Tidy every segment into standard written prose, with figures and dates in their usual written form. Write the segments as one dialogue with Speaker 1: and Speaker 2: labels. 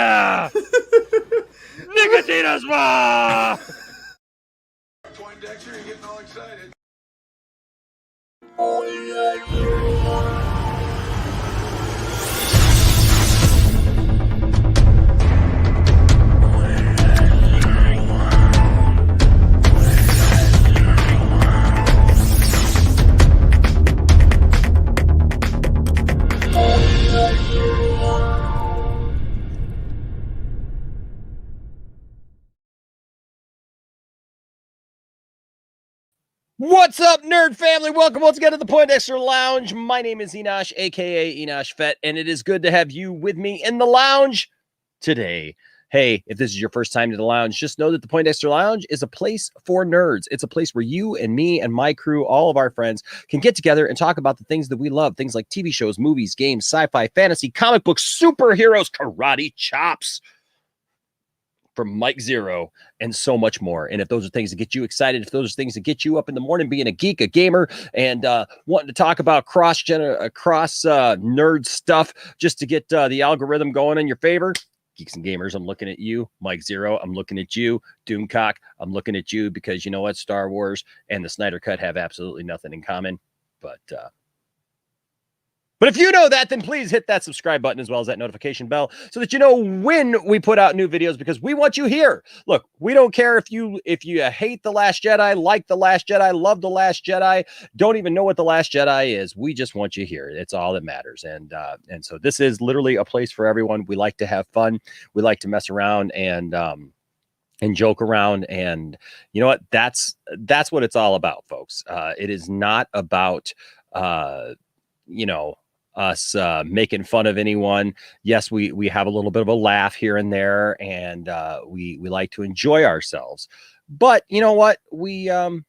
Speaker 1: yeah! Nicotina's ma!
Speaker 2: Poindexter, you're getting all excited.
Speaker 1: What's up, nerd family? Welcome once again to the Poindexter Lounge. My name is Enosh, aka Enosh Fett, and it is good to have you with me in the lounge today. Hey, if this is your first time to the lounge, just know that the Poindexter Lounge is a place for nerds. It's a place where you and me and my crew, all of our friends, can get together and talk about the things that we love. Things like TV shows, movies, games, sci-fi, fantasy, comic books, superheroes, karate chops from Mike Zeroh, and so much more. And if those are things that get you excited, if those are things that get you up in the morning being a geek, a gamer, and wanting to talk about cross nerd stuff just to get the algorithm going in your favor, Geeks and Gamers, I'm looking at you. Mike Zeroh, I'm looking at you. Doomcock, I'm looking at you, because you know what? Star Wars and the Snyder Cut have absolutely nothing in common. But if you know that, then please hit that subscribe button as well as that notification bell so that you know when we put out new videos, because we want you here. Look, we don't care if you hate The Last Jedi, like The Last Jedi, love The Last Jedi, don't even know what The Last Jedi is. We just want you here. It's all that matters. And so this is literally a place for everyone. We like to have fun. We like to mess around and joke around. And you know what? That's what it's all about, folks. It is not about, us making fun of anyone. Yes, we have a little bit of a laugh here and there, and we like to enjoy ourselves. But you know what? We're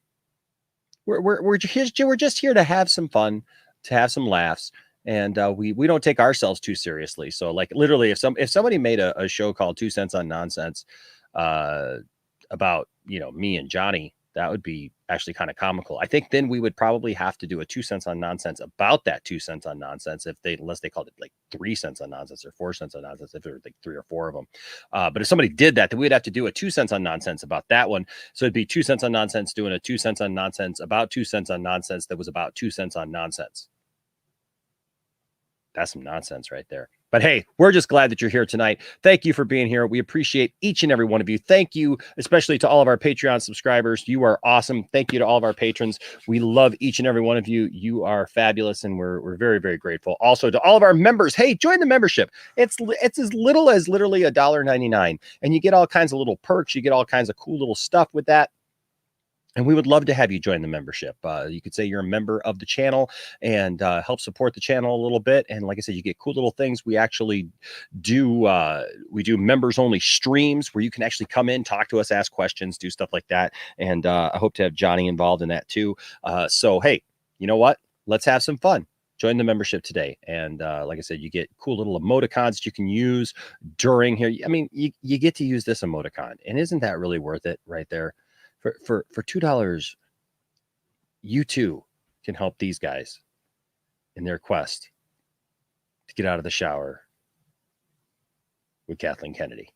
Speaker 1: just here to have some fun, to have some laughs, and we don't take ourselves too seriously. So, like, literally, if somebody made a show called 2 Cents on Nonsense about me and Johnny, that would be actually kind of comical. I think then we would probably have to do a 2 cents on nonsense about that 2 cents on nonsense, unless they called it like 3 cents on nonsense or 4 cents on nonsense, if there were like 3 or 4 of them. But if somebody did that, then we'd have to do a 2 cents on nonsense about that one. So it'd be 2 cents on nonsense doing a 2 cents on nonsense about 2 cents on nonsense that was about 2 cents on nonsense. That's some nonsense right there. But hey, we're just glad that you're here tonight. Thank you for being here. We appreciate each and every one of you. Thank you, especially to all of our Patreon subscribers. You are awesome. Thank you to all of our patrons. We love each and every one of you. You are fabulous, and we're very, very grateful. Also to all of our members, hey, join the membership. It's as little as literally $1.99, and you get all kinds of little perks. You get all kinds of cool little stuff with that. And we would love to have you join the membership. You could say you're a member of the channel and help support the channel a little bit. And like I said, you get cool little things. We actually do members only streams where you can actually come in, talk to us, ask questions, do stuff like that. And I hope to have Johnny involved in that too. So, hey, you know what? Let's have some fun. Join the membership today. And like I said, you get cool little emoticons that you can use during here. I mean, you get to use this emoticon. And isn't that really worth it right there? For $2, you too can help these guys in their quest to get out of the shower with Kathleen Kennedy.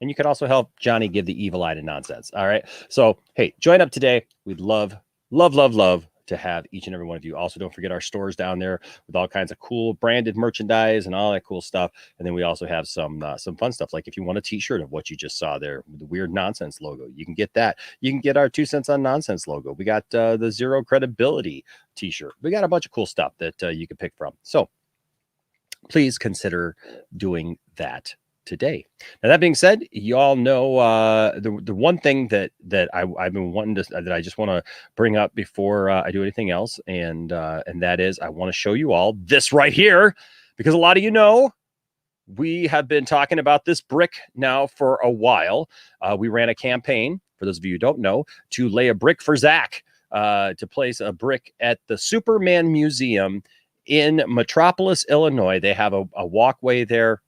Speaker 1: And you can also help Johnny give the evil eye to nonsense. All right. So, hey, join up today. We'd love to have each and every one of you. Also, don't forget our stores down there with all kinds of cool branded merchandise and all that cool stuff. And then we also have some fun stuff. Like if you want a t-shirt of what you just saw there with the weird nonsense logo, you can get that. You can get our 2 cents on nonsense logo. We got the Zeroh credibility t-shirt. We got a bunch of cool stuff that you can pick from. So please consider doing that today. Now, that being said, you all know the one thing that I've been wanting to, that I just want to bring up before I do anything else, and that is I want to show you all this right here, because a lot of you know we have been talking about this brick now for a while. We ran a campaign, for those of you who don't know, to lay a brick for Zach, to place a brick at the Superman Museum in Metropolis, Illinois. They have a walkway there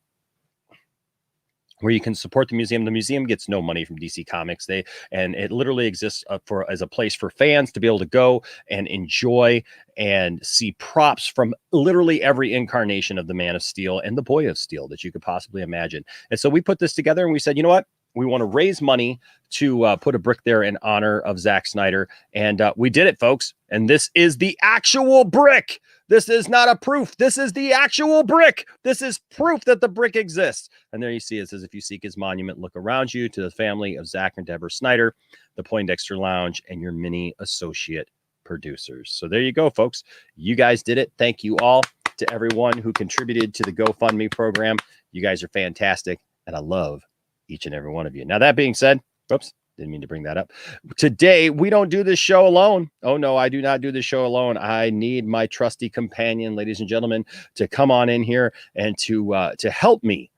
Speaker 1: where you can support the museum. The museum gets no money from DC Comics. And it literally exists as a place for fans to be able to go and enjoy and see props from literally every incarnation of the Man of Steel and the Boy of Steel that you could possibly imagine. And so we put this together and we said, you know what? We want to raise money to put a brick there in honor of Zack Snyder. And we did it, folks. And this is the actual brick. This is not a proof. This is the actual brick. This is proof that the brick exists. And there you see it says, if you seek his monument, look around you, to the family of Zack and Deborah Snyder, the Poindexter Lounge, and your mini associate producers. So there you go, folks. You guys did it. Thank you all to everyone who contributed to the GoFundMe program. You guys are fantastic. And I love each and every one of you. Now, that being said, oops, didn't mean to bring that up. Today, we don't do this show alone. Oh, no, I do not do this show alone. I need my trusty companion, ladies and gentlemen, to come on in here and to help me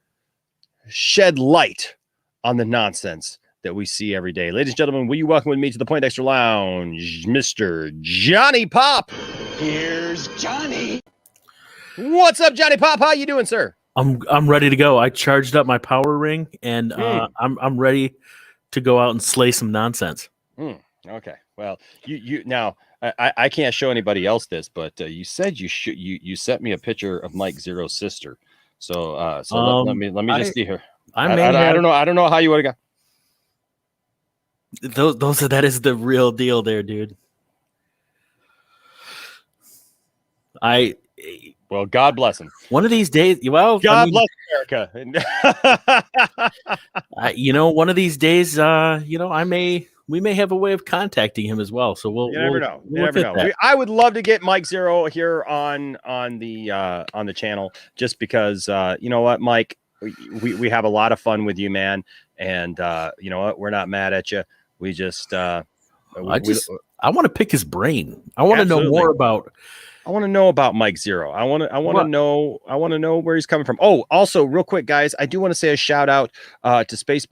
Speaker 1: shed light on the nonsense that we see every day. Ladies and gentlemen, will you welcome with me to the Poindexter Lounge, Mr. Johnny Pop?
Speaker 2: Here's Johnny.
Speaker 1: What's up, Johnny Pop? How you doing, sir?
Speaker 3: I'm ready to go. I charged up my power ring, and I'm ready to go out and slay some nonsense.
Speaker 1: Okay. Well, you now I can't show anybody else this, but you said you sent me a picture of Mike Zeroh's sister. So let me just see her. I don't know how you would have got.
Speaker 3: That is the real deal there, dude.
Speaker 1: Well, God bless him.
Speaker 3: One of these days,
Speaker 1: God bless America.
Speaker 3: One of these days, we may have a way of contacting him as well. So
Speaker 1: you never know. You never know. I would love to get Mike Zeroh here on the channel, just because you know what, Mike, we have a lot of fun with you, man, and you know what, we're not mad at you. We just I
Speaker 3: want to pick his brain. I want to know more about.
Speaker 1: I want to know about Mike Zeroh. I want to know where he's coming from. Oh, also, real quick, guys, I do want to say a shout out to Space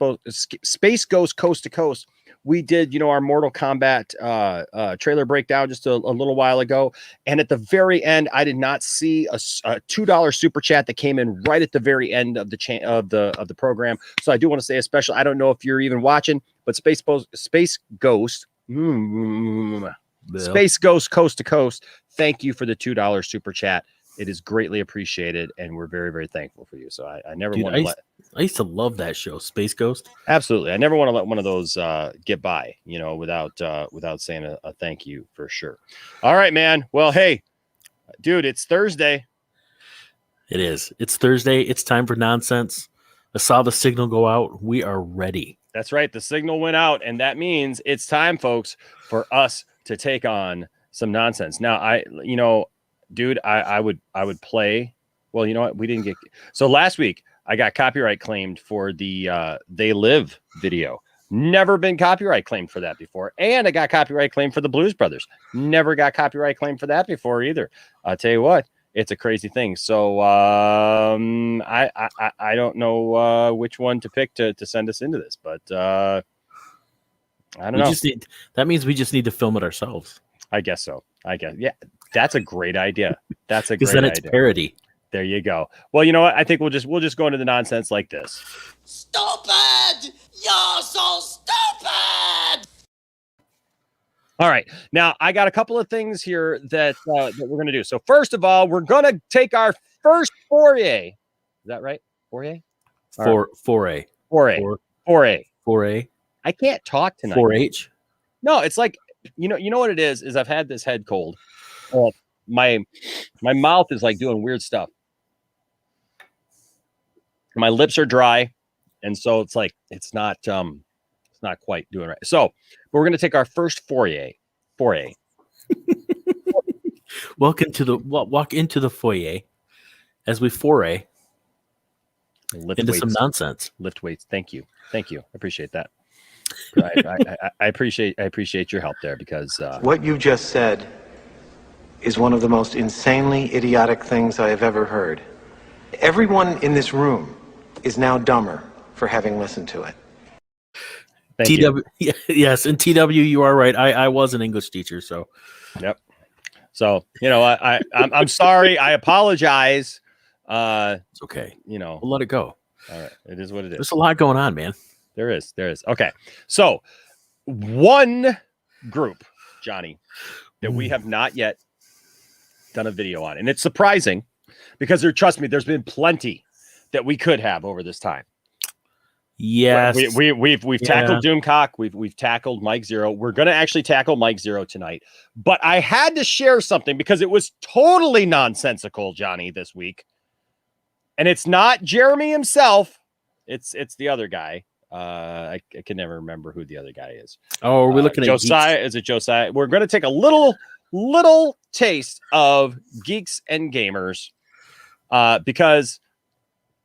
Speaker 1: Ghost Coast to Coast. We did, our Mortal Kombat trailer breakdown just a little while ago, and at the very end, I did not see a $2 super chat that came in right at the very end of the program. So I do want to say a special. I don't know if you're even watching, but Space Ghost. Space Ghost Coast to Coast, thank you for the $2 super chat. It is greatly appreciated, and we're very, very thankful for you. So I never want to
Speaker 3: I used to love that show, Space Ghost.
Speaker 1: Absolutely. I never want to let one of those get by, without saying a thank you, for sure. All right, man. Well, hey, dude, it's Thursday.
Speaker 3: It is. It's Thursday. It's time for nonsense. I saw the signal go out. We are ready.
Speaker 1: That's right. The signal went out, and that means it's time, folks, for us to take on some nonsense. Now, I would play. Well, you know what? We didn't get. So last week I got copyright claimed for the They Live video. Never been copyright claimed for that before. And I got copyright claimed for the Blues Brothers. Never got copyright claimed for that before either. I'll tell you what, it's a crazy thing. So I don't know which one to pick to send us into this, but I don't know.
Speaker 3: That means we just need to film it ourselves.
Speaker 1: I guess so. Yeah, that's a great idea. That's a great
Speaker 3: idea. Because then it's parody.
Speaker 1: There you go. Well, you know what? I think we'll just go into the nonsense like this.
Speaker 2: Stupid! You're so stupid!
Speaker 1: All right. Now, I got a couple of things here that we're going to do. So first of all, we're going to take our first foray. Is that right? Foray?
Speaker 3: Foray.
Speaker 1: I can't talk tonight.
Speaker 3: 4-H?
Speaker 1: No, it's like, you know what it is I've had this head cold. My mouth is like doing weird stuff. My lips are dry, and so it's like it's not quite doing right. So we're going to take our first foray.
Speaker 3: Walk into the foyer as we foray into some nonsense.
Speaker 1: Lift weights. Thank you. I appreciate that. I appreciate your help there, because
Speaker 4: what you just said is one of the most insanely idiotic things I have ever heard. Everyone in this room is now dumber for having listened to it.
Speaker 3: Thank you. Yes, and TW, you are right. I was an English teacher, so.
Speaker 1: Yep. So, I'm sorry. I apologize.
Speaker 3: It's okay.
Speaker 1: We'll
Speaker 3: let it go.
Speaker 1: All right. It is what it is.
Speaker 3: There's a lot going on, man.
Speaker 1: There is. Okay. So one group, Johnny, that we have not yet done a video on. And it's surprising because trust me, there's been plenty that we could have over this time.
Speaker 3: Yes.
Speaker 1: We've tackled Doomcock. We've tackled Mike Zeroh. We're going to actually tackle Mike Zeroh tonight. But I had to share something because it was totally nonsensical, Johnny, this week. And it's not Jeremy himself. It's the other guy. I can never remember who the other guy is.
Speaker 3: Oh, are we looking at
Speaker 1: Josiah?
Speaker 3: Geeks?
Speaker 1: Is it Josiah? We're going to take a little taste of Geeks and Gamers because,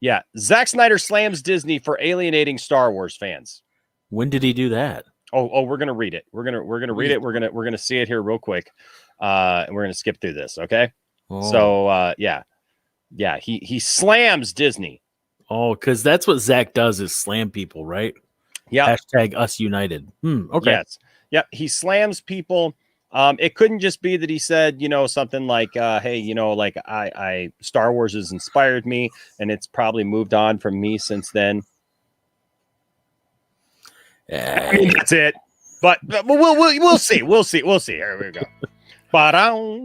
Speaker 1: yeah, Zack Snyder slams Disney for alienating Star Wars fans.
Speaker 3: When did he do that?
Speaker 1: Oh, we're gonna read it. We're gonna read it. We're gonna see it here real quick, and we're gonna skip through this. Okay.
Speaker 3: Oh.
Speaker 1: So yeah, he slams Disney.
Speaker 3: Oh, because that's what Zach does is slam people, right?
Speaker 1: Yeah.
Speaker 3: Hashtag us united. Okay.
Speaker 1: Yes. Yep. He slams people. It couldn't just be that he said, something like, hey, like I Star Wars has inspired me and it's probably moved on from me since then. I mean, that's it. But we'll see. We'll see. Here we go.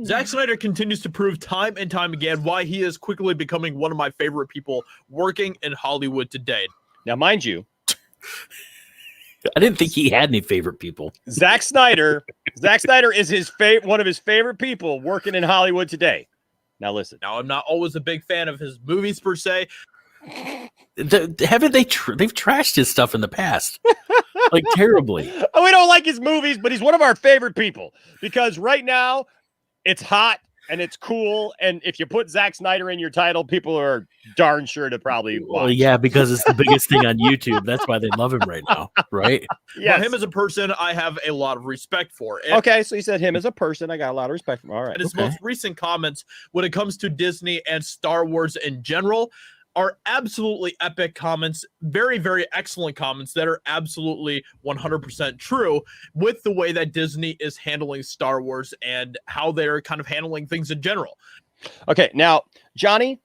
Speaker 5: Zack Snyder continues to prove time and time again why he is quickly becoming one of my favorite people working in Hollywood today.
Speaker 1: Now, mind you,
Speaker 3: I didn't think he had any favorite people.
Speaker 1: Zack Snyder is one of his favorite people working in Hollywood today. Now, listen.
Speaker 5: Now, I'm not always a big fan of his movies per se.
Speaker 3: Haven't they've trashed his stuff in the past, like terribly.
Speaker 1: Oh, we don't like his movies, but he's one of our favorite people because right now it's hot and it's cool. And if you put Zack Snyder in your title, people are darn sure to probably watch.
Speaker 3: Well, yeah, because it's the biggest thing on YouTube. That's why they love him right now, right?
Speaker 1: Yeah,
Speaker 5: him as a person, I have a lot of respect for. And
Speaker 1: okay, so you said him as a person. I got a lot of respect for him. All right.
Speaker 5: And his most recent comments when it comes to Disney and Star Wars in general are absolutely epic comments, very, very excellent comments that are absolutely 100% true with the way that Disney is handling Star Wars and how they're kind of handling things in general.
Speaker 1: Okay, now, Johnny,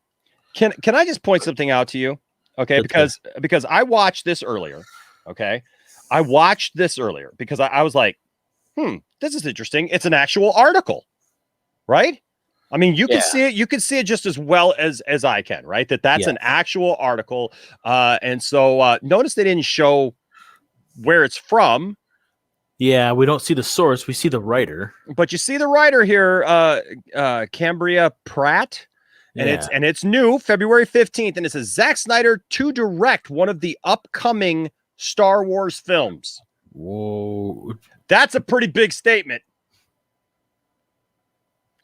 Speaker 1: can I just point something out to you? Okay, because I watched this earlier. Okay, I watched this earlier because I was like, this is interesting. It's an actual article, right? I mean, you can see it. You can see it just as well as I can, right? That's an actual article. And so notice they didn't show where it's from.
Speaker 3: Yeah, we don't see the source. We see the writer.
Speaker 1: But you see the writer here, Cambria Pratt. And it's new, February 15th. And it says Zack Snyder to direct one of the upcoming Star Wars films.
Speaker 3: Whoa.
Speaker 1: That's a pretty big statement.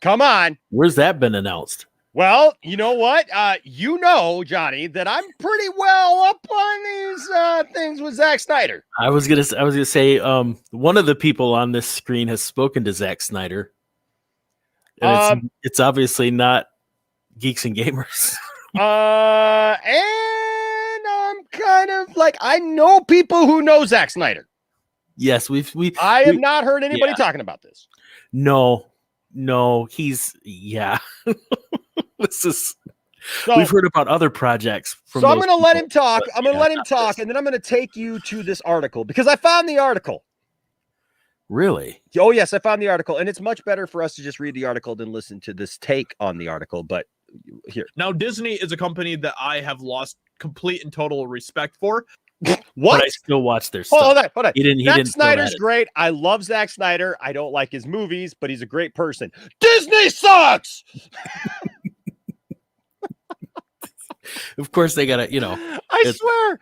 Speaker 1: Come on.
Speaker 3: Where's that been announced?
Speaker 1: Well, you know what? Johnny, that I'm pretty well up on these things with Zack Snyder.
Speaker 3: I was gonna say, one of the people on this screen has spoken to Zack Snyder. And it's obviously not Geeks and Gamers.
Speaker 1: And I'm kind of like, I know people who know Zack Snyder.
Speaker 3: Yes,
Speaker 1: I have not heard anybody talking about this. No, he's this is we've heard about other projects from I'm going to let him talk.
Speaker 3: But,
Speaker 1: I'm going to let him talk, and then I'm going to take you to this article because I found the article.
Speaker 3: Really?
Speaker 1: Oh, yes, I found the article, and it's much better for us to just read the article than listen to this take on the article. But here.
Speaker 5: Now, Disney is a company that I have lost complete and total respect for.
Speaker 1: What?
Speaker 3: But I still watch their stuff.
Speaker 1: Hold on.
Speaker 3: Zack
Speaker 1: Snyder's great. I love Zack Snyder. I don't like his movies, but he's a great person. Disney sucks.
Speaker 3: Of course, they gotta,
Speaker 1: I swear,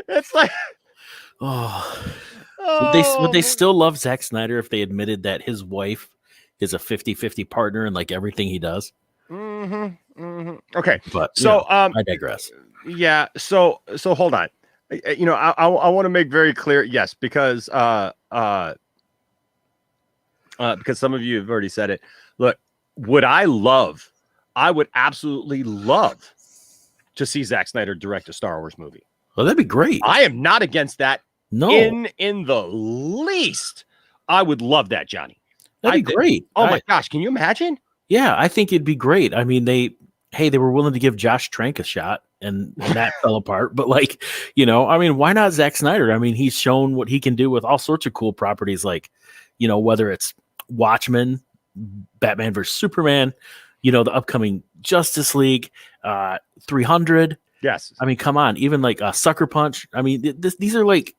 Speaker 1: it's like,
Speaker 3: would they still love Zack Snyder if they admitted that his wife is a 50-50 partner in like everything he does?
Speaker 1: Okay,
Speaker 3: but
Speaker 1: so
Speaker 3: I digress.
Speaker 1: Yeah, so hold on. I want to make very clear, yes, because some of you have already said it. Look, I would absolutely love to see Zack Snyder direct a Star Wars movie.
Speaker 3: Well, that'd be great.
Speaker 1: I am not against that.
Speaker 3: No,
Speaker 1: in the least. I would love that, Johnny.
Speaker 3: That'd be great.
Speaker 1: Oh my gosh, can you imagine?
Speaker 3: Yeah, I think it'd be great. I mean, hey, they were willing to give Josh Trank a shot, and that fell apart. But like, I mean, why not Zack Snyder? I mean, he's shown what he can do with all sorts of cool properties, like, whether it's Watchmen, Batman versus Superman, the upcoming Justice League, 300.
Speaker 1: Yes.
Speaker 3: I mean, come on, even like Sucker Punch. I mean, these are like,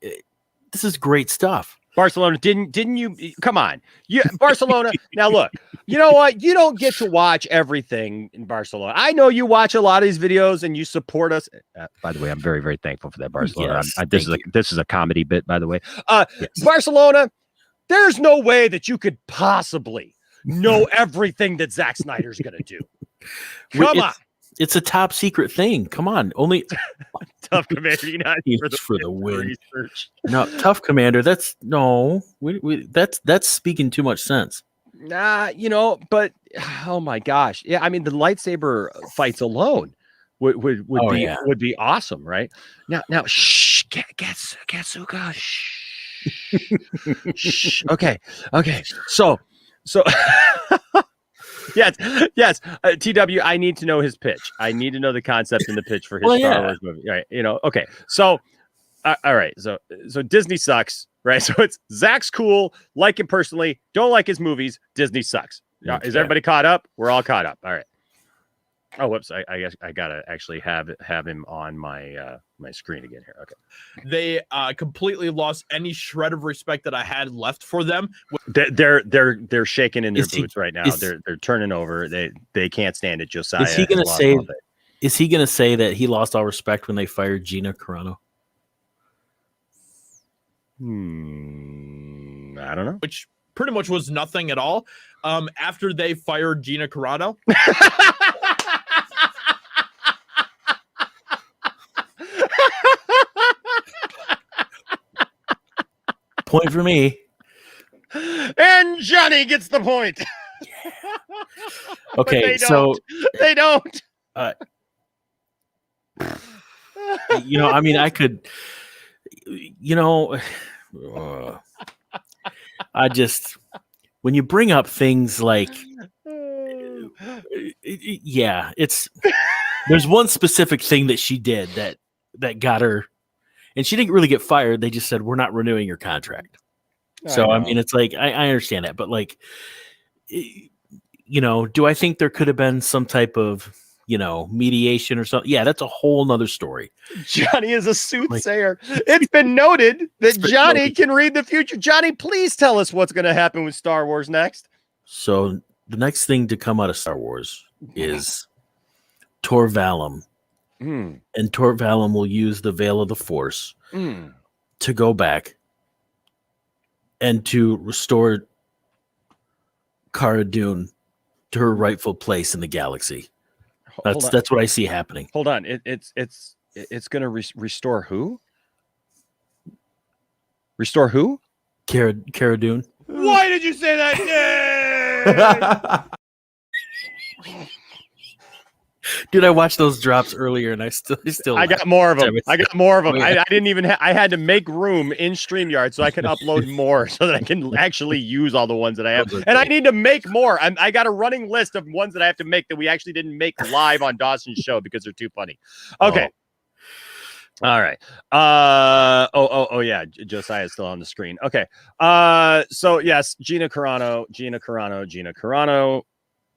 Speaker 3: this is great stuff.
Speaker 1: Barcelona, didn't you come on? Barcelona. Now look, you know what? You don't get to watch everything in Barcelona. I know you watch a lot of these videos and you support us. By the way, I'm very, very thankful for that, Barcelona.
Speaker 3: Yes,
Speaker 1: this is a comedy bit, by the way.
Speaker 3: Yes.
Speaker 1: Barcelona, there's no way that you could possibly know everything that Zack Snyder's gonna do. Come on.
Speaker 3: It's a top secret thing. Come on, only
Speaker 1: Tough Commander, you're not
Speaker 3: for the win.
Speaker 1: Research.
Speaker 3: No, Tough Commander. That's speaking too much sense.
Speaker 1: Nah, but oh my gosh, yeah. I mean, the lightsaber fights alone would be awesome, right? Now, shh, Getsuga, shh, shh. Okay. So. Yes. TW, I need to know his pitch. I need to know the concept and the pitch for his Star Wars movie. All right, okay. So, all right. So Disney sucks, right? So it's Zach's cool, like him personally, don't like his movies. Disney sucks. Is everybody caught up? We're all caught up. All right. Oh, whoops! I guess I gotta actually have him on my my screen again here. Okay.
Speaker 5: They completely lost any shred of respect that I had left for them.
Speaker 1: They're shaking in their boots right now. They're turning over. They can't stand it. Josiah.
Speaker 3: Is he gonna say that he lost all respect when they fired Gina Carano?
Speaker 1: I don't know.
Speaker 5: Which pretty much was nothing at all. After they fired Gina Carano.
Speaker 3: Point for me.
Speaker 1: And Johnny gets the point.
Speaker 3: Okay,
Speaker 1: they don't.
Speaker 3: I mean, I could, I just, when you bring up things like, there's one specific thing that she did that got her. And she didn't really get fired. They just said, we're not renewing your contract. I mean, it's like, I understand that. But like, do I think there could have been some type of, mediation or something? Yeah, that's a whole nother story.
Speaker 1: Johnny is a soothsayer. It's been noted that Johnny can read the future. Johnny, please tell us what's going to happen with Star Wars next.
Speaker 3: So the next thing to come out of Star Wars is Tor Valum. And Tor Valum will use the Veil of the Force to go back and to restore Cara Dune to her rightful place in the galaxy. That's what I see happening.
Speaker 1: Hold on, it's going to restore who? Restore who?
Speaker 3: Cara Dune.
Speaker 1: Why did you say that?
Speaker 3: Dude, I watched those drops earlier, and I
Speaker 1: got more of them. I didn't even. I had to make room in StreamYard so I could upload more, so that I can actually use all the ones that I have. And I need to make more. I got a running list of ones that I have to make that we actually didn't make live on Dawson's show because they're too funny. Okay. All right. Oh yeah. Josiah is still on the screen. Okay. So yes, Gina Carano.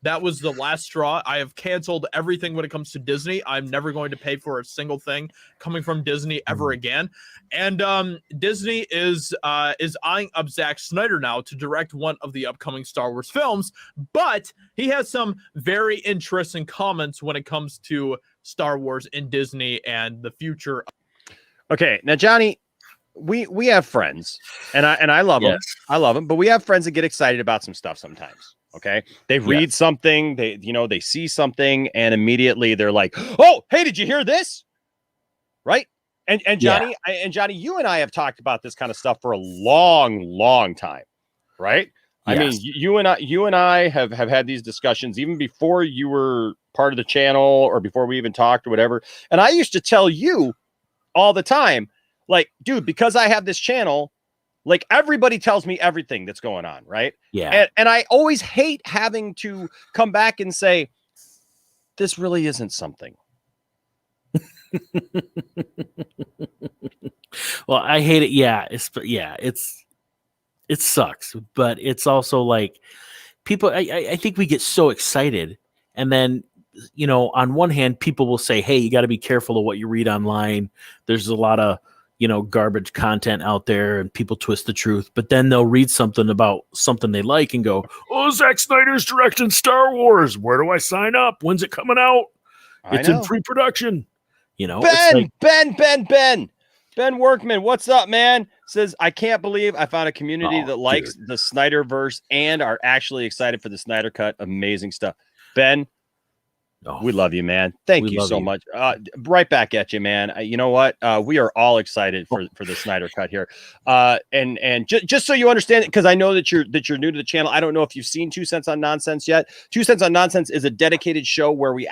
Speaker 5: That was the last straw. I have canceled everything when it comes to Disney. I'm never going to pay for a single thing coming from Disney ever again. And Disney is eyeing up Zack Snyder now to direct one of the upcoming Star Wars films, but he has some very interesting comments when it comes to Star Wars in Disney and the future.
Speaker 1: Okay, now Johnny, we have friends, and I love them. I love them, but we have friends that get excited about some stuff sometimes. Okay, they read something, they see something, and immediately they're like, "Oh, hey, did you hear this?" Right? And Johnny, Johnny, you and I have talked about this kind of stuff for a long time, right? Yes. I mean, you and I have had these discussions even before you were part of the channel or before we even talked or whatever. And I used to tell you all the time, like, dude, because I have this channel, like everybody tells me everything that's going on, right?
Speaker 3: Yeah.
Speaker 1: And I always hate having to come back and say, this really isn't something.
Speaker 3: Well, I hate it. Yeah, it sucks, but it's also like people. I think we get so excited, and then on one hand, people will say, "Hey, you got to be careful of what you read online. There's a lot of garbage content out there, and people twist the truth." But then they'll read something about something they like and go, "Oh, Zack Snyder's directing Star Wars. Where do I sign up? When's it coming out? It's in pre-production."
Speaker 1: Ben Workman, what's up, man? Says, I can't believe I found a community that likes the Snyderverse and are actually excited for the Snyder Cut. Amazing stuff. Ben, we love you, man. Thank you so much. Right back at you, man. You know what? We are all excited for the Snyder Cut here. And just so you understand, because I know that you're new to the channel. I don't know if you've seen 2 Cents on Nonsense yet. 2 Cents on Nonsense is a dedicated show where we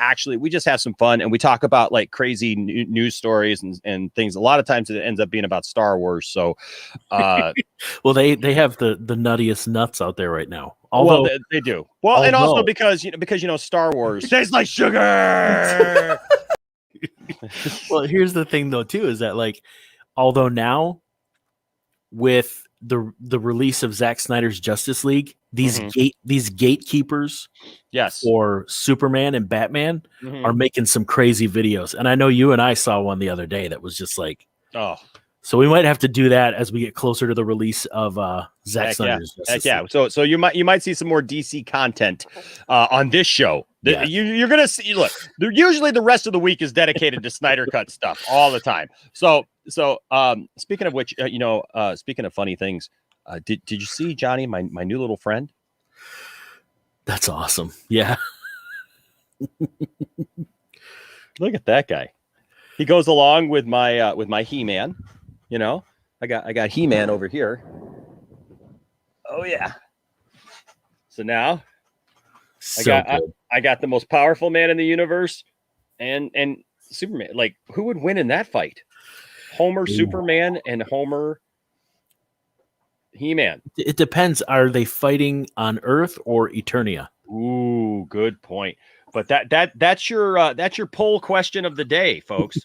Speaker 1: just have some fun and we talk about like crazy news stories and things. A lot of times it ends up being about Star Wars. So,
Speaker 3: well, they have the nuttiest nuts out there right now. Although
Speaker 1: they do. Well, and also because Star Wars tastes like sugar.
Speaker 3: Well, here's the thing though too, is that like, although now with the release of Zack Snyder's Justice League, these gatekeepers,
Speaker 1: yes,
Speaker 3: for Superman and Batman are making some crazy videos. And I know you and I saw one the other day that was just like,
Speaker 1: oh.
Speaker 3: So we might have to do that as we get closer to the release of Zack Snyder's Justice League.
Speaker 1: So you might see some more DC content on this show. You're gonna see. Look, usually the rest of the week is dedicated to Snyder Cut stuff all the time. So speaking of which, speaking of funny things, did you see Johnny, my new little friend?
Speaker 3: That's awesome. Yeah.
Speaker 1: Look at that guy. He goes along with my He-Man. I got He-Man over here. Oh yeah. So now I got the most powerful man in the universe and Superman. Like, who would win in that fight? Homer Superman and Homer He-Man.
Speaker 3: It depends. Are they fighting on Earth or Eternia?
Speaker 1: Ooh, good point. But that's your poll question of the day, folks.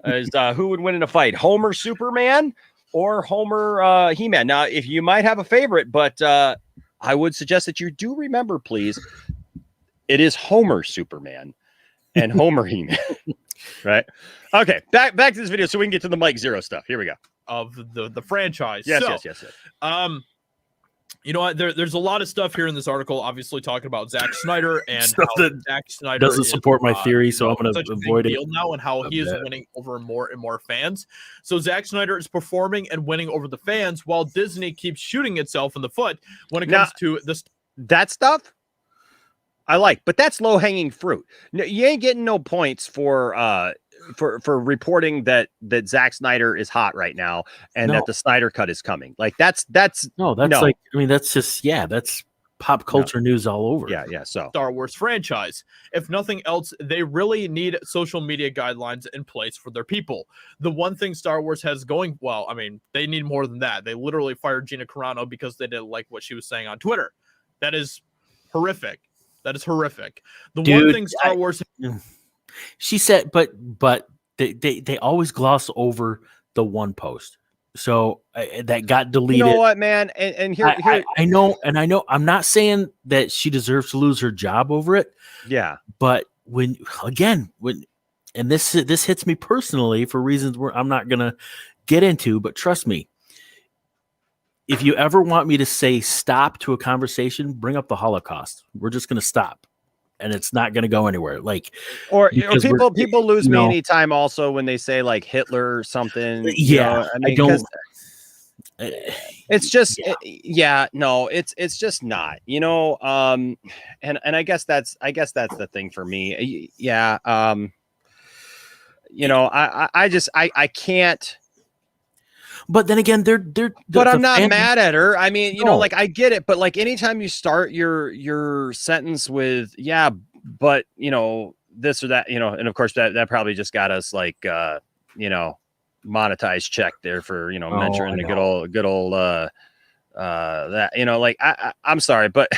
Speaker 1: Is who would win in a fight, Homer Superman or Homer He-Man? Now, if you might have a favorite, but I would suggest that you do remember, please, it is Homer Superman and Homer He-Man. Right? Okay, back to this video so we can get to the Mike Zeroh stuff. Here we go.
Speaker 5: Of the franchise.
Speaker 1: Yes.
Speaker 5: You know what? There's a lot of stuff here in this article, obviously talking about Zack Snyder and
Speaker 3: stuff
Speaker 5: how
Speaker 3: that
Speaker 5: Zack Snyder
Speaker 3: doesn't support my theory, so I'm going to avoid it
Speaker 5: now, and how he is winning over more and more fans. So Zack Snyder is performing and winning over the fans, while Disney keeps shooting itself in the foot when it comes to this.
Speaker 1: That stuff I like, but that's low hanging fruit. No, you ain't getting no points for reporting that Zack Snyder is hot right now and that the Snyder Cut is coming. Like that's like,
Speaker 3: I mean, that's just, that's pop culture news all over.
Speaker 1: Yeah. So
Speaker 5: Star Wars franchise, if nothing else, they really need social media guidelines in place for their people. The one thing Star Wars has going, well, I mean, they need more than that. They literally fired Gina Carano because they didn't like what she was saying on Twitter. That is horrific. The one thing Star Wars.
Speaker 3: She said, but they always gloss over the one post, so that got deleted.
Speaker 1: You know what, man? And here
Speaker 3: I know. I'm not saying that she deserves to lose her job over it.
Speaker 1: Yeah,
Speaker 3: but when this hits me personally for reasons where I'm not gonna get into, but trust me, if you ever want me to say stop to a conversation, bring up the Holocaust. We're just gonna stop. And it's not going to go anywhere. Like,
Speaker 1: or people lose me anytime. Also, when they say like Hitler or something.
Speaker 3: Yeah,
Speaker 1: I mean,
Speaker 3: I don't.
Speaker 1: It's just, it's just not. And I guess that's the thing for me. Yeah. I can't.
Speaker 3: But then again,
Speaker 1: but I'm not mad at her. I mean, like I get it, but like anytime you start your sentence with but this or that, and of course that probably just got us like monetized check there for mentioning the good old that like I'm sorry, but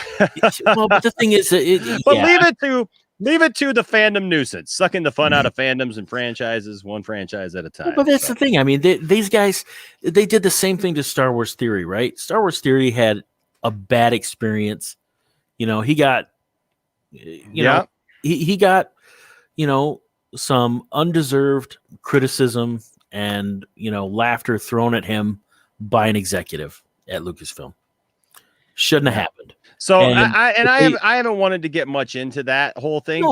Speaker 3: well, but the thing is,
Speaker 1: leave it to Leave it to the fandom nuisance, sucking the fun out of fandoms and franchises, one franchise at a time.
Speaker 3: But that's the thing. I mean, these guys, they did the same thing to Star Wars Theory, right? Star Wars Theory had a bad experience. You know, he got, he got, some undeserved criticism and, laughter thrown at him by an executive at Lucasfilm. Shouldn't have happened.
Speaker 1: So I haven't wanted to get much into that whole thing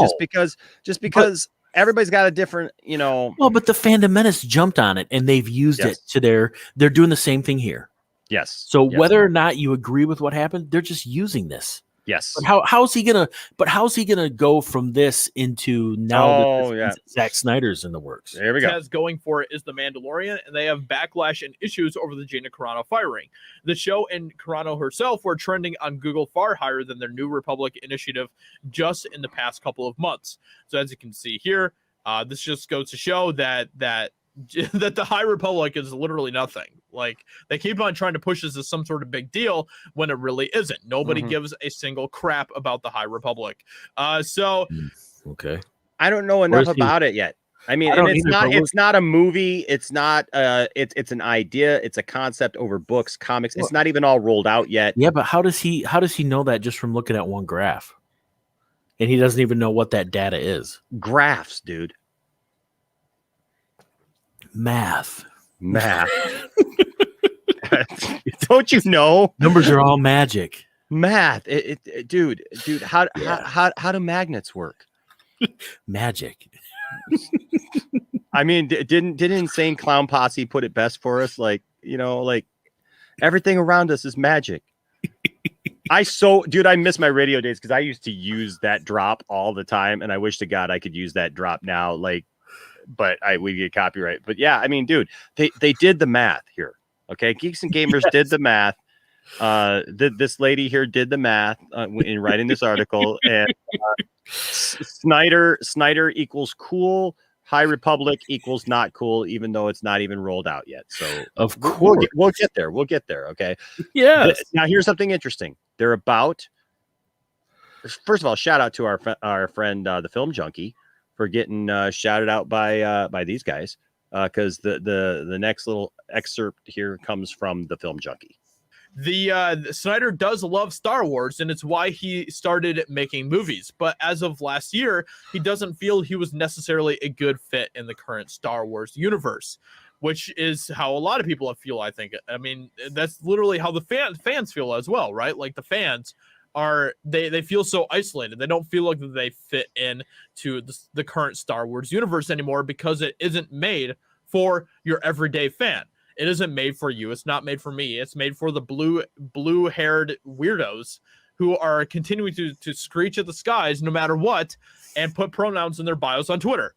Speaker 1: just because everybody's got a different,
Speaker 3: Well, but the Fandom Menace jumped on it and they've used it to they're doing the same thing here.
Speaker 1: Yes.
Speaker 3: So whether or not you agree with what happened, they're just using this.
Speaker 1: Yes.
Speaker 3: But how's he gonna go from this into now that Zack Snyder's in the works?
Speaker 1: There we go.
Speaker 5: Has going for it is The Mandalorian, and they have backlash and issues over the Gina Carano firing. The show and Carano herself were trending on Google far higher than their New Republic initiative just in the past couple of months. So as you can see here, this just goes to show that the High Republic is literally nothing. Like, they keep on trying to push this as some sort of big deal when it really isn't. Nobody gives a single crap about the High Republic.
Speaker 3: Okay.
Speaker 1: I don't know enough about it yet. I mean, it's not a movie. It's not it's an idea. It's a concept over books, comics. It's not even all rolled out yet.
Speaker 3: Yeah, but how does he know that just from looking at one graph? And he doesn't even know what that data is.
Speaker 1: Graphs, dude.
Speaker 3: Math.
Speaker 1: Don't you know?
Speaker 3: Numbers are all magic.
Speaker 1: Math. Dude, how do magnets work?
Speaker 3: Magic.
Speaker 1: I mean, didn't Insane Clown Posse put it best for us? Like, everything around us is magic. I miss my radio days because I used to use that drop all the time, and I wish to God I could use that drop now. Like, but we get copyright. But yeah, I mean, dude, they did the math here. Okay, Geeks and Gamers did the math. This lady here did the math in writing this article, and Snyder equals cool. High Republic equals not cool, even though it's not even rolled out yet. So
Speaker 3: of course
Speaker 1: we'll get there. We'll get there. Okay.
Speaker 3: Yeah.
Speaker 1: Now here's something interesting. They're about. First of all, shout out to our friend the Film Junkie for getting shouted out by these guys because the next little excerpt here comes from the Film Junkie.
Speaker 5: The Snyder does love Star Wars, and it's why he started making movies. But as of last year, he doesn't feel he was necessarily a good fit in the current Star Wars universe, which is how a lot of people feel, I think. I mean, that's literally how the fans feel as well, right? Like, the fans are, they feel so isolated. They don't feel like they fit in to the current Star Wars universe anymore because it isn't made for your everyday fan. It isn't made for you. It's not made for me. It's made for the blue-haired weirdos who are continuing to screech at the skies no matter what and put pronouns in their bios on Twitter.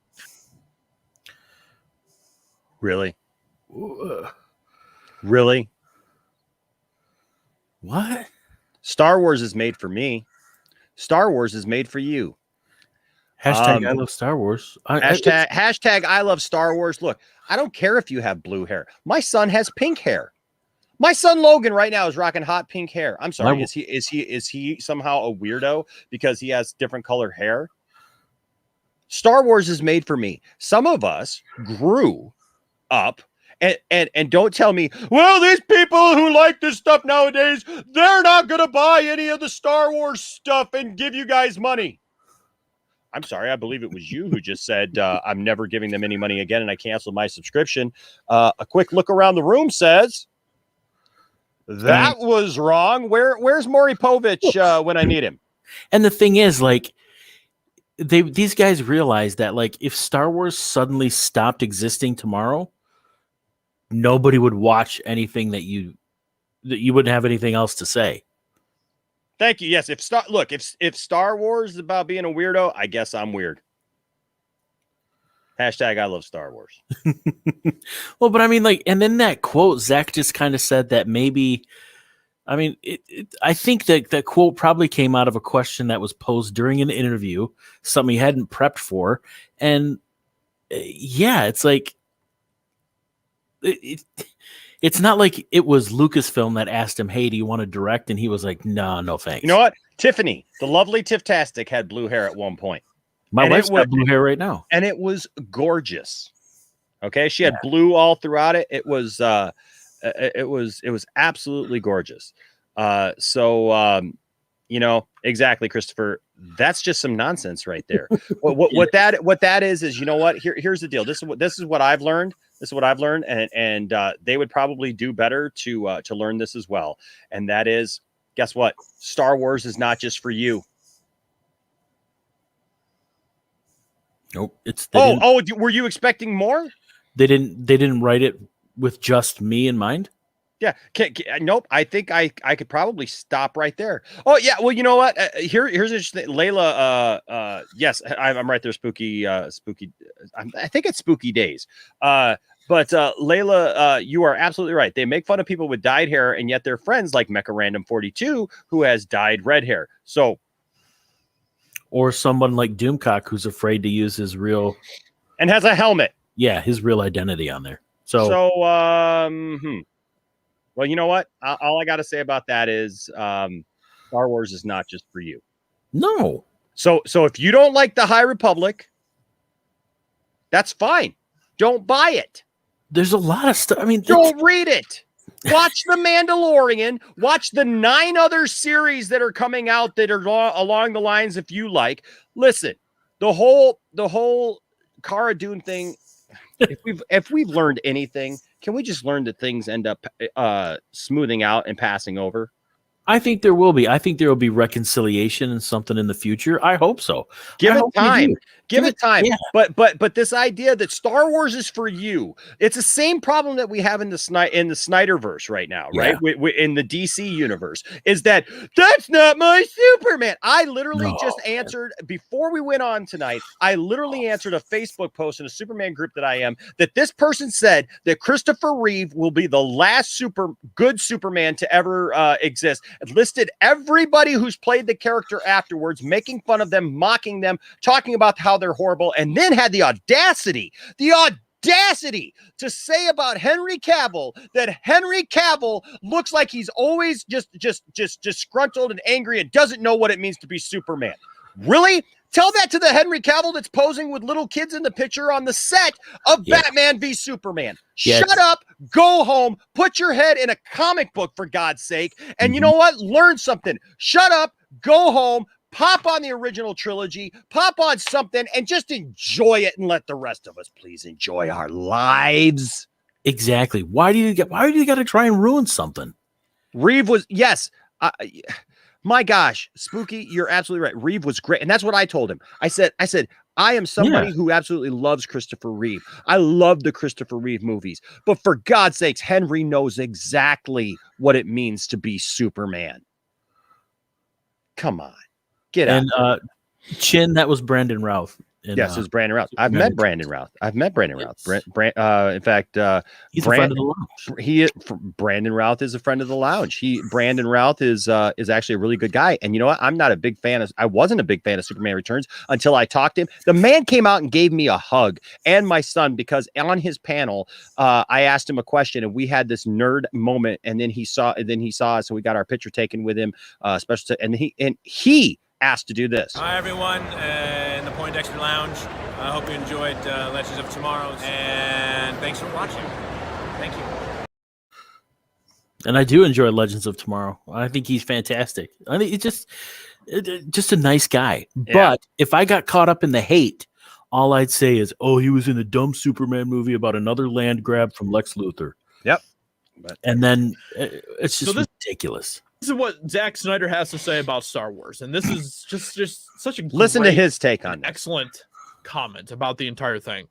Speaker 1: Really? Really?
Speaker 3: What?
Speaker 1: Star Wars is made for me. Star Wars is made for you.
Speaker 3: Hashtag I love Star Wars.
Speaker 1: Hashtag I love Star Wars. Look, I don't care if you have blue hair. My son has pink hair. My son Logan right now is rocking hot pink hair. I'm sorry. Is he somehow a weirdo because he has different colored hair? Star Wars is made for me. Some of us grew up and don't tell me, well, these people who like this stuff nowadays, they're not going to buy any of the Star Wars stuff and give you guys money. I'm sorry, I believe it was you who just said, I'm never giving them any money again, and I canceled my subscription. A quick look around the room says, that was wrong. Where's Maury Povich when I need him?
Speaker 3: And the thing is, like, these guys realize that, like, if Star Wars suddenly stopped existing tomorrow, nobody would watch anything that you wouldn't have anything else to say.
Speaker 1: Thank you. Yes, if Star Wars is about being a weirdo, I guess I'm weird. Hashtag I love Star Wars.
Speaker 3: Well, but I mean, like, and then that quote, Zach just kind of said that maybe, I mean, I think that quote probably came out of a question that was posed during an interview, something he hadn't prepped for. And yeah, it's like, it's not like it was Lucasfilm that asked him, hey, do you want to direct? And he was like, no thanks.
Speaker 1: You know what? Tiffany, the lovely Tifftastic, had blue hair at one point.
Speaker 3: My
Speaker 1: And
Speaker 3: wife's
Speaker 1: it was-
Speaker 3: got blue hair right now.
Speaker 1: and it was gorgeous. Okay, she had blue all throughout it. It was absolutely gorgeous. You know, exactly, Christopher. That's just some nonsense right there. What that is you know what? Here's the deal. This is what I've learned. This is what I've learned, and they would probably do better to learn this as well. And that is, guess what? Star Wars is not just for you.
Speaker 3: Nope.
Speaker 1: Were you expecting more?
Speaker 3: They didn't write it with just me in mind.
Speaker 1: Yeah. Nope. I think I could probably stop right there. Oh yeah. Well, you know what? Here's interesting. Layla. Yes, I'm right there. Spooky. I think it's Spooky Days. But Layla, you are absolutely right. They make fun of people with dyed hair, and yet they're friends like Mecha Random 42, who has dyed red hair. So,
Speaker 3: or someone like Doomcock, who's afraid to use his real
Speaker 1: and has a helmet.
Speaker 3: Yeah, his real identity on there.
Speaker 1: Well, you know what? All I got to say about that is Star Wars is not just for you.
Speaker 3: No.
Speaker 1: So if you don't like the High Republic, that's fine. Don't buy it.
Speaker 3: There's a lot of stuff. I mean,
Speaker 1: don't read it. Watch The Mandalorian. Watch the 9 other series that are coming out that are along the lines if you like. Listen, the whole Cara Dune thing. If we've learned anything, can we just learn that things end up smoothing out and passing over?
Speaker 3: I think there will be. I think there will be reconciliation and something in the future. I hope so.
Speaker 1: Give it time. Give it time.
Speaker 3: Yeah.
Speaker 1: But this idea that Star Wars is for you, it's the same problem that we have in the Snyderverse right now, right?
Speaker 3: Yeah.
Speaker 1: In the DC universe, is that that's not my Superman. I literally just answered before we went on tonight. I literally answered a Facebook post in a Superman group that I am, that this person said that Christopher Reeve will be the last good Superman to ever exist. It listed everybody who's played the character afterwards, making fun of them, mocking them, talking about how they're horrible, and then had the audacity to say about Henry Cavill that Henry Cavill looks like he's always just disgruntled and angry and doesn't know what it means to be Superman. Really? Tell that to the Henry Cavill that's posing with little kids in the picture on the set of Batman v Superman. Shut up, go home, put your head in a comic book, for God's sake, and you know what? Learn something. Shut up, go home, pop on the original trilogy, pop on something, and just enjoy it, and let the rest of us please enjoy our lives.
Speaker 3: Exactly. Why do you got to try and ruin something?
Speaker 1: Reeve was, yes. My gosh, Spooky, you're absolutely right. Reeve was great. And that's what I told him. I said, I am somebody who absolutely loves Christopher Reeve. I love the Christopher Reeve movies. But for God's sakes, Henry knows exactly what it means to be Superman. Come on. Get out.
Speaker 3: And Chin, that was Brandon Routh.
Speaker 1: Yes, it's Brandon Routh. I've met Brandon Routh. In fact,
Speaker 3: he's a friend of the lounge.
Speaker 1: Brandon Routh is a friend of the lounge. Brandon Routh is actually a really good guy. And you know what? I wasn't a big fan of Superman Returns until I talked to him. The man came out and gave me a hug, and my son, because on his panel, I asked him a question, and we had this nerd moment. And then he saw us, and we got our picture taken with him. And he asked to do this.
Speaker 6: Hi everyone, in the Poindexter Lounge. I hope you enjoyed Legends of Tomorrow, and thanks for watching. Thank you.
Speaker 3: And I do enjoy Legends of Tomorrow. I think he's fantastic. I think it's just a nice guy. Yeah. But if I got caught up in the hate, all I'd say is, oh, he was in a dumb Superman movie about another land grab from Lex Luthor.
Speaker 1: Yep.
Speaker 3: And then it's just ridiculous.
Speaker 5: This is what Zack Snyder has to say about Star Wars, and this is just such a
Speaker 1: listen to his take on it.
Speaker 5: Excellent comment about the entire thing.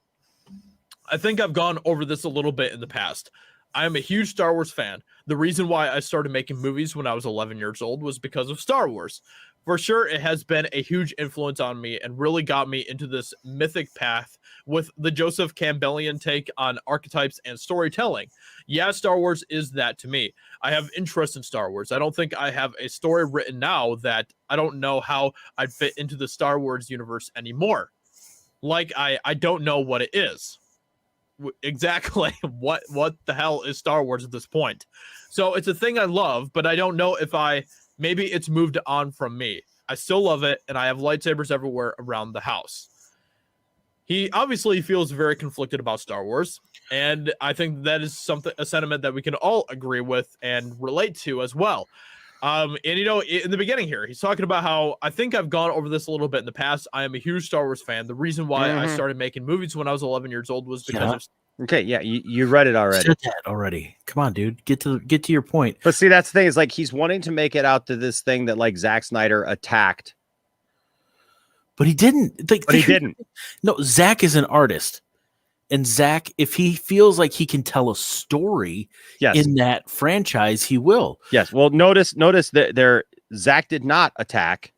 Speaker 5: I think I've gone over this a little bit in the past. I am a huge Star Wars fan. The reason why I started making movies when I was 11 years old was because of Star Wars. For sure, it has been a huge influence on me and really got me into this mythic path with the Joseph Campbellian take on archetypes and storytelling. Yeah, Star Wars is that to me. I have interest in Star Wars. I don't think I have a story written now that I don't know how I'd fit into the Star Wars universe anymore. Like, I don't know what it is. Exactly what the hell is Star Wars at this point. So it's a thing I love, but I don't know if maybe it's moved on from me. I still love it, and I have lightsabers everywhere around the house. he obviously feels very conflicted about Star Wars, and I think that is a sentiment that we can all agree with and relate to as well. And in the beginning here, he's talking about how, I think I've gone over this a little bit in the past. I am a huge Star Wars fan. The reason why I started making movies when I was 11 years old was because of.
Speaker 1: Okay, yeah, you read it already.
Speaker 3: Said that already. Come on, dude. Get to your point.
Speaker 1: But see, that's the thing, is like he's wanting to make it out to this thing that like Zack Snyder attacked.
Speaker 3: But he didn't.
Speaker 1: But he didn't.
Speaker 3: No, Zack is an artist. And Zack, if he feels like he can tell a story in that franchise, he will.
Speaker 1: Yes. Well, notice that Zack did not attack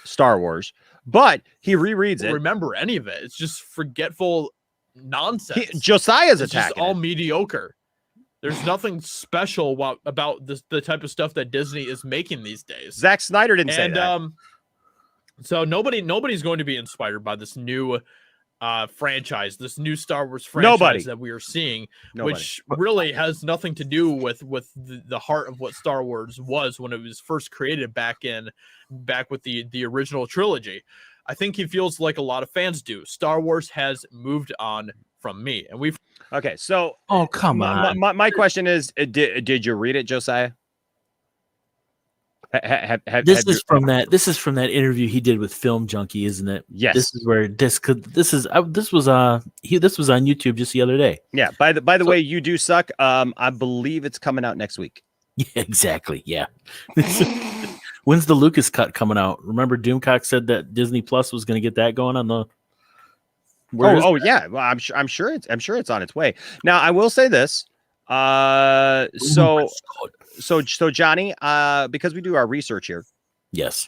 Speaker 1: Star Wars, but he rereads it.
Speaker 5: Remember any of it? It's just forgetful nonsense.
Speaker 1: Josiah's
Speaker 5: it's
Speaker 1: attacking.
Speaker 5: Just all mediocre. There's nothing special about the type of stuff that Disney is making these days.
Speaker 1: Zack Snyder didn't say that.
Speaker 5: So nobody's going to be inspired by this new franchise, this new Star Wars franchise that we are seeing, which really has nothing to do with the heart of what Star Wars was when it was first created back with the original trilogy. I think he feels like a lot of fans do. Star Wars has moved on from me, and we've.
Speaker 1: Okay, so
Speaker 3: come on.
Speaker 1: My question is, did you read it, Josiah?
Speaker 3: This is from that interview he did with Film Junkie, isn't it?
Speaker 1: Yes.
Speaker 3: This is where this was on YouTube just the other day.
Speaker 1: Yeah. By the way, you do suck. I believe it's coming out next week.
Speaker 3: Yeah, exactly. Yeah. When's the Lucas cut coming out? Remember, Doomcock said that Disney Plus was going to get that going on the.
Speaker 1: Yeah. Well, I'm sure it's on its way. Now, I will say this. So Johnny, because we do our research here.
Speaker 3: Yes.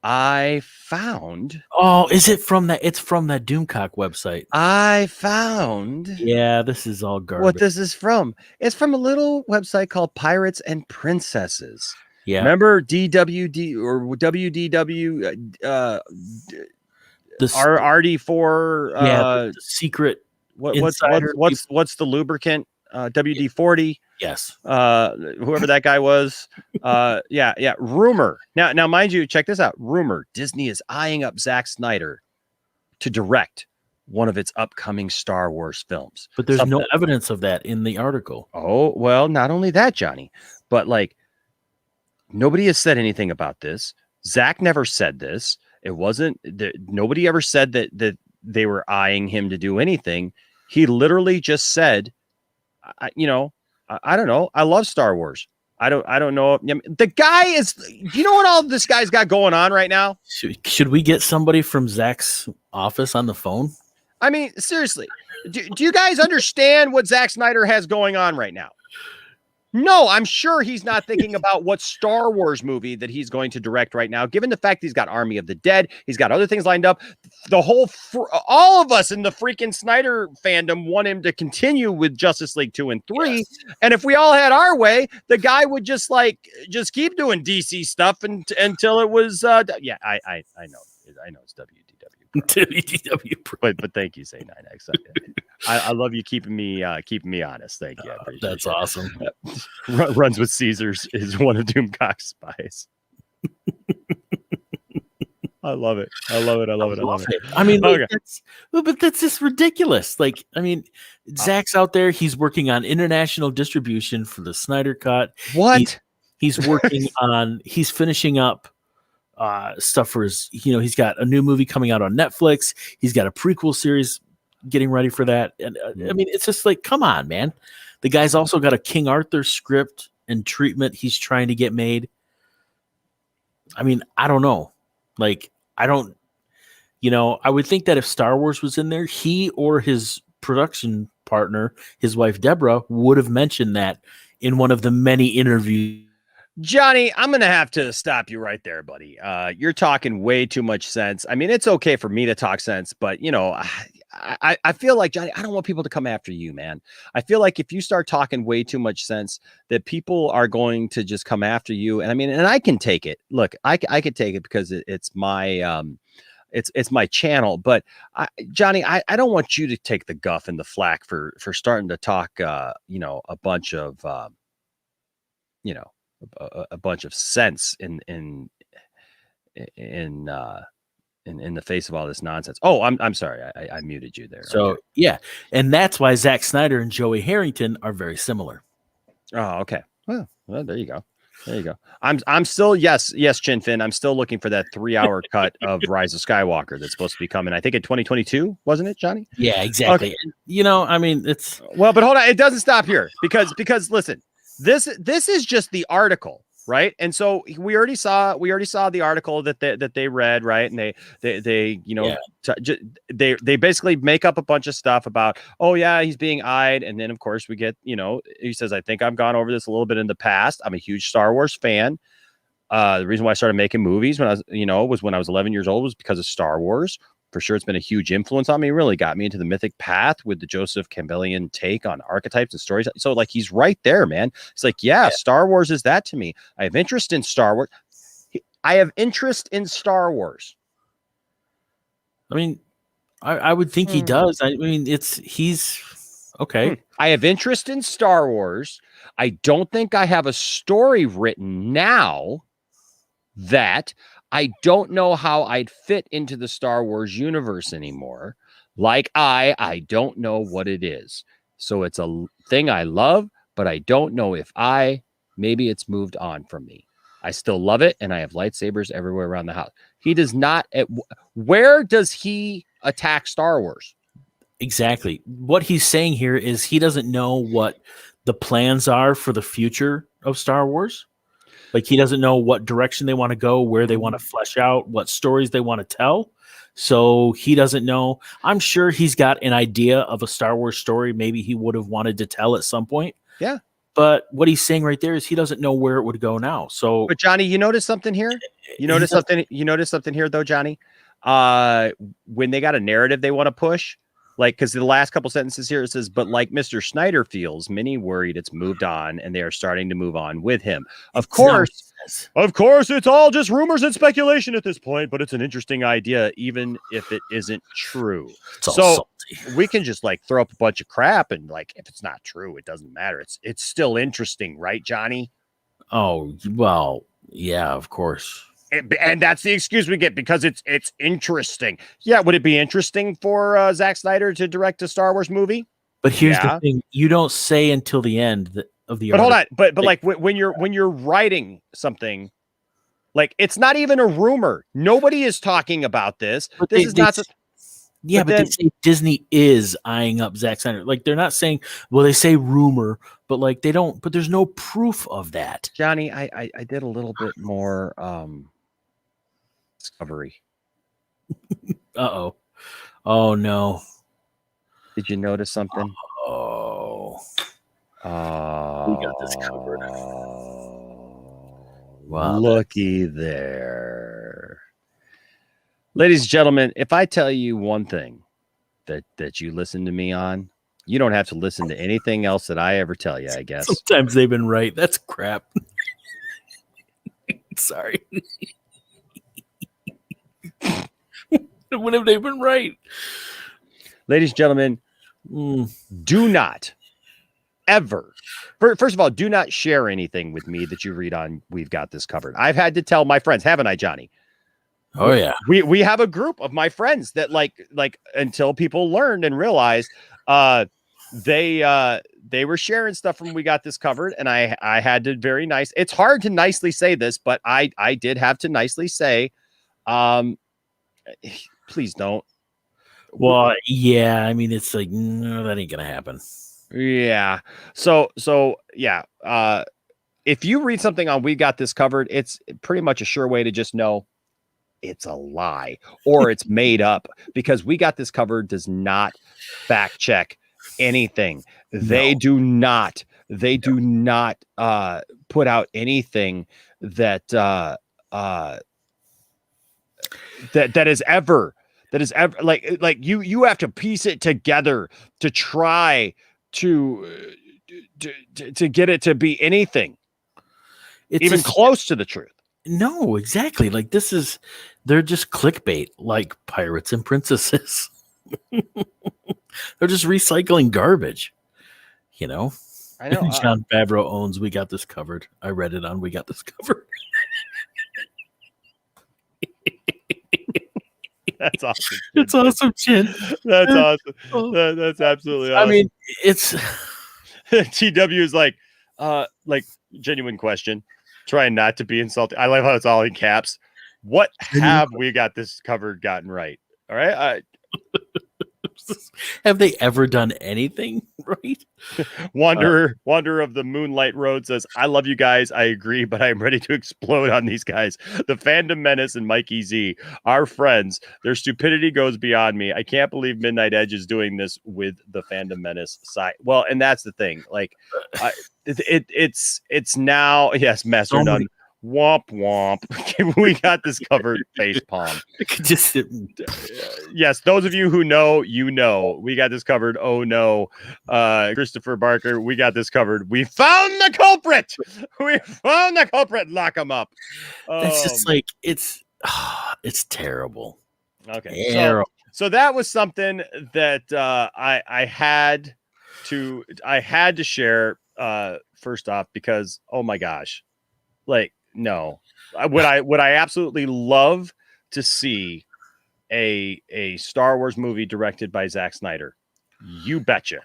Speaker 1: I found.
Speaker 3: Oh, is it from that? It's from that Doomcock website.
Speaker 1: I found.
Speaker 3: Yeah, this is all garbage.
Speaker 1: What this is from? It's from a little website called Pirates and Princesses.
Speaker 3: Yeah.
Speaker 1: Remember DWD or WDW? RD4.
Speaker 3: The secret.
Speaker 1: What's the lubricant? WD-40.
Speaker 3: Yes.
Speaker 1: Whoever that guy was. Yeah. Rumor. Now, mind you, check this out. Rumor. Disney is eyeing up Zack Snyder to direct one of its upcoming Star Wars films.
Speaker 3: But there's no evidence of that in the article.
Speaker 1: Oh, well, not only that, Johnny, but like nobody has said anything about this. Zack never said this. It wasn't nobody ever said that they were eyeing him to do anything. He literally just said, I don't know. I love Star Wars. I don't know. The guy is, you know what all this guy's got going on right now?
Speaker 3: Should we get somebody from Zack's office on the phone?
Speaker 1: I mean, seriously, do you guys understand what Zack Snyder has going on right now? No, I'm sure he's not thinking about what Star Wars movie that he's going to direct right now, given the fact he's got Army of the Dead. He's got other things lined up. All of us in the freaking Snyder fandom want him to continue with Justice League 2 and 3. Yes. And if we all had our way, the guy would just keep doing DC stuff until it was, I know it's WDW.
Speaker 3: WDW Pro.
Speaker 1: But thank you, Say 9X. I love you keeping me honest. Thank you.
Speaker 3: That's awesome.
Speaker 1: Runs with Caesars is one of Doomcock's spies. I love it. I love it.
Speaker 3: I mean, but that's just ridiculous. Like, I mean, Zack's out there. He's working on international distribution for the Snyder Cut.
Speaker 1: What?
Speaker 3: He's working on. He's finishing up stuff for his. He's got a new movie coming out on Netflix. He's got a prequel series getting ready for that. And I mean, it's just like, come on, man. The guy's also got a King Arthur script and treatment he's trying to get made. I mean, I don't know. Like, I would think that if Star Wars was in there, he or his production partner, his wife, Deborah, would have mentioned that in one of the many interviews.
Speaker 1: Johnny, I'm going to have to stop you right there, buddy. You're talking way too much sense. I mean, it's okay for me to talk sense, but I feel like, Johnny, I don't want people to come after you, man. I feel like if you start talking way too much sense, that people are going to just come after you. And I mean, and I can take it. Look, I can take it because it's my it's my channel. But Johnny, I don't want you to take the guff and the flack for starting to talk a bunch of a bunch of sense in in the face of all this nonsense. Oh, I'm sorry. I muted you there.
Speaker 3: So
Speaker 1: Okay.
Speaker 3: yeah, and that's why Zack Snyder and Joey Harrington are very similar.
Speaker 1: Oh, okay. Well, there you go. There you go. I'm still yes, Chin Fin. I'm still looking for that 3-hour cut of Rise of Skywalker that's supposed to be coming. I think in 2022, wasn't it, Johnny?
Speaker 3: Yeah, exactly.
Speaker 1: Okay.
Speaker 3: And, you know, I mean, it's
Speaker 1: Well, but hold on, it doesn't stop here because listen, this is just the article, right? And so we already saw the article that they read, right? And they you know they basically make up a bunch of stuff about, oh yeah, he's being eyed, and then of course we get, you know, he says, I think I've gone over this a little bit in the past. I'm a huge Star Wars fan. The reason why I started making movies when I was, you know, was when I was 11 years old was because of Star Wars. For sure, it's been a huge influence on me. It really got me into the mythic path with the Joseph Campbellian take on archetypes and stories. So, like, he's right there, man. It's like, yeah, Star Wars is that to me. I have interest in Star Wars. I have interest in Star Wars.
Speaker 3: I mean, I would think he does. I mean, he's okay.
Speaker 1: I have interest in Star Wars. I don't think I have a story written now that I don't know how I'd fit into the Star Wars universe anymore. Like I don't know what it is. So it's a thing I love, but I don't know if maybe it's moved on from me. I still love it, and I have lightsabers everywhere around the house. He does not. Where does he attack Star Wars?
Speaker 3: Exactly. What he's saying here is he doesn't know what the plans are for the future of Star Wars. Like, he doesn't know what direction they want to go, where they want to flesh out, what stories they want to tell. So he doesn't know. I'm sure he's got an idea of a Star Wars story maybe he would have wanted to tell at some point.
Speaker 1: Yeah.
Speaker 3: But what he's saying right there is he doesn't know where it would go now. So,
Speaker 1: but Johnny, you notice something here? You notice something here, though, Johnny? When they got a narrative they want to push, like, because the last couple sentences here, it says, but like Mr. Snyder feels, many worried it's moved on and they are starting to move on with him. Of course, it's all just rumors and speculation at this point, but it's an interesting idea, even if it isn't true. So we can just like throw up a bunch of crap and like, if it's not true, it doesn't matter. It's still interesting, right, Johnny?
Speaker 3: Oh, well, yeah, of course.
Speaker 1: And that's the excuse we get because it's interesting. Yeah, would it be interesting for Zack Snyder to direct a Star Wars movie?
Speaker 3: But here's the thing: you don't say until the end of the.
Speaker 1: But hold on, but like when you're writing something, like it's not even a rumor. Nobody is talking about this.
Speaker 3: But
Speaker 1: this is not.
Speaker 3: Yeah, but they say Disney is eyeing up Zack Snyder. Like, they're not saying. Well, they say rumor, but like they don't. But there's no proof of that.
Speaker 1: Johnny, I did a little bit more discovery.
Speaker 3: Uh-oh. Oh no.
Speaker 1: Did you notice something?
Speaker 3: Oh. We got this covered. Wow.
Speaker 1: Looky there. Ladies and gentlemen, if I tell you one thing that you listen to me on, you don't have to listen to anything else that I ever tell you, I guess.
Speaker 3: Sometimes they've been right. That's crap. Sorry. When have they been right?
Speaker 1: Ladies and gentlemen, do not ever, first of all, do not share anything with me that you read on We've Got This Covered. I've had to tell my friends, haven't I, Johnny?
Speaker 3: Oh, yeah.
Speaker 1: We have a group of my friends that like until people learned and realized they were sharing stuff from We Got This Covered, and I had to it's hard to nicely say this, but I did have to nicely say, please don't.
Speaker 3: Well, yeah, I mean, it's like, no, that ain't gonna happen.
Speaker 1: Yeah. So yeah. If you read something on We Got This Covered, it's pretty much a sure way to just know it's a lie or it's made up, because We Got This Covered does not fact check anything. They do not put out anything that that is ever like you have to piece it together to try to get it to be anything even close to the truth.
Speaker 3: No, exactly. Like, they're just clickbait, like Pirates and Princesses. They're just recycling garbage, you know.
Speaker 1: I know.
Speaker 3: John Favreau owns We Got This Covered. I read it on We Got This Covered.
Speaker 1: That's awesome.
Speaker 3: It's awesome, Chin.
Speaker 1: That's awesome.
Speaker 3: Oh.
Speaker 1: That's absolutely awesome.
Speaker 3: I mean, it's
Speaker 1: TW is like genuine question, trying not to be insulting. I love how it's all in caps. What have we got this covered gotten right? All right.
Speaker 3: have they ever done anything right?
Speaker 1: Wanderer of the Moonlight Road says, I love you guys. I agree, but I am ready to explode on these guys. The Fandom Menace and Mikey Z are friends. Their stupidity goes beyond me. I can't believe Midnight Edge is doing this with the Fandom Menace side. Well, and that's the thing. Like, it's now, yes, Master None. Womp womp. We got this covered face palm.
Speaker 3: Just
Speaker 1: yes, those of you who know, you know. We got this covered. Oh no. Christopher Barker, we got this covered. We found the culprit. We found the culprit. Lock him up.
Speaker 3: That's just like it's terrible.
Speaker 1: Okay.
Speaker 3: Terrible.
Speaker 1: So that was something that I had to share first off, because oh my gosh. Like, no, would I absolutely love to see a Star Wars movie directed by Zack Snyder? You betcha.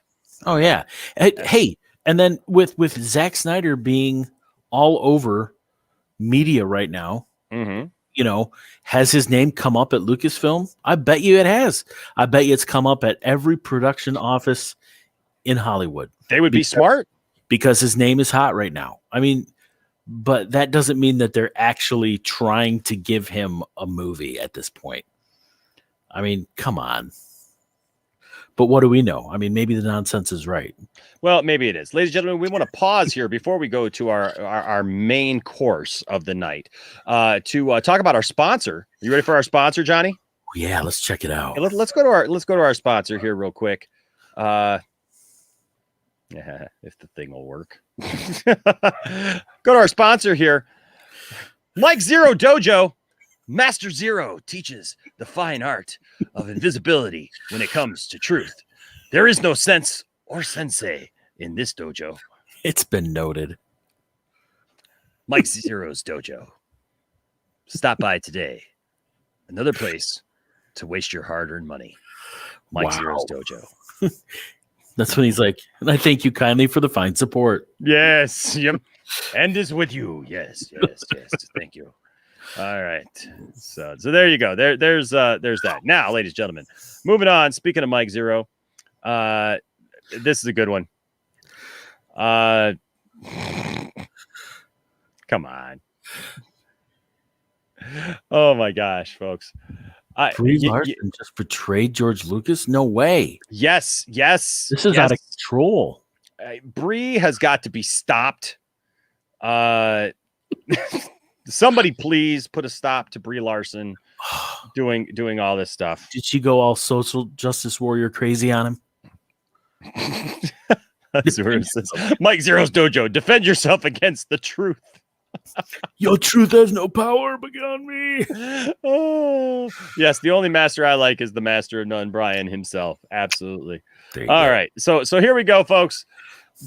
Speaker 3: Oh yeah. Hey, and then with Zack Snyder being all over media right now, you know, has his name come up at Lucasfilm? I bet you it has. I bet you it's come up at every production office in Hollywood.
Speaker 1: They would be smart
Speaker 3: because his name is hot right now. I mean, but that doesn't mean that they're actually trying to give him a movie at this point. I mean, come on. But what do we know? I mean, maybe the nonsense is right.
Speaker 1: Well, maybe it is. Ladies and gentlemen, we want to pause here before we go to our main course of the night to talk about our sponsor. You ready for our sponsor, Johnny?
Speaker 3: Yeah, let's check it out.
Speaker 1: Hey, let's go to our sponsor here real quick. Yeah, if the thing will work. Go to our sponsor here. Mike Zeroh Dojo. Master Zeroh teaches the fine art of invisibility when it comes to truth. There is no sense or sensei in this dojo.
Speaker 3: It's been noted.
Speaker 1: Mike Zeroh's dojo. Stop by today. Another place to waste your hard-earned money. Mike Zeroh's dojo.
Speaker 3: That's when he's like, and I thank you kindly for the fine support.
Speaker 1: Yes. Yep. And is with you. Yes. Thank you. All right. So there you go. There's that. Now, ladies and gentlemen, moving on. Speaking of Mike Zeroh, this is a good one. Come on. Oh my gosh, folks.
Speaker 3: Brie Larson just betrayed George Lucas? No way.
Speaker 1: Yes.
Speaker 3: This is out of control.
Speaker 1: Brie has got to be stopped. Somebody please put a stop to Brie Larson doing all this stuff.
Speaker 3: Did she go all social justice warrior crazy on him?
Speaker 1: That's where it says, Mike Zeroh's dojo. Defend yourself against the truth.
Speaker 3: Your truth has no power beyond me.
Speaker 1: Oh, yes. The only master I like is the master of none, Brian himself. Absolutely. All right. So here we go, folks.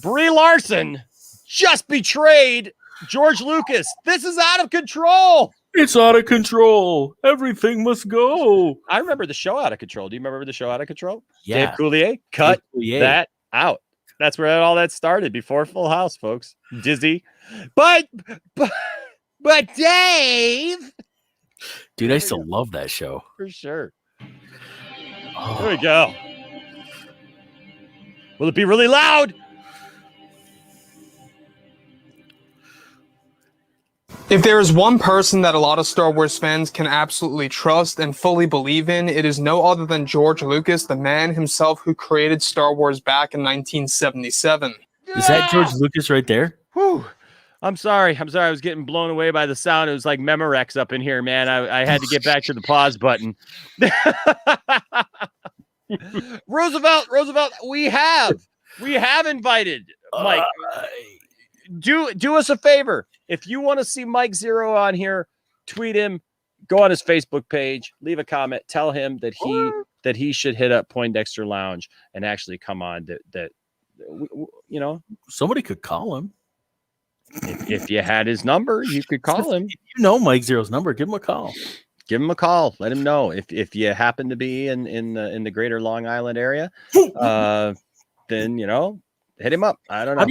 Speaker 1: Brie Larson just betrayed George Lucas. This is out of control.
Speaker 3: It's out of control. Everything must go.
Speaker 1: I remember the show Out of Control. Do you remember the show Out of Control?
Speaker 3: Yeah.
Speaker 1: Dave Coulier cut that out. That's where all that started, before Full House, folks. Dizzy. But Dave.
Speaker 3: Dude, I still love that show.
Speaker 1: For sure. There we go. Will it be really loud?
Speaker 7: If there is one person that a lot of Star Wars fans can absolutely trust and fully believe in, it is no other than George Lucas, the man himself who created Star Wars back in 1977.
Speaker 3: Is that George Lucas right there?
Speaker 1: Whew. I'm sorry. I was getting blown away by the sound. It was like Memorex up in here, man. I had to get back to the pause button. Roosevelt, we have invited Mike. Do us a favor. If you want to see Mike Zeroh on here, tweet him, go on his Facebook page, leave a comment, tell him that he should hit up Poindexter Lounge and actually come on. That you know,
Speaker 3: somebody could call him.
Speaker 1: If you had his number, you could call him.
Speaker 3: You know Mike Zeroh's number. Give him a call.
Speaker 1: give him a call. Let him know if you happen to be in the greater Long Island area. Then hit him up. I don't know.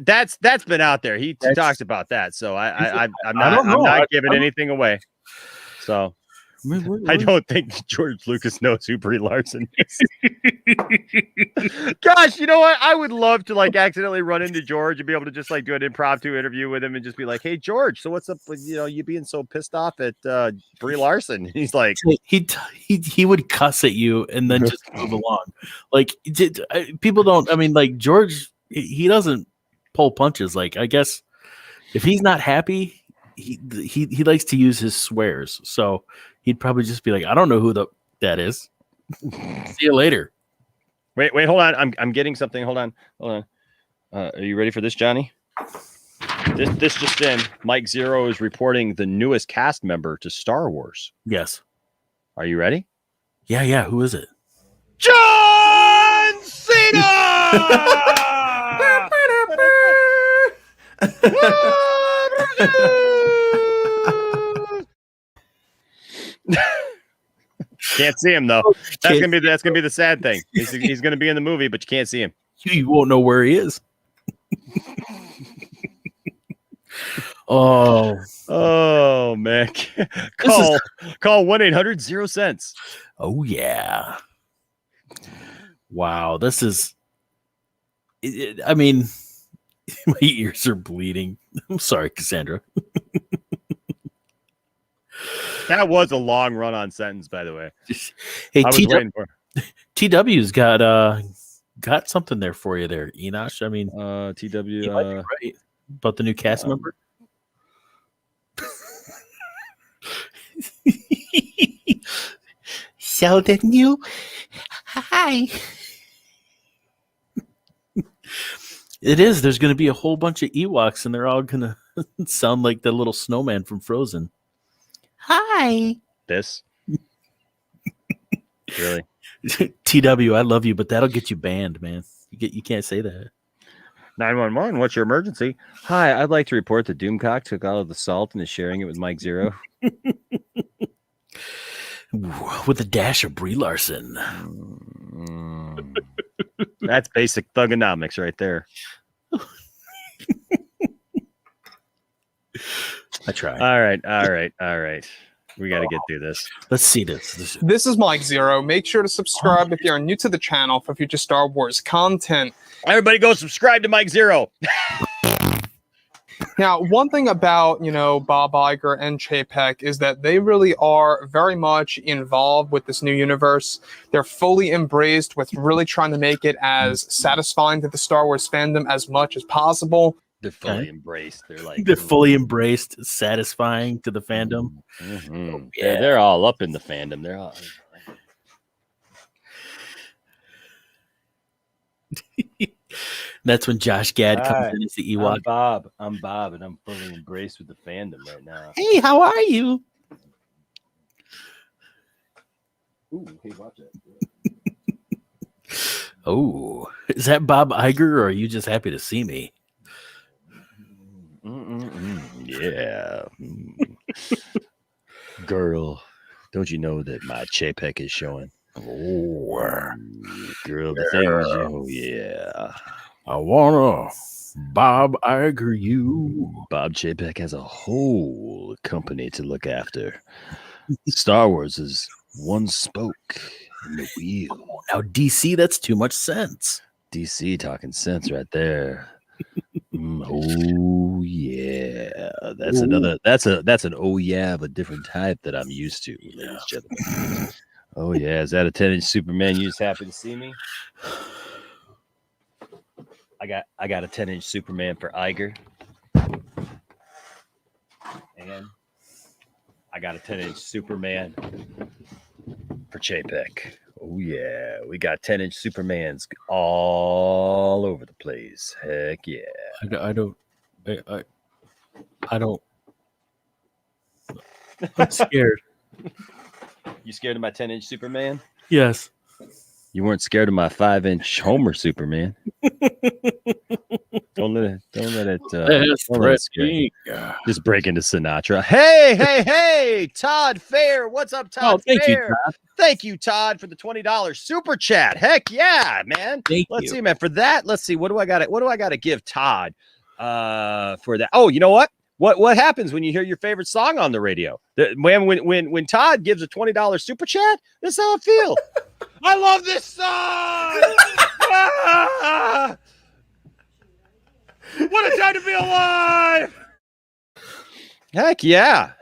Speaker 1: That's been out there. He talks about that. So I'm not giving anything away. So I don't think George Lucas knows who Brie Larson is. Gosh, you know what? I would love to accidentally run into George and be able to just do an impromptu interview with him and just be like, "Hey, George, so what's up with you being so pissed off at Brie Larson?" And he's like,
Speaker 3: he would cuss at you and then just move along. People don't. I mean, George, he doesn't pull punches. I guess if he's not happy, he likes to use his swears. So he'd probably just be like, "I don't know who that is. See you later."
Speaker 1: Wait, hold on. I'm getting something. Hold on. Are you ready for this, Johnny? This just in. Mike Zeroh is reporting the newest cast member to Star Wars.
Speaker 3: Yes.
Speaker 1: Are you ready?
Speaker 3: Yeah. Who is it?
Speaker 1: John Cena! Can't see him though. That's gonna be the sad thing. He's gonna be in the movie, but you can't see him.
Speaker 3: You won't know where he is. Oh
Speaker 1: man. Call 1-800-0
Speaker 3: Oh yeah. Wow, this is. I mean, my ears are bleeding. I'm sorry, Cassandra.
Speaker 1: That was a long run-on sentence, by the way.
Speaker 3: Hey,
Speaker 1: I was waiting for
Speaker 3: TW's got something there for you there, Enosh. I mean,
Speaker 1: TW
Speaker 3: right about the new cast member. So the new hi. It is. There's going to be a whole bunch of Ewoks, and they're all going to sound like the little snowman from Frozen. Hi.
Speaker 1: This. Really?
Speaker 3: TW, I love you, but that'll get you banned, man. You can't say that.
Speaker 1: 911, what's your emergency? Hi, I'd like to report that Doomcock took all of the salt and is sharing it with Mike Zeroh.
Speaker 3: With a dash of Brie Larson.
Speaker 1: That's basic thugonomics right there.
Speaker 3: I try.
Speaker 1: All right. We got to get through this.
Speaker 3: Let's see this.
Speaker 7: This is Mike Zeroh. Make sure to subscribe if you're new to the channel for future Star Wars content.
Speaker 1: Everybody go subscribe to Mike Zeroh.
Speaker 7: Now, one thing about, Bob Iger and Chapek is that they really are very much involved with this new universe. They're fully embraced with really trying to make it as satisfying to the Star Wars fandom as much as possible.
Speaker 1: They're fully embraced.
Speaker 3: They're fully embraced, satisfying to the fandom.
Speaker 1: Mm-hmm. Oh, yeah, they're all up in the fandom. They're all.
Speaker 3: That's when Josh Gad comes in as the Ewok.
Speaker 1: I'm Bob, and I'm fully embraced with the fandom right now.
Speaker 3: Hey, how are you?
Speaker 1: Ooh, hey, watch it.
Speaker 3: Oh, is that Bob Iger, or are you just happy to see me?
Speaker 1: Yeah. Girl, don't you know that my Chapek is showing?
Speaker 3: Oh,
Speaker 1: girl, the thing is, oh, yeah.
Speaker 3: I wanna Bob Iger you.
Speaker 1: Bob Chapek has a whole company to look after. Star Wars is one spoke in the wheel.
Speaker 3: Now, DC, that's too much sense.
Speaker 1: DC talking sense right there. Oh yeah, that's another. That's an oh yeah of a different type that I'm used to, ladies and gentlemen. Oh yeah, is that a 10-inch Superman? You just happy to see me? I got a 10-inch Superman for Iger, and I got a 10-inch Superman for Chapek. Oh yeah, we got 10-inch Supermans all over the place. Heck yeah.
Speaker 3: I don't. I'm scared.
Speaker 1: You scared of my 10-inch Superman?
Speaker 3: Yes.
Speaker 1: You weren't scared of my 5-inch Homer Superman. Don't let it
Speaker 3: Desperate
Speaker 1: scare you.
Speaker 3: King.
Speaker 1: Just break into Sinatra. Hey, Todd Fair. What's up, Todd
Speaker 3: Oh, thank you,
Speaker 1: Fair?
Speaker 3: Todd.
Speaker 1: Thank you, Todd, for the $20 super chat. Heck yeah, man.
Speaker 3: Thank
Speaker 1: Let's
Speaker 3: you.
Speaker 1: see, man. For that, let's see. What do I got to give Todd for that? Oh, you know what? What happens when you hear your favorite song on the radio? Man, when Todd gives a $20 super chat, this is how I feel. I love this song. Ah! What a time to be alive. Heck yeah.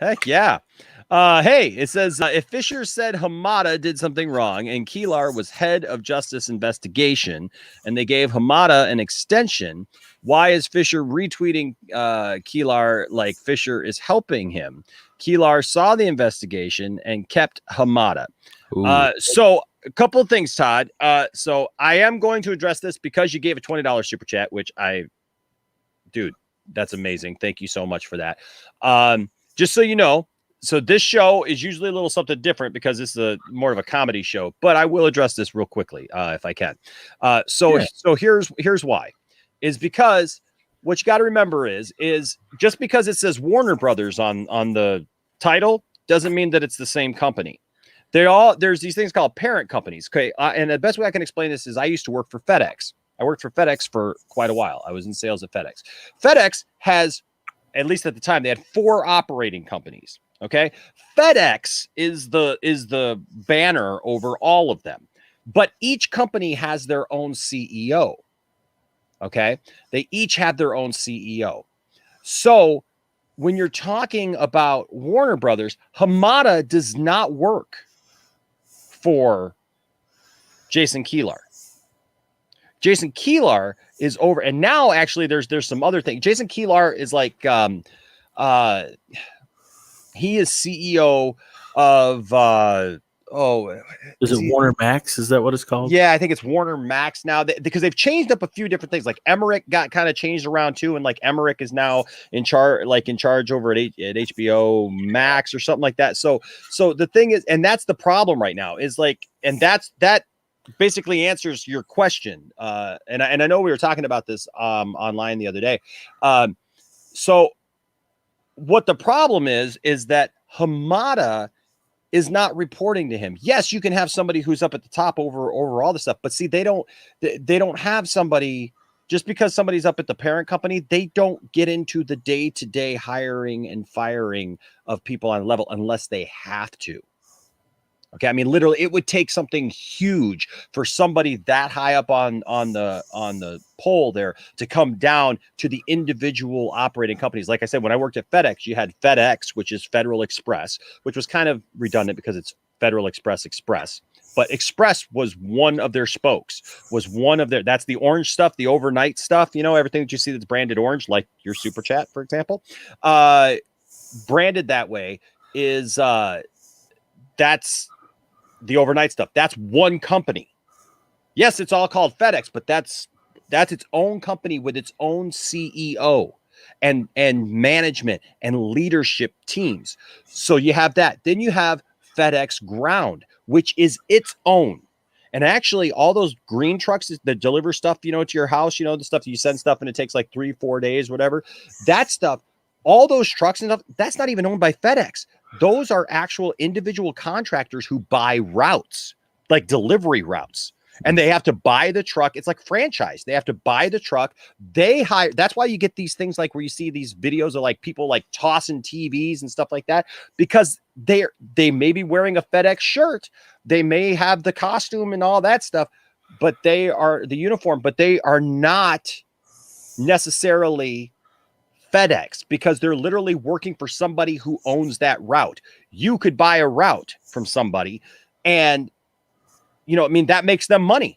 Speaker 1: Hey, it says if Fisher said Hamada did something wrong and Keelar was head of justice investigation and they gave Hamada an extension, why is Fisher retweeting Keelar like Fisher is helping him? Keelar saw the investigation and kept Hamada. So a couple of things, Todd. So I am going to address this because you gave a $20 super chat, which dude, that's amazing. Thank you so much for that. Just so you know, so this show is usually a little something different because this is more of a comedy show, but I will address this real quickly if I can. So here's why. Is because what you got to remember is just because it says Warner Brothers on the title doesn't mean that it's the same company. There's these things called parent companies. Okay. And the best way I can explain this is I used to work for FedEx. I worked for FedEx for quite a while. I was in sales at FedEx. FedEx has, at least at the time, they had 4 operating companies. Okay. FedEx is the banner over all of them, but each company has their own CEO. Okay. They each have their own CEO. So when you're talking about Warner Brothers, Hamada does not work for Jason Keelar. Jason Keelar is over, and now actually there's some other thing. Jason Keelar is like he is CEO of
Speaker 3: is it Warner Max? Is that what it's called?
Speaker 1: Yeah, I think it's Warner Max now because they've changed up a few different things. Like Emmerich got kind of changed around too, and like Emmerich is now in charge over at HBO Max or something like that. So the thing is, and that's the problem right now is like, and that basically answers your question. And I know we were talking about this online the other day. So what the problem is that Hamada is not reporting to him. Yes, you can have somebody who's up at the top over all the stuff, but see, they don't have somebody. Just because somebody's up at the parent company, they don't get into the day-to-day hiring and firing of people on level unless they have to. Okay, I mean, literally, it would take something huge for somebody that high up on the pole there to come down to the individual operating companies. Like I said, when I worked at FedEx, you had FedEx, which is Federal Express, which was kind of redundant because it's Federal Express. But Express was one of their spokes, that's the orange stuff, the overnight stuff, everything that you see that's branded orange, like your super chat, for example, branded that way is that's the overnight stuff. That's one company. Yes, it's all called FedEx, but that's its own company with its own CEO and management and leadership teams. So you have that. Then you have FedEx Ground, which is its own. And actually, all those green trucks that deliver stuff, to your house, the stuff that you send stuff and it takes like 3-4 days, whatever, that stuff, all those trucks and stuff, that's not even owned by FedEx. Those are actual individual contractors who buy routes, like delivery routes, and they have to buy the truck. It's like franchise. They have to buy the truck. They hire. That's why you get these things like where you see these videos of like people like tossing TVs and stuff like that, because they may be wearing a FedEx shirt. They may have the costume and all that stuff, but they are the uniform, but they are not necessarily FedEx because they're literally working for somebody who owns that route. You could buy a route from somebody and, that makes them money,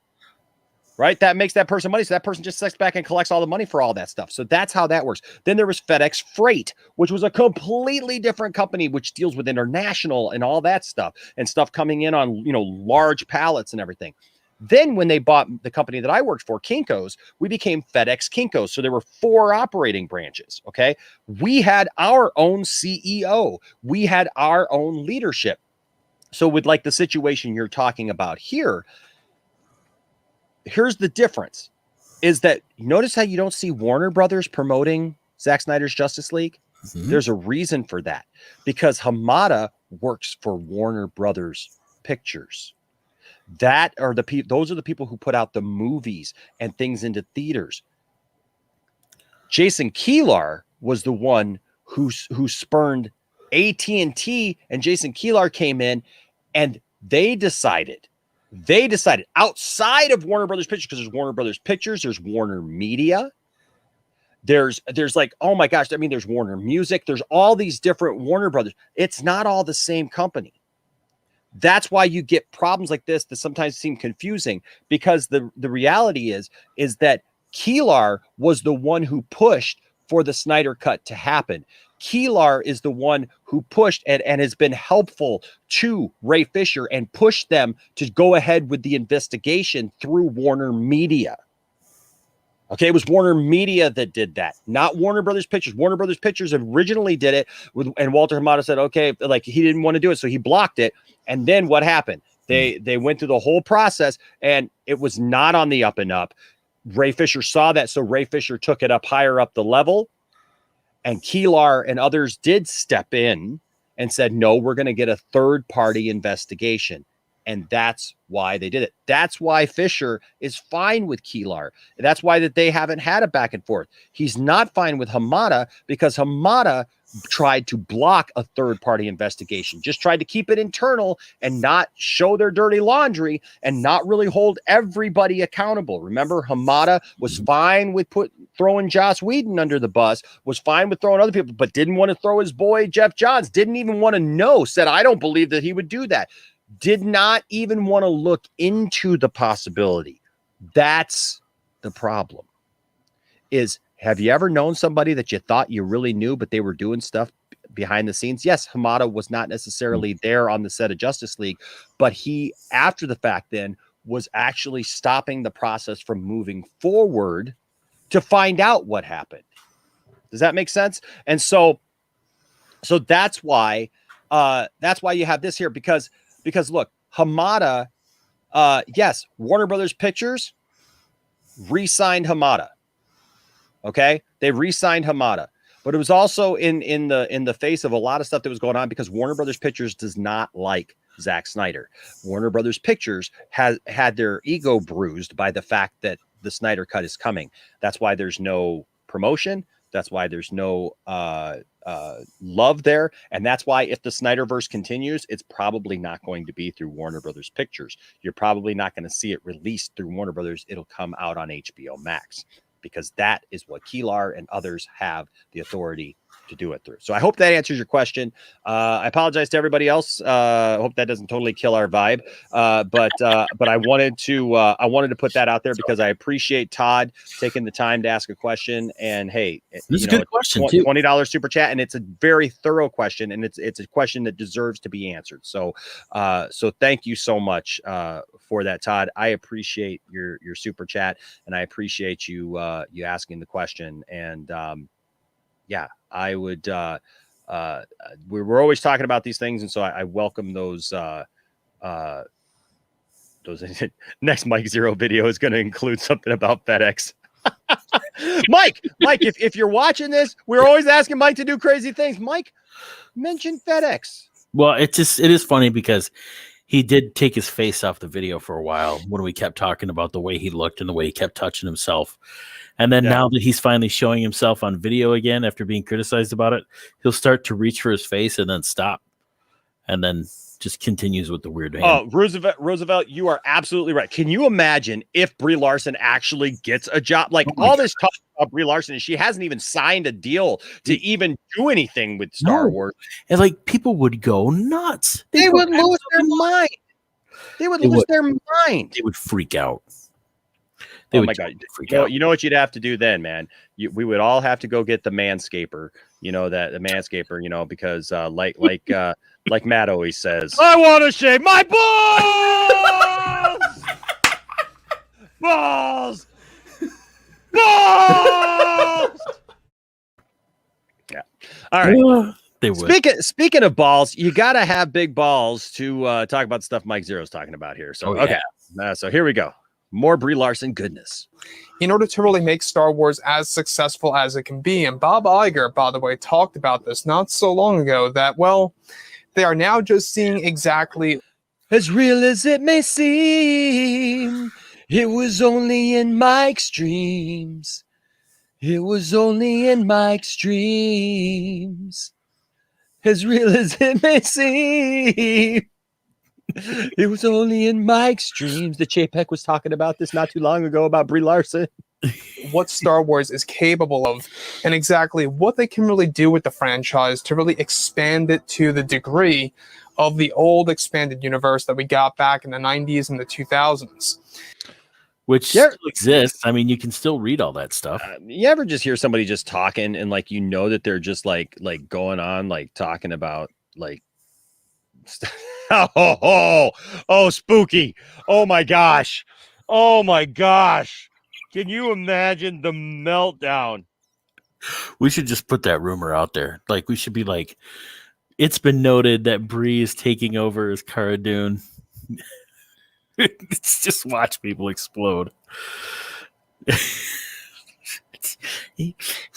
Speaker 1: right? That makes that person money. So that person just sits back and collects all the money for all that stuff. So that's how that works. Then there was FedEx Freight, which was a completely different company, which deals with international and all that stuff and stuff coming in on, large pallets and everything. Then when they bought the company that I worked for, Kinko's, we became FedEx Kinko's. So there were 4 operating branches. Okay. We had our own CEO. We had our own leadership. So with like the situation you're talking about here, here's the difference. is that notice how you don't see Warner Brothers promoting Zack Snyder's Justice League?
Speaker 3: Mhm.
Speaker 1: There's a reason for that, because Hamada works for Warner Brothers Pictures. Those are the people who put out the movies and things into theaters. Jason Kilar was the one who spurned AT&T, and Jason Kilar came in and they decided outside of Warner Brothers Pictures, because there's Warner Brothers Pictures, there's Warner Media, there's like, oh my gosh, I mean, there's Warner Music, there's all these different Warner Brothers. It's not all the same company. That's why you get problems like this that sometimes seem confusing, because the reality is that Kilar was the one who pushed for the Snyder Cut to happen. Kilar is the one who pushed and has been helpful to Ray Fisher and pushed them to go ahead with the investigation through Warner Media. Okay, it was Warner Media that did that, not Warner Brothers Pictures. Warner Brothers Pictures originally did it, and Walter Hamada said, okay, like he didn't want to do it, so he blocked it. And then what happened? They went through the whole process, and it was not on the up and up. Ray Fisher saw that, so Ray Fisher took it up higher up the level, and Kilar and others did step in and said, no, we're going to get a third-party investigation. And that's why they did it. That's why Fisher is fine with Kilar. That's why that they haven't had a back and forth. He's not fine with Hamada because Hamada tried to block a third-party investigation, just tried to keep it internal and not show their dirty laundry and not really hold everybody accountable. Remember, Hamada was fine with throwing Joss Whedon under the bus, was fine with throwing other people, but didn't want to throw his boy Jeff Johns, didn't even want to know, said, I don't believe that he would do that. Did not even want to look into the possibility. That's the problem. Have you ever known somebody that you thought you really knew, but they were doing stuff behind the scenes? Yes, Hamada was not necessarily there on the set of Justice League, but he, after the fact then, was actually stopping the process from moving forward to find out what happened. Does that make sense? And so that's why you have this here, because look, Hamada, yes, Warner Brothers Pictures re-signed Hamada. Okay, they re-signed Hamada, but it was also in the face of a lot of stuff that was going on, because Warner Brothers Pictures does not like Zack Snyder. Warner Brothers Pictures has had their ego bruised by the fact that the Snyder Cut is coming. That's why there's no promotion. That's why there's no love there. And that's why if the Snyderverse continues, it's probably not going to be through Warner Brothers Pictures. You're probably not going to see it released through Warner Brothers. It'll come out on HBO Max, because that is what Kilar and others have the authority to do it through. So I hope that answers your question. I apologize to everybody else. I hope that doesn't totally kill our vibe. But I wanted to put that out there because I appreciate Todd taking the time to ask a question. And hey,
Speaker 3: this is a good question too.
Speaker 1: $20 super chat, and it's a very thorough question, and it's a question that deserves to be answered. So thank you so much for that, Todd. I appreciate your super chat, and I appreciate you asking the question. And yeah, I would, we're always talking about these things. And so I welcome those next Mike Zeroh video is going to include something about FedEx. Mike, if you're watching this, we're always asking Mike to do crazy things. Mike, mention FedEx.
Speaker 3: Well, it is funny because he did take his face off the video for a while when we kept talking about the way he looked and the way he kept touching himself. And then now that he's finally showing himself on video again after being criticized about it, he'll start to reach for his face and then stop. And then just continues with the weird hand.
Speaker 1: Oh, Roosevelt, you are absolutely right. Can you imagine if Brie Larson actually gets a job? Like all this talk about Brie Larson, and she hasn't even signed a deal to even do anything with Star Wars.
Speaker 3: And like people would go nuts.
Speaker 1: They would lose their mind. They would lose their mind.
Speaker 3: They would freak out.
Speaker 1: Oh my God! You know what you'd have to do then, man. We would all have to go get the manscaper. You know the manscaper. You know, because like Matt always says, I want to shave my balls, balls. Yeah. All right.
Speaker 3: They would.
Speaker 1: Speaking of balls, you got to have big balls to talk about the stuff Mike Zeroh's talking about here. So okay. So here we go. More Brie Larson goodness.
Speaker 7: In order to really make Star Wars as successful as it can be. And Bob Iger, by the way, talked about this not so long ago that, well, they are now just seeing exactly
Speaker 1: as real as it may seem. It was only in Mike's dreams. It was only in Mike's dreams. As real as it may seem. It was only in Mike's dreams. The Chapek was talking about this not too long ago about Brie Larson.
Speaker 7: what Star Wars is capable of and exactly what they can really do with the franchise to really expand it to the degree of the old expanded universe that we got back in the 90s and the 2000s.
Speaker 3: Which still exists. I mean, you can still read all that stuff.
Speaker 1: You ever just hear somebody just talking and like, you know, that they're just like going on, like talking about like, oh, spooky. Oh my gosh. Oh my gosh. Can you imagine the meltdown?
Speaker 3: We should just put that rumor out there. Like, we should be like, it's been noted that Brie is taking over as Cara Dune. Just watch people explode.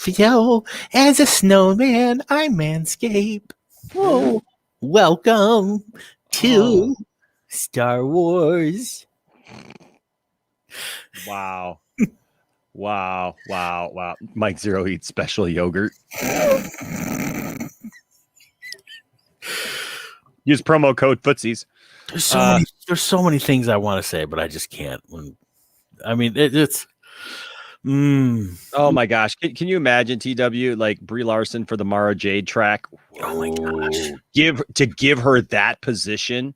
Speaker 3: Yo, as a snowman, I manscape. Oh, welcome to Star Wars.
Speaker 1: Wow. Wow. Mike Zeroh eats special yogurt. Use promo code Footsies.
Speaker 3: There's so many things I want to say, but I just can't. I mean, it's.
Speaker 1: Oh my gosh! Can you imagine TW like Brie Larson for the Mara Jade track?
Speaker 3: Oh my gosh!
Speaker 1: Give her that position.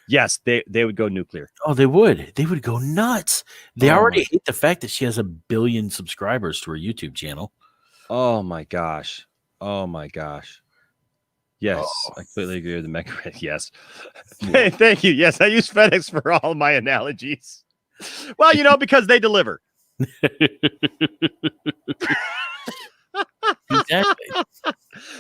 Speaker 1: Yes, they would go nuclear.
Speaker 3: Oh, they would. They would go nuts. They already hate the fact that she has 1 billion subscribers to her YouTube channel.
Speaker 1: Oh my gosh! Yes, I completely agree with the mega. Yes. Hey, thank you. Yes, I use FedEx for all my analogies. Well, you know, because they deliver.
Speaker 3: Exactly.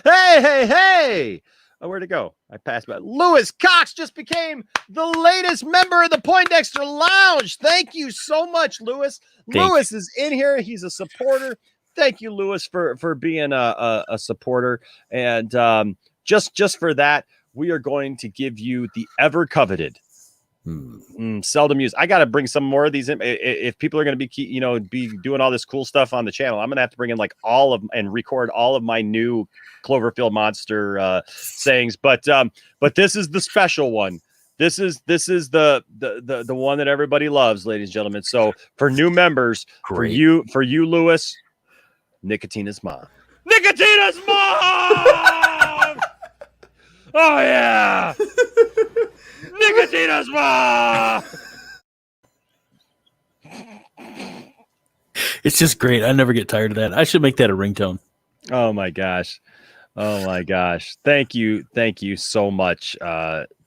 Speaker 1: Hey! Oh, where'd it go? I passed by. Lewis Cox just became the latest member of the Poindexter Lounge. Thank you so much, Lewis. Lewis is in here. He's a supporter. Thank you, Lewis, for being a supporter. And just for that, we are going to give you the ever coveted, seldom used. I got to bring some more of these in. If people are going to be doing all this cool stuff on the channel, I'm going to have to bring in like and record all of my new Cloverfield Monster sayings. But this is the special one. This is the one that everybody loves, ladies and gentlemen. So for new members, for you, Lewis, Nicotina's mom. Nicotina's mom. Oh yeah. Nicotina's mom.
Speaker 3: It's just great. I never get tired of that. I should make that a ringtone.
Speaker 1: Oh my gosh. Thank you so much,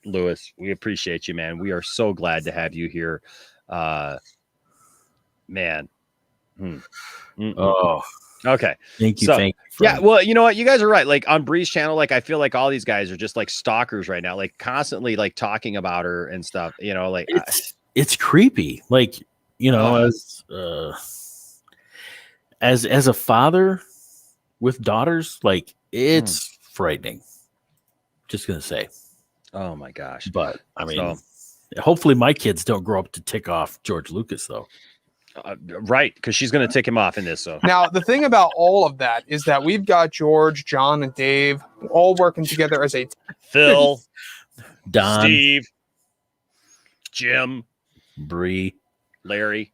Speaker 1: Lewis. We appreciate you, man. We are so glad to have you here. Man.
Speaker 3: Oh,
Speaker 1: okay.
Speaker 3: Thank you.
Speaker 1: Yeah, well, you know what? You guys are right. Like on Brie's channel, like I feel like all these guys are just like stalkers right now, like constantly like talking about her and stuff. You know, like
Speaker 3: it's creepy. Like, you know, as a father with daughters, like it's frightening. Just gonna say.
Speaker 1: Oh my gosh!
Speaker 3: But I mean, hopefully my kids don't grow up to tick off George Lucas, though.
Speaker 1: Right, because she's going to tick him off in this. So
Speaker 7: now the thing about all of that is that we've got George, John, and Dave all working together as a
Speaker 1: Phil,
Speaker 3: Don,
Speaker 1: Steve, Jim,
Speaker 3: Brie,
Speaker 1: Larry,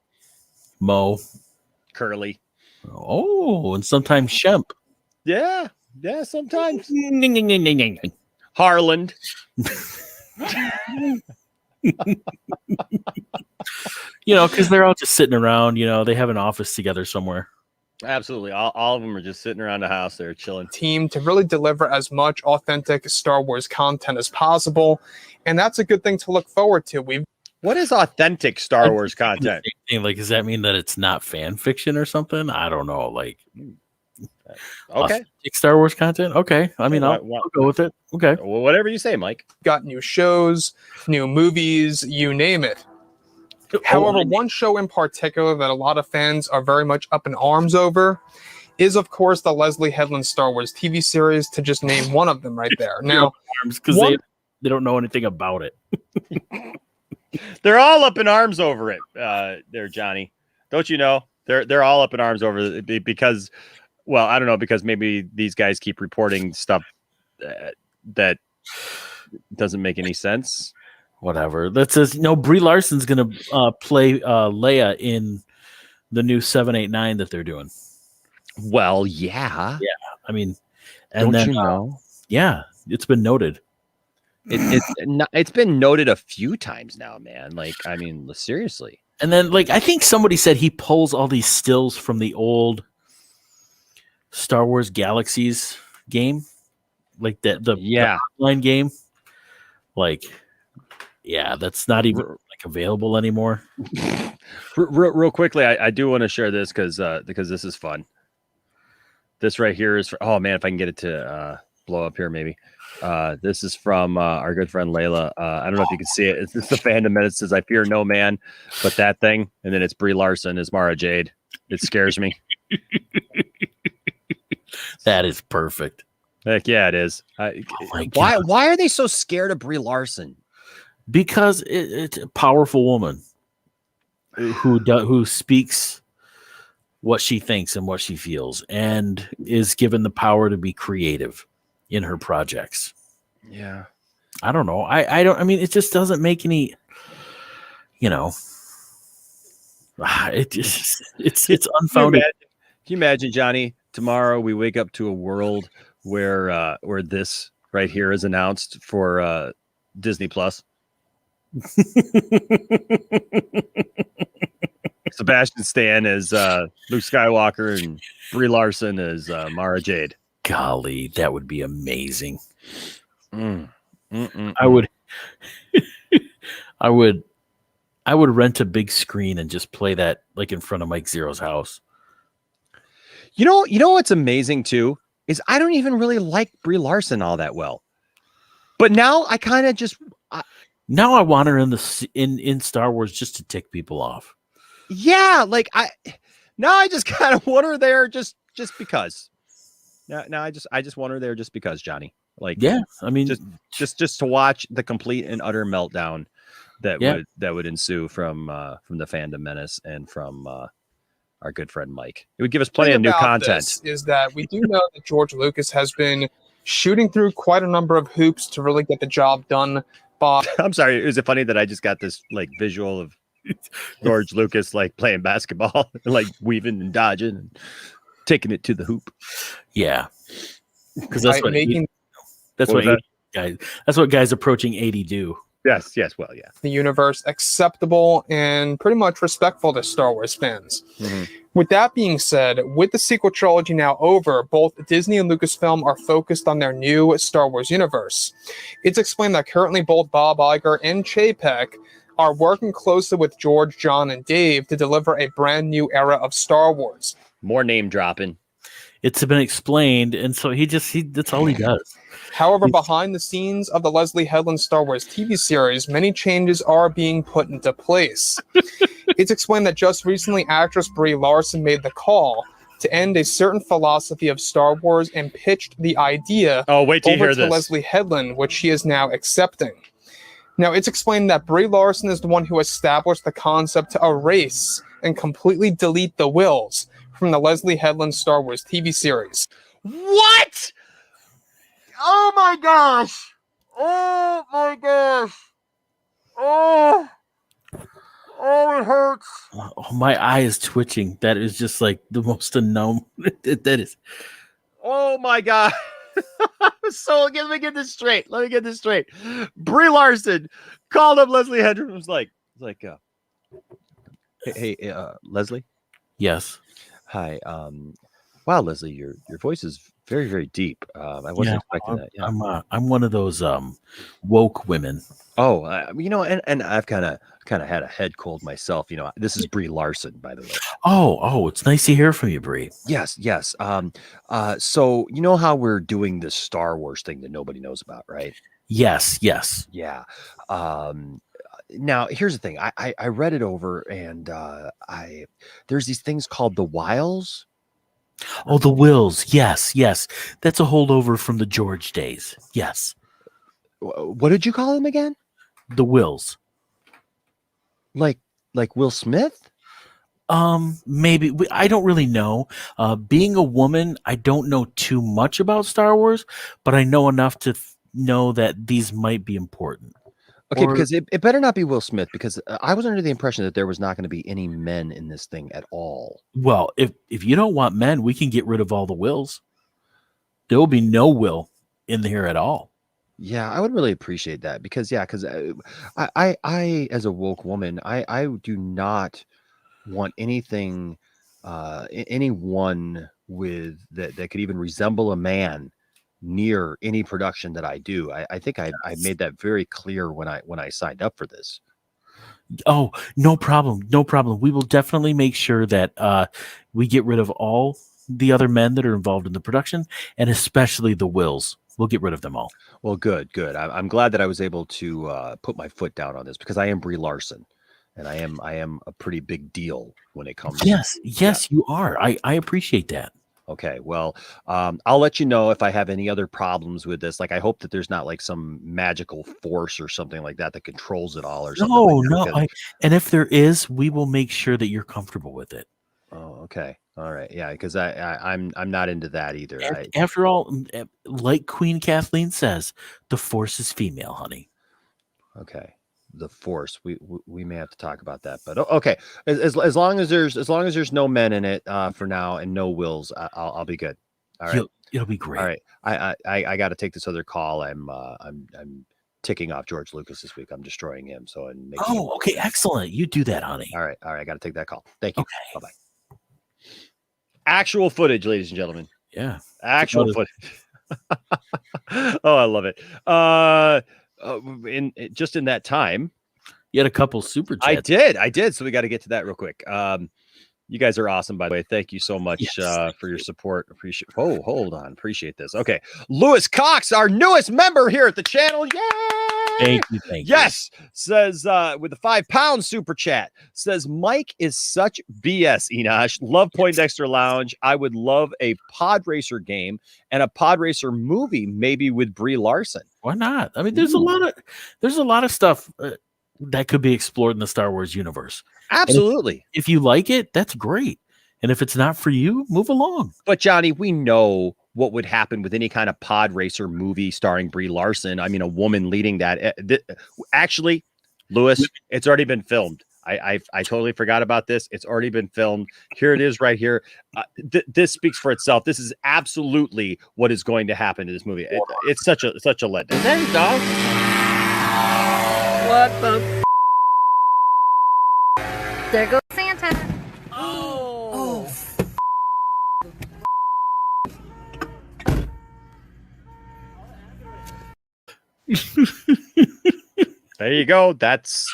Speaker 3: Mo,
Speaker 1: Curly.
Speaker 3: Oh, and sometimes Shemp.
Speaker 1: Yeah, sometimes Harland.
Speaker 3: You know, because they're all just sitting around. You know, they have an office together somewhere.
Speaker 1: Absolutely, all of them are just sitting around the house. They're chilling.
Speaker 7: Team to really deliver as much authentic Star Wars content as possible, and that's a good thing to look forward to.
Speaker 1: What is authentic Star Wars content?
Speaker 3: Like, does that mean that it's not fan fiction or something? I don't know. Like,
Speaker 1: okay,
Speaker 3: Star Wars content. Okay, I mean, I'll go with it. Okay,
Speaker 1: well, whatever you say, Mike.
Speaker 7: Got new shows, new movies, you name it. However, one show in particular that a lot of fans are very much up in arms over is, of course, the Leslie Headland Star Wars TV series, to just name one of them right there. Now,
Speaker 3: because they don't know anything about it.
Speaker 1: They're all up in arms over it. There, Johnny. Don't you know? They're all up in arms over it because, well, I don't know, because maybe these guys keep reporting stuff that doesn't make any sense.
Speaker 3: Whatever. That says, Brie Larson's going to play Leia in the new 789 that they're doing.
Speaker 1: Well, yeah.
Speaker 3: Yeah. I mean, and
Speaker 1: don't
Speaker 3: then,
Speaker 1: you know?
Speaker 3: Yeah, it's been noted.
Speaker 1: It's been noted a few times now, man. Like, I mean, seriously.
Speaker 3: And then, I think somebody said he pulls all these stills from the old Star Wars Galaxies game, like the online game. That's not even available anymore.
Speaker 1: Real quickly, I do want to share this because this is fun. This right here is oh man, if I can get it to blow up here, maybe. This is from our good friend Layla. I don't know if you can see it. It's the fandom minute. It says, "I fear no man," but that thing, and then it's Brie Larson as Mara Jade. It scares me.
Speaker 3: That is perfect.
Speaker 1: Heck yeah, it is. Why are they so scared of Brie Larson?
Speaker 3: Because it's a powerful woman who speaks what she thinks and what she feels, and is given the power to be creative in her projects.
Speaker 1: Yeah.
Speaker 3: I don't know. I don't, I mean, it just doesn't make any, it's unfounded.
Speaker 1: Can you imagine, Johnny, tomorrow we wake up to a world where this right here is announced for Disney Plus? Sebastian Stan as Luke Skywalker and Brie Larson as Mara Jade.
Speaker 3: Golly, that would be amazing. I would rent a big screen and just play that in front of Mike Zeroh's house.
Speaker 1: You know what's amazing too is I don't even really like Brie Larson all that well, but now I kind of just
Speaker 3: now I want her in Star Wars just to tick people off.
Speaker 1: Yeah, I just kind of want her there just because. No, I just want her there just because, Johnny.
Speaker 3: Yeah, I mean,
Speaker 1: just to watch the complete and utter meltdown that would ensue from the fandom menace and from our good friend Mike. It would give us plenty of new content.
Speaker 7: Is that we do know that George Lucas has been shooting through quite a number of hoops to really get the job done.
Speaker 1: I'm sorry. Is it funny that I just got this visual of George Lucas playing basketball, weaving and dodging and taking it to the hoop?
Speaker 3: Yeah, because that's what guys approaching 80 do.
Speaker 1: Yes. Well, yeah.
Speaker 7: The universe acceptable and pretty much respectful to Star Wars fans. Mm-hmm. With that being said, with the sequel trilogy now over, both Disney and Lucasfilm are focused on their new Star Wars universe. It's explained that currently both Bob Iger and Chapek are working closely with George, John, and Dave to deliver a brand new era of Star Wars.
Speaker 1: More name dropping.
Speaker 3: It's been explained, and so he that's all he does.
Speaker 7: However, behind the scenes of the Leslie Headland Star Wars TV series, many changes are being put into place. It's explained that just recently, actress Brie Larson made the call to end a certain philosophy of Star Wars and pitched the idea
Speaker 1: over to
Speaker 7: Leslie Headland, which she is now accepting. Now, it's explained that Brie Larson is the one who established the concept to erase and completely delete the Wills from the Leslie Headland Star Wars TV series.
Speaker 1: What? Oh my gosh! Oh my gosh! Oh, it hurts.
Speaker 3: Oh, my eye is twitching. That is just the most unknown. That is.
Speaker 1: Oh my god! So let me get this straight. Brie Larson called up Leslie Headland. Was hey, Leslie.
Speaker 3: Yes.
Speaker 1: Hi. Wow, Leslie, your voice is very, very deep. I wasn't expecting that. Yeah.
Speaker 3: I'm one of those woke women.
Speaker 1: Oh, and I've kind of had a head cold myself. This is Brie Larson, by the way.
Speaker 3: Oh, it's nice to hear from you, Brie.
Speaker 1: Yes. So you know how we're doing this Star Wars thing that nobody knows about, right?
Speaker 3: Yes.
Speaker 1: Yeah. Now here's the thing. I read it over, and there's these things called the Wiles.
Speaker 3: Oh, the Wills. Yes, yes. That's a holdover from the George days. Yes.
Speaker 1: What did you call them again?
Speaker 3: The Wills.
Speaker 1: Like Will Smith?
Speaker 3: Maybe I don't really know. Being a woman, I don't know too much about Star Wars, but I know enough to know that these might be important.
Speaker 1: Okay,
Speaker 3: Or-
Speaker 1: because it better not be Will Smith, because I was under the impression that there was not going to be any men in this thing at all.
Speaker 3: Well, if you don't want men, we can get rid of all the Wills. There will be no Will in here at all.
Speaker 1: Yeah, I would really appreciate that, because I as a woke woman, I do not want anything, anyone with that could even resemble a man near any production that I do. I think I made that very clear when I signed up for this.
Speaker 3: Oh, no problem. No problem. We will definitely make sure that we get rid of all the other men that are involved in the production, and especially the Wills. We'll get rid of them all.
Speaker 1: Well, good. I'm glad that I was able to put my foot down on this, because I am Brie Larson, and I am a pretty big deal when it comes.
Speaker 3: Yes, you are. I appreciate that.
Speaker 1: Okay, well, I'll let you know if I have any other problems with this. Like, I hope that there's not like some magical force or something like that controls it all, or something.
Speaker 3: No. And if there is, we will make sure that you're comfortable with it.
Speaker 1: Oh, okay. All right. Yeah, because I'm not into that either.
Speaker 3: After all, like Queen Kathleen says, the Force is female, honey.
Speaker 1: Okay. The Force. We may have to talk about that, but okay. As long as there's no men in it for now, and no Wills, I'll be good. All right.
Speaker 3: It'll be great.
Speaker 1: All right. I got to take this other call. I'm ticking off George Lucas this week. I'm destroying him. So
Speaker 3: okay, excellent. You do that, honey.
Speaker 1: All right. I got to take that call. Thank you.
Speaker 3: Okay.
Speaker 1: Bye-bye. Actual footage, ladies and gentlemen.
Speaker 3: Yeah.
Speaker 1: Actual footage. Oh, I love it. In that time,
Speaker 3: you had a couple super chats.
Speaker 1: I did. So we got to get to that real quick. You guys are awesome, by the way. Thank you so much for your support. Appreciate. Oh, hold on. Appreciate this. Okay. Lewis Cox, our newest member here at the channel. Yay!
Speaker 3: Thank you.
Speaker 1: Yes. Says with the £5 super chat. Says Mike is such BS, Enosh. Love Poindexter Lounge. I would love a pod racer game and a pod racer movie, maybe with Brie Larson.
Speaker 3: Why not? I mean, there's a lot of stuff that could be explored in the Star Wars universe.
Speaker 1: Absolutely.
Speaker 3: If you like it, that's great. And if it's not for you, move along.
Speaker 1: But Johnny, we know what would happen with any kind of pod racer movie starring Brie Larson. I mean, a woman leading that. Actually, Lewis, it's already been filmed. I totally forgot about this. It's already been filmed. Here it is right here. This speaks for itself. This is absolutely what is going to happen to this movie. It's such a letdown.
Speaker 2: There, dog. What the?
Speaker 8: There goes Santa.
Speaker 1: There you go. That's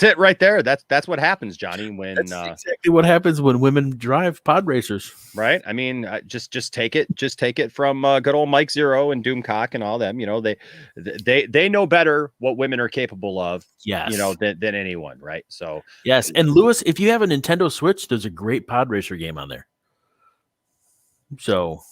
Speaker 1: it right there. That's what happens, Johnny. When
Speaker 3: that's exactly what happens when women drive pod racers,
Speaker 1: right? I mean, just take it from good old Mike Zeroh and Doomcock and all them. You know, they know better what women are capable of.
Speaker 3: Yes,
Speaker 1: you know, than anyone, right? So
Speaker 3: yes. And Lewis, if you have a Nintendo Switch, there's a great pod racer game on there. So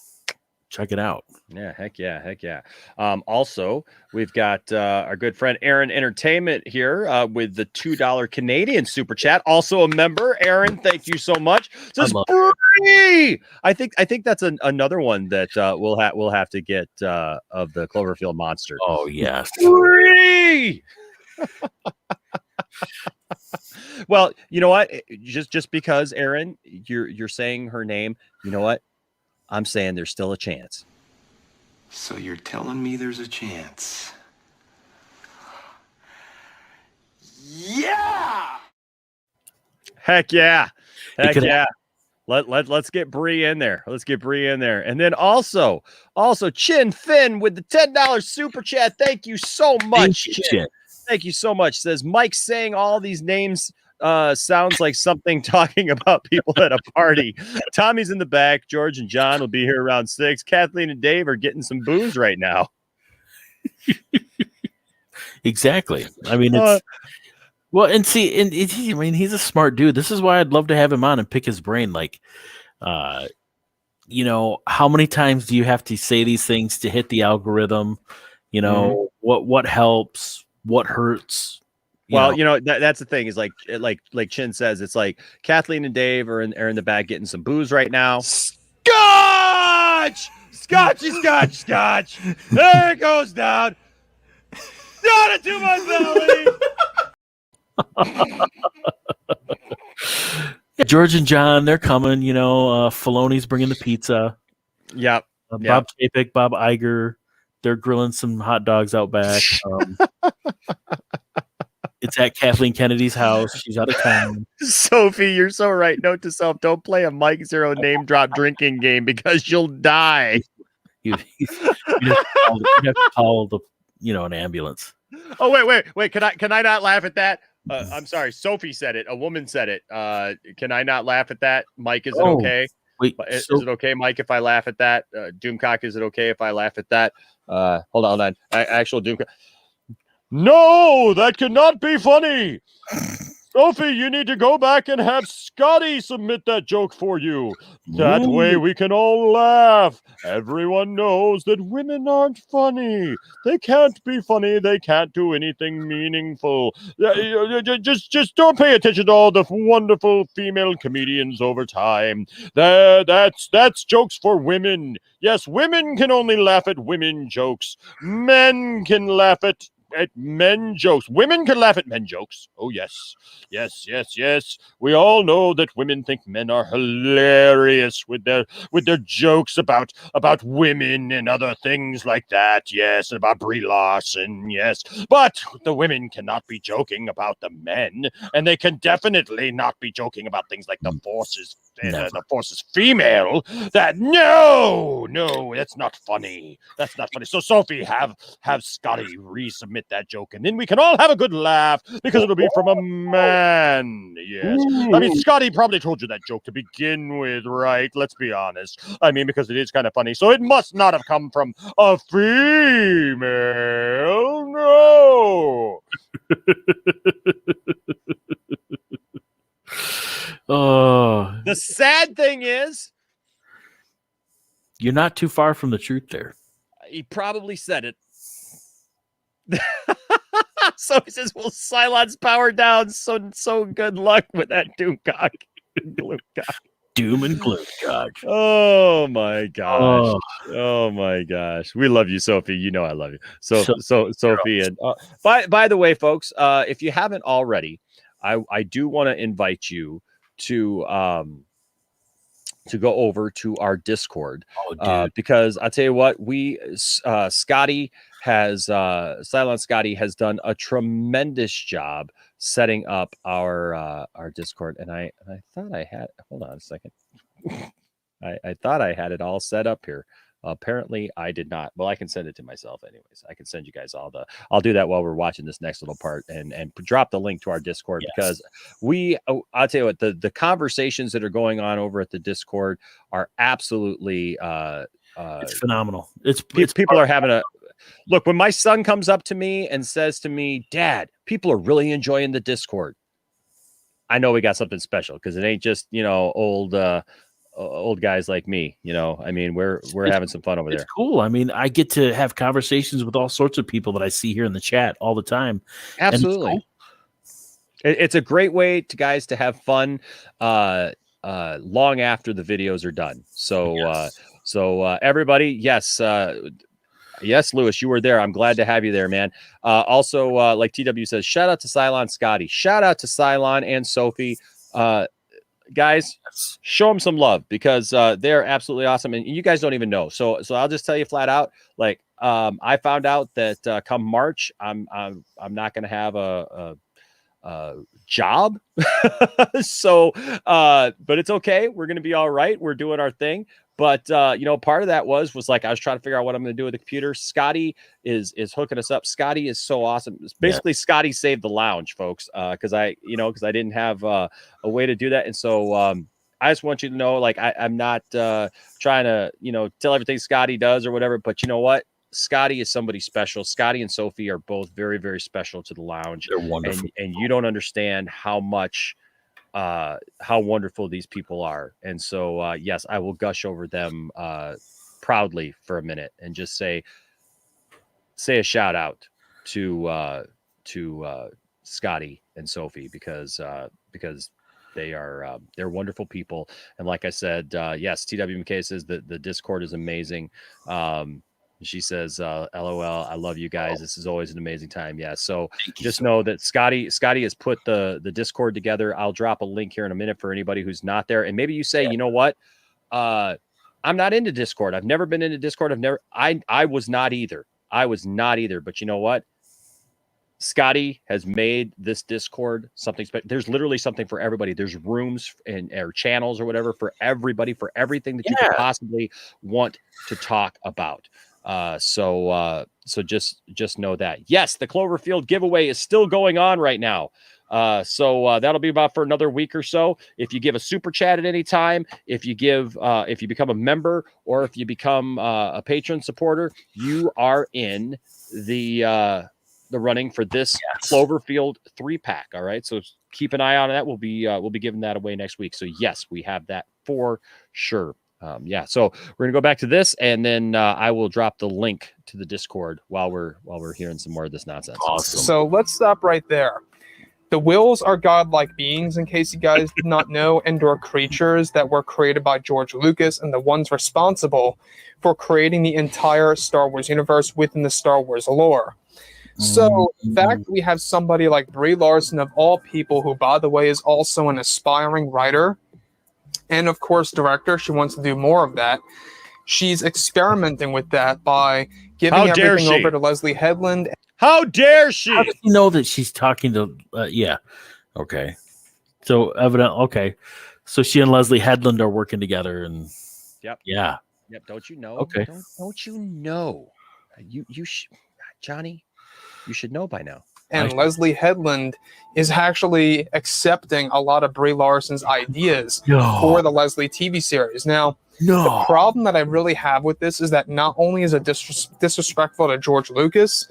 Speaker 3: check it out.
Speaker 1: Yeah, heck yeah. Also, we've got our good friend Aaron Entertainment here with the $2 Canadian super chat. Also a member, Aaron. Thank you so much. Says Brie! I think that's another one that we'll have to get of the Cloverfield monster.
Speaker 3: Oh yes,
Speaker 1: Brie! Well, you know what? Just because Aaron, you're saying her name, you know what? I'm saying there's still a chance.
Speaker 9: So you're telling me there's a chance?
Speaker 2: Yeah!
Speaker 1: Heck yeah. Let's get Brie in there. And then also Chin Finn with the $10 super chat. Thank you so much. Thank you so much. Says Mike saying all these names sounds like something talking about people at a party. Tommy's in the back. George and John will be here around 6. Kathleen and Dave are getting some booze right now.
Speaker 3: Exactly. I mean,
Speaker 1: Uh,
Speaker 3: it's well, and see, I mean, he's a smart dude. This is why I'd love to have him on and pick his brain. Like, uh, how many times do you have to say these things to hit the algorithm? What helps, what hurts.
Speaker 1: Well, that's the thing is like Chin says, it's like Kathleen and Dave are in the back getting some booze right now. Scotch! Scotchy scotch scotch. There it goes down. Down into my belly.
Speaker 3: Yeah, George and John, they're coming. Filoni's bringing the pizza.
Speaker 1: Yep.
Speaker 3: Bob Chapek, Bob Iger, they're grilling some hot dogs out back. It's at Kathleen Kennedy's house. She's out of town.
Speaker 1: Sophie, you're so right. Note to self: don't play a Mike Zeroh name drop drinking game because you'll die.
Speaker 3: You'd have to call an ambulance.
Speaker 1: Oh wait! Can I not laugh at that? I'm sorry. Sophie said it. A woman said it. Can I not laugh at that? Mike, is it okay?
Speaker 3: Wait,
Speaker 1: is it okay, Mike, if I laugh at that? Doomcock, is it okay if I laugh at that? Hold on. Actual Doomcock. No, that cannot be funny. Sophie, you need to go back and have Scotty submit that joke for you. That way we can all laugh. Everyone knows that women aren't funny. They can't be funny. They can't do anything meaningful. Just don't pay attention to all the wonderful female comedians over time. That's jokes for women. Yes, women can only laugh at women jokes. Men can laugh at men jokes. Women can laugh at men jokes. Oh, yes. We all know that women think men are hilarious with their jokes about women and other things like that. Yes, about Brie Larson. Yes, but the women cannot be joking about the men, and they can definitely not be joking about things like the forces. The force is female. No, that's not funny. That's not funny. So Sophie, have Scotty resubmit that joke, and then we can all have a good laugh because it'll be from a man. Yes, I mean Scotty probably told you that joke to begin with, right? Let's be honest. I mean, because it is kind of funny, so it must not have come from a female. No.
Speaker 3: Oh,
Speaker 1: the sad thing is,
Speaker 3: you're not too far from the truth there.
Speaker 1: He probably said it. So he says, "Well, Cylon's power down. So good luck with that Doomcock."
Speaker 3: Doom and gloomcock.
Speaker 1: Oh my gosh! Oh my gosh! We love you, Sophie. You know I love you. So Sophie, and by the way, folks, if you haven't already, I do want to invite you to go over to our Discord, because I'll tell you what, Scotty has Silent Scotty has done a tremendous job setting up our Discord, and I thought I had, hold on a second. I thought I had it all set up here. Apparently I did not. Well, I can send it to myself anyways. I can send you guys I'll do that while we're watching this next little part and drop the link to our Discord, because I'll tell you what, the conversations that are going on over at the Discord are absolutely
Speaker 3: it's phenomenal.
Speaker 1: People are having a look. When my son comes up to me and says to me, "Dad, people are really enjoying the Discord," I know we got something special, because it ain't just, old guys like me. I mean, we're having some fun over there.
Speaker 3: It's cool. I mean, I get to have conversations with all sorts of people that I see here in the chat all the time.
Speaker 1: Absolutely. It's a great way to have fun long after the videos are done. So everybody, yes, Lewis, you were there. I'm glad to have you there, man. Also, like TW says, shout out to Cylon Scotty. Shout out to Cylon and Sophie. Guys, show them some love, because they're absolutely awesome, and you guys don't even know. So I'll just tell you flat out, like, I found out that come March, I'm not going to have a job. So but it's okay. We're going to be all right. We're doing our thing. But part of that was like I was trying to figure out what I'm going to do with the computer. Scotty is hooking us up. Scotty is so awesome. It's basically Scotty saved the lounge, folks. Because I didn't have a way to do that, and so I just want you to know, like, I'm not trying to tell everything Scotty does or whatever. But you know what? Scotty is somebody special. Scotty and Sophie are both very, very special to the lounge.
Speaker 3: They're wonderful.
Speaker 1: And you don't understand how wonderful these people are. And so, yes, I will gush over them proudly for a minute and just say a shout out to Scotty and Sophie because they're wonderful people. And like I said, yes, TW McKay says that the Discord is amazing. She says, LOL, I love you guys. This is always an amazing time. Yeah. So just know that Scotty has put the Discord together. I'll drop a link here in a minute for anybody who's not there. And maybe you say, you know what? I'm not into Discord. I've never been into Discord. I was not either. But you know what? Scotty has made this Discord something special. There's literally something for everybody. There's rooms or channels or whatever for everybody, for everything that you could possibly want to talk about. So just know that. Yes, the Cloverfield giveaway is still going on right now. So that'll be about for another week or so. If you give a super chat at any time, if you become a member, or if you become a patron supporter, you are in the running for this Cloverfield 3-pack. All right. So keep an eye on that. We'll be giving that away next week. So yes, we have that for sure. So we're gonna go back to this, and then I will drop the link to the Discord while we're hearing some more of this nonsense.
Speaker 3: Awesome.
Speaker 7: So let's stop right there. The Wills are godlike beings, in case you guys did not know, and are creatures that were created by George Lucas and the ones responsible for creating the entire Star Wars universe within the Star Wars lore. So the fact that we have somebody like Brie Larson, of all people, who, by the way, is also an aspiring writer and, of course, director. She wants to do more of that. She's experimenting with that by giving everything over to Leslie Headland.
Speaker 1: How dare she?
Speaker 3: How does he know that she's talking to? Yeah. Okay. So evident. Okay. So she and Leslie Headland are working together, and
Speaker 1: yep.
Speaker 3: Yeah.
Speaker 1: Yep. Don't you know?
Speaker 3: Okay.
Speaker 1: Don't you know? Johnny, you should know by now.
Speaker 7: And Leslie Headland is actually accepting a lot of Brie Larson's ideas for the Leslie TV series. Now, the problem that I really have with this is that not only is it disrespectful to George Lucas,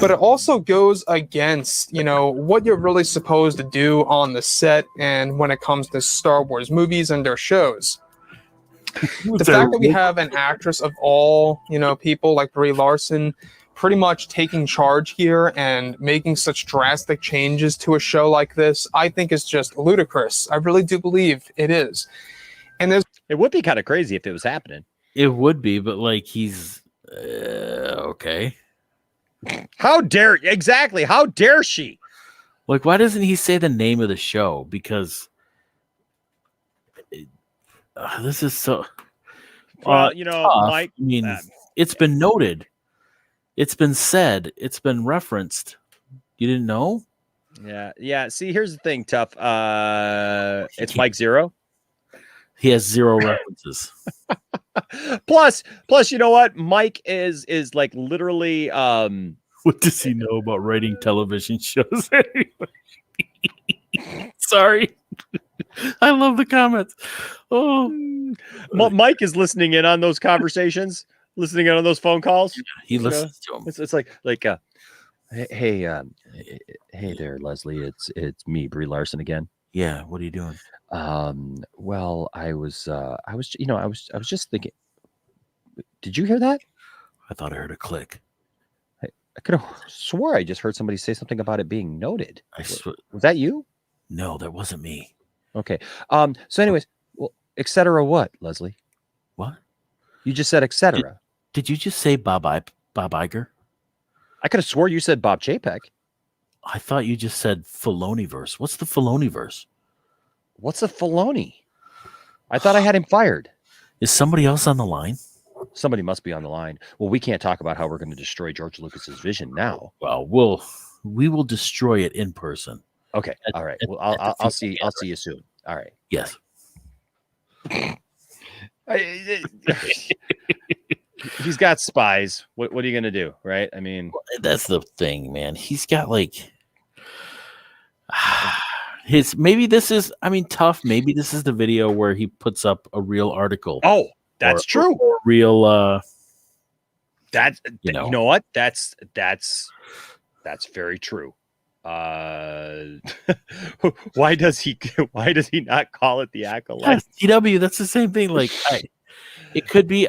Speaker 7: but it also goes against, what you're really supposed to do on the set and when it comes to Star Wars movies and their shows. The fact that we have an actress of all, people like Brie Larson pretty much taking charge here and making such drastic changes to a show like this, I think is just ludicrous. I really do believe it is. And
Speaker 1: it would be kind of crazy if it was happening.
Speaker 3: It would be, but he's okay.
Speaker 1: How dare she?
Speaker 3: Why doesn't he say the name of the show? Because this is so.
Speaker 1: Well,
Speaker 3: tough.
Speaker 1: Mike.
Speaker 3: I mean, it's been noted. It's been said. It's been referenced. You didn't know?
Speaker 1: Yeah. See, here's the thing, Tough. It's Mike Zeroh.
Speaker 3: He has zero references.
Speaker 1: Plus, you know what? Mike is literally.
Speaker 3: What does he know about writing television shows? Sorry. I love the comments. Oh,
Speaker 1: Mike is listening in on those conversations. Listening in on those phone calls.
Speaker 3: He listens to them.
Speaker 1: It's like hey there, Leslie. It's me, Brie Larson again.
Speaker 3: Yeah. What are you doing?
Speaker 1: Well, I was just thinking. Did you hear that?
Speaker 3: I thought I heard a click.
Speaker 1: I could have swore I just heard somebody say something about it being noted. Was that you?
Speaker 3: No, that wasn't me.
Speaker 1: Okay. So, anyways, well, etc. What, Leslie?
Speaker 3: What?
Speaker 1: You just said etc.
Speaker 3: Did you just say Bob Iger?
Speaker 1: I could have swore you said Bob Chapek.
Speaker 3: I thought you just said Filoniverse. What's the Filoniverse?
Speaker 1: What's a Filoni? I thought I had him fired.
Speaker 3: Is somebody else on the line?
Speaker 1: Somebody must be on the line. Well, we can't talk about how we're going to destroy George Lucas's vision now.
Speaker 3: Well, we will destroy it in person.
Speaker 1: Okay. All right. Well, I'll see you soon. All right.
Speaker 3: Yes.
Speaker 1: He's got spies. What are you going to do? Right. I mean,
Speaker 3: that's the thing, man. He's got maybe this is tough. Maybe this is the video where he puts up a real article.
Speaker 1: Oh, that's true.
Speaker 3: Or real
Speaker 1: That's
Speaker 3: You know.
Speaker 1: you know what? That's very true. Why does he not call it the Acolyte?
Speaker 3: Yeah, CW, that's the same thing. Like, it could be,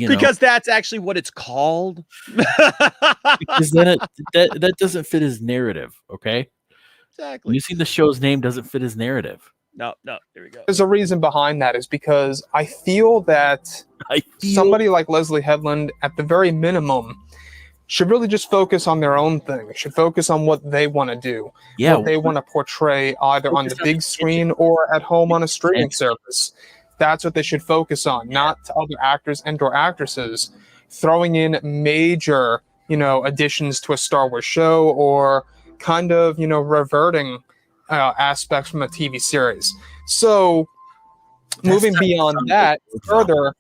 Speaker 1: because that's actually what it's called.
Speaker 3: because then that doesn't fit his narrative. Okay,
Speaker 1: Exactly.
Speaker 3: you see, the show's name doesn't fit his narrative.
Speaker 1: No, here we go.
Speaker 7: There's a reason behind that, is because I feel that somebody like Leslie Headland, at the very minimum, should really just focus on their own thing. Should focus on what they want to do, what they want to portray, either on the big screen or at home on a streaming service. That's what they should focus on, not other actors and/or actresses throwing in major, additions to a Star Wars show, or kind of, reverting aspects from a TV series. So, moving beyond that further,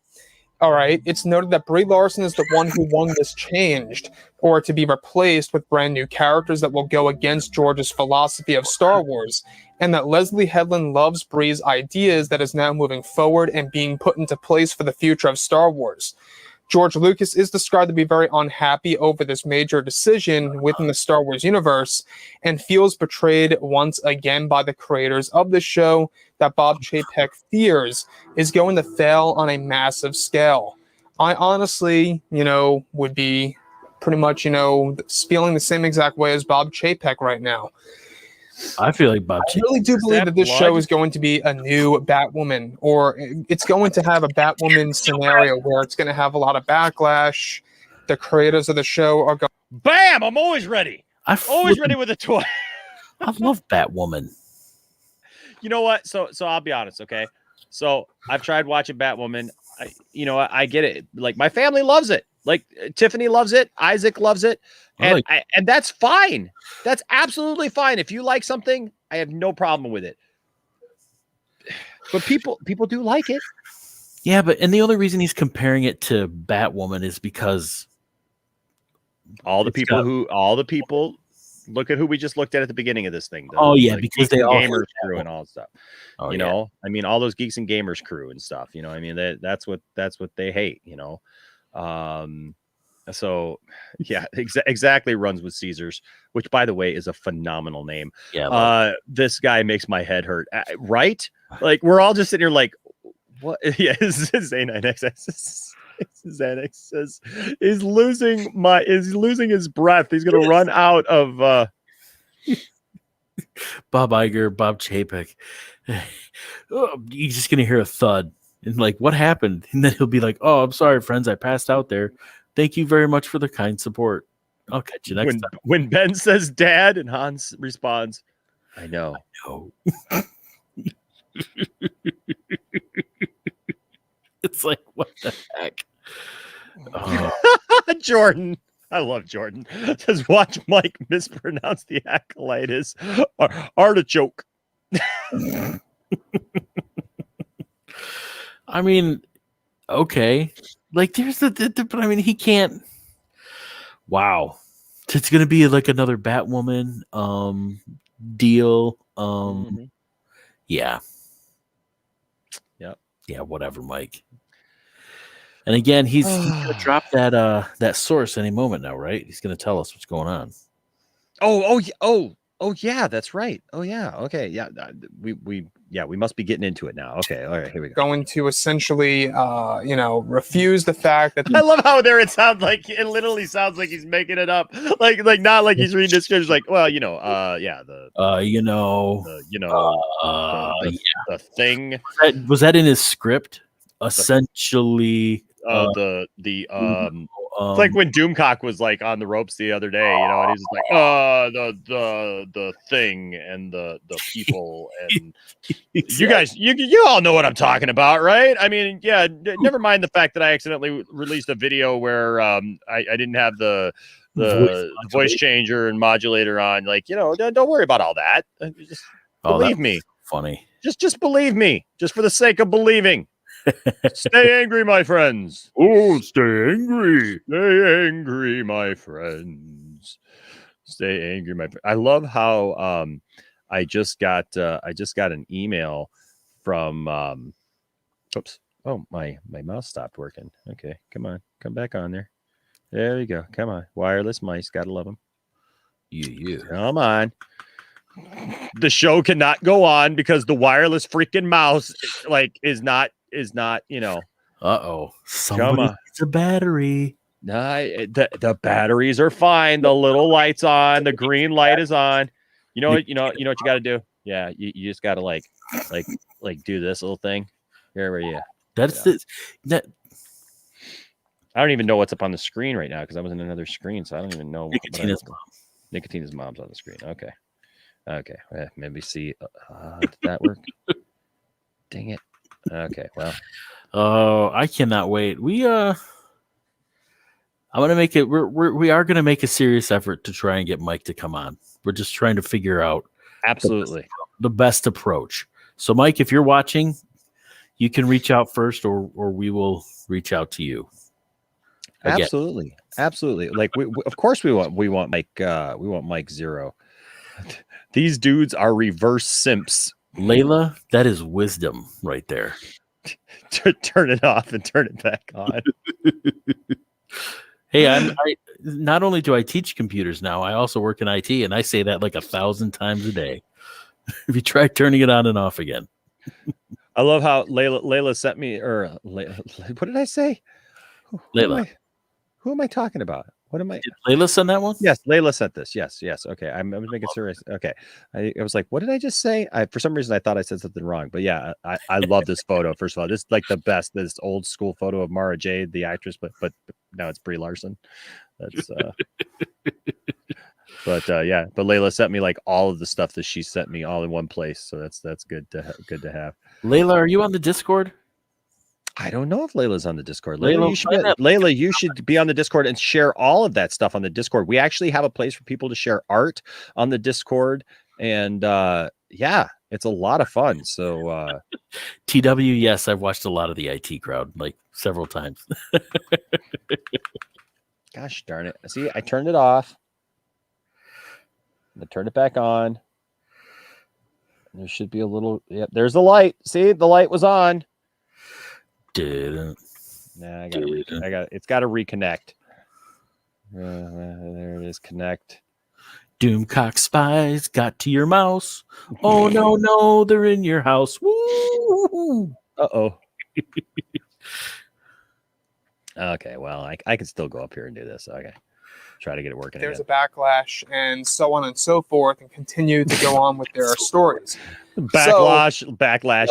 Speaker 7: all right, it's noted that Brie Larson is the one who won this changed, or to be replaced with brand new characters that will go against George's philosophy of Star Wars, and that Leslie Headland loves Brie's ideas that is now moving forward and being put into place for the future of Star Wars. George Lucas is described to be very unhappy over this major decision within the Star Wars universe, and feels betrayed once again by the creators of the show that Bob Chapek fears is going to fail on a massive scale. I honestly, would be pretty much, feeling the same exact way as Bob Chapek right now.
Speaker 3: I feel like Bob Chapek.
Speaker 7: I really do believe that this show is going to be a new Batwoman, or it's going to have a Batwoman scenario where it's going to have a lot of backlash. The creators of the show are going.
Speaker 1: Bam! I'm always ready. Always ready with a toy.
Speaker 3: I love Batwoman.
Speaker 1: You know what? So I'll be honest, okay? So I've tried watching Batwoman. I get it. Like, my family loves it. Like, Tiffany loves it. Isaac loves it. And and that's fine. That's absolutely fine. If you like something, I have no problem with it. But people do like it.
Speaker 3: Yeah, and the only reason he's comparing it to Batwoman is because
Speaker 1: all the people look at who we just looked at the beginning of this thing.
Speaker 3: Because they all
Speaker 1: gamers crew and all that stuff. I mean, all those geeks and gamers crew and stuff. I mean, that's what they hate. So yeah, exactly. Runs with Caesars, which, by the way, is a phenomenal name. Yeah. This guy makes my head hurt. Right? Like, we're all just sitting here like, what? Yeah. A9XX. Xanax says is losing his breath. He's gonna run out of
Speaker 3: Bob Iger, Bob Chapek. You're just gonna hear a thud and like, what happened? And then he'll be like, "Oh, I'm sorry, friends, I passed out there. Thank you very much for the kind support. I'll catch you next time."
Speaker 1: When Ben says "Dad" and Hans responds, "I know."
Speaker 3: It's like, what the heck?
Speaker 1: Jordan, I love Jordan. Says, watch Mike mispronounce the Acolyte as artichoke.
Speaker 3: I mean, okay. Like, there's but I mean, he can't. Wow. It's going to be like another Batwoman deal. Yeah.
Speaker 1: Yep.
Speaker 3: Yeah, whatever, Mike. And again, he's going to drop that source any moment now, right? He's going to tell us what's going on.
Speaker 1: Oh yeah, that's right. Oh yeah, okay, yeah. We must be getting into it now. Okay, all right, here we go.
Speaker 7: Going to essentially, refuse the fact that.
Speaker 1: I love how there it sounds like it literally sounds like he's making it up, like not like he's reading this script. Like, well, the thing.
Speaker 3: Was that in his script? Essentially,
Speaker 1: it's like when Doomcock was like on the ropes the other day, and he's just like, the thing and the people and you guys, you all know what I'm talking about, right? I mean, yeah. Never mind the fact that I accidentally released a video where I didn't have the voice changer and modulator on. Like, don't worry about all that. Just believe me.
Speaker 3: Funny.
Speaker 1: Just believe me. Just for the sake of believing. Stay angry, my friends.
Speaker 3: Oh, stay angry.
Speaker 1: Stay angry, my friends. Stay angry, my friends. I love how I just got an email from oops. Oh, my mouse stopped working. Okay, come back on there. There you go. Come on. Wireless mice. Gotta love them.
Speaker 3: You.
Speaker 1: Come on. The show cannot go on because the wireless freaking mouse is not,
Speaker 3: Uh-oh.
Speaker 1: Come
Speaker 3: Somebody
Speaker 1: on.
Speaker 3: needs a battery.
Speaker 1: The batteries are fine. The little light's on. The green light is on. You know what you got to do? Yeah, you just got to like do this little thing. Here where you.
Speaker 3: That's that
Speaker 1: I don't even know what's up on the screen right now because I was in another screen, so I don't even know.
Speaker 3: Nicotina's mom.
Speaker 1: Nicotina's mom's on the screen. Okay. Maybe see. Did that work? Dang it. Okay. Well.
Speaker 3: Oh, I cannot wait. I'm gonna make it. We are gonna make a serious effort to try and get Mike to come on. We're just trying to figure out
Speaker 1: Absolutely
Speaker 3: the best approach. So, Mike, if you're watching, you can reach out first, or we will reach out to you. Again.
Speaker 1: Absolutely. Like we of course we want Mike. We want Mike Zeroh. These dudes are reverse simps.
Speaker 3: Layla, that is wisdom right there.
Speaker 1: Turn it off and turn it back on.
Speaker 3: Hey, I not only do I teach computers now, I also work in IT, and I say that like 1,000 times a day. If you try turning it on and off again.
Speaker 1: I love how Layla sent me, what did I say?
Speaker 3: Layla.
Speaker 1: Who am I talking about? What am I?
Speaker 3: Did Layla send that one?
Speaker 1: Yes, Layla sent this. Yes. Okay, I'm making sure. Okay, I was like, what did I just say? For some reason, I thought I said something wrong. But yeah, I love this photo. First of all, this is like the best. This old school photo of Mara Jade, the actress, but now it's Brie Larson. That's. But Layla sent me like all of the stuff that she sent me all in one place. So that's good to have.
Speaker 3: Layla, are you on the Discord?
Speaker 1: I don't know if Layla's on the Discord. Layla, you should be on the Discord and share all of that stuff on the Discord. We actually have a place for people to share art on the Discord. And it's a lot of fun. So
Speaker 3: TW, yes, I've watched a lot of the IT crowd, like several times.
Speaker 1: Gosh darn it. See, I turned it off. I'm gonna turn it back on. There should be a little. Yep, there's the light. See, the light was on.
Speaker 3: Didn't.
Speaker 1: Nah, it's got to reconnect. There it is. Connect.
Speaker 3: Doomcock spies got to your mouse. Oh no, they're in your house. Woo!
Speaker 1: Uh-oh. Okay, well, I can still go up here and do this. Okay. Try to get it working.
Speaker 7: There's a backlash and so on and so forth, and continue to go on with their stories.
Speaker 1: Backlash,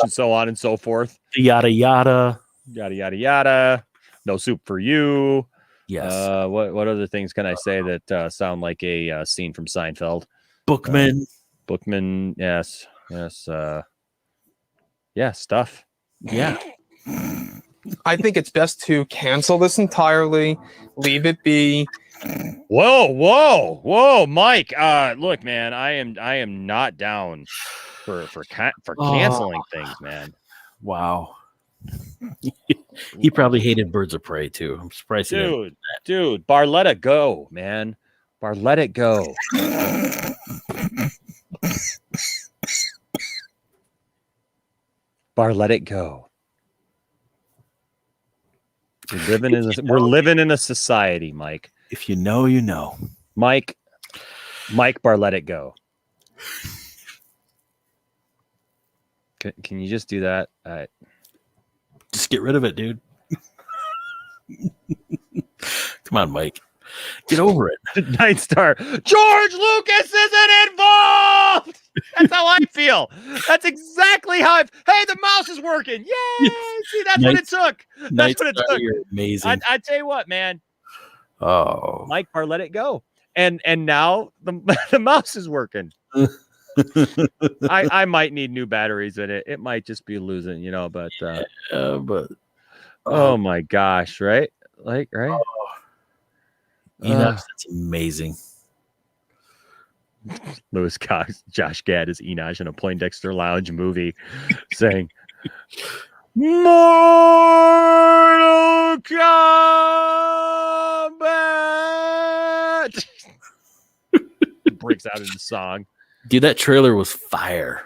Speaker 1: and so on and so forth.
Speaker 3: Yada yada.
Speaker 1: Yada yada yada. No soup for you.
Speaker 3: Yes.
Speaker 1: What other things can I say that sound like a scene from Seinfeld?
Speaker 3: Bookman.
Speaker 1: Bookman. Yes. Stuff.
Speaker 3: Yeah.
Speaker 7: I think it's best to cancel this entirely, leave it be.
Speaker 1: Whoa, Mike. Look, man, I am not down for canceling things, man.
Speaker 3: Wow. He probably hated Birds of Prey too. I'm surprised.
Speaker 1: Dude, Barletta go, man. Barletta go. Let it go. We're living in a society, Mike.
Speaker 3: If you know, you know.
Speaker 1: Mike, let it go. Can you just do that?
Speaker 3: Just get rid of it, dude. Come on, Mike. Get over it.
Speaker 1: Night Star. George Lucas isn't involved. That's how I feel. That's exactly how Hey, the mouse is working. Yay! See, that's what it took. That's what it took.
Speaker 3: You're amazing.
Speaker 1: I tell you what, man.
Speaker 3: Oh,
Speaker 1: Mike, let it go. And now the mouse is working. I might need new batteries in it. It might just be losing, but oh my gosh, right? Right?
Speaker 3: Enoch, that's amazing.
Speaker 1: Lewis Cox, Josh Gad is Enoch in a Poindexter Lounge movie saying Mortal Kombat. Breaks out into song.
Speaker 3: Dude, that trailer was fire.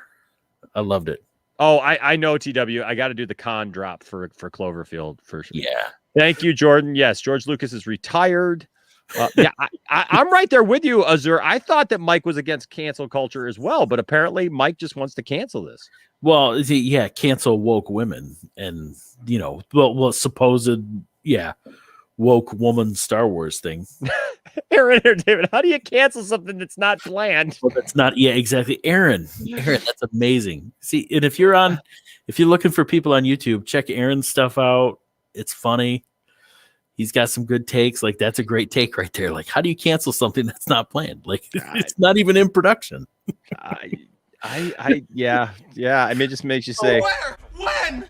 Speaker 3: I loved it.
Speaker 1: Oh, I know, TW. I got to do the con drop for Cloverfield for sure.
Speaker 3: Yeah.
Speaker 1: Thank you, Jordan. Yes, George Lucas is retired. Yeah, I'm right there with you, Azur. I thought that Mike was against cancel culture as well, but apparently Mike just wants to cancel this.
Speaker 3: Well, yeah, cancel woke women and, supposed, woke woman Star Wars thing.
Speaker 1: Aaron or David, how do you cancel something that's not planned?
Speaker 3: Well, that's not, yeah, exactly. Aaron, that's amazing. See, and if you're looking for people on YouTube, check Aaron's stuff out. It's funny. He's got some good takes. Like, that's a great take right there. Like, how do you cancel something that's not planned? Like, it's not even in production.
Speaker 1: Yeah. I mean, it just makes you say,
Speaker 2: Where? When?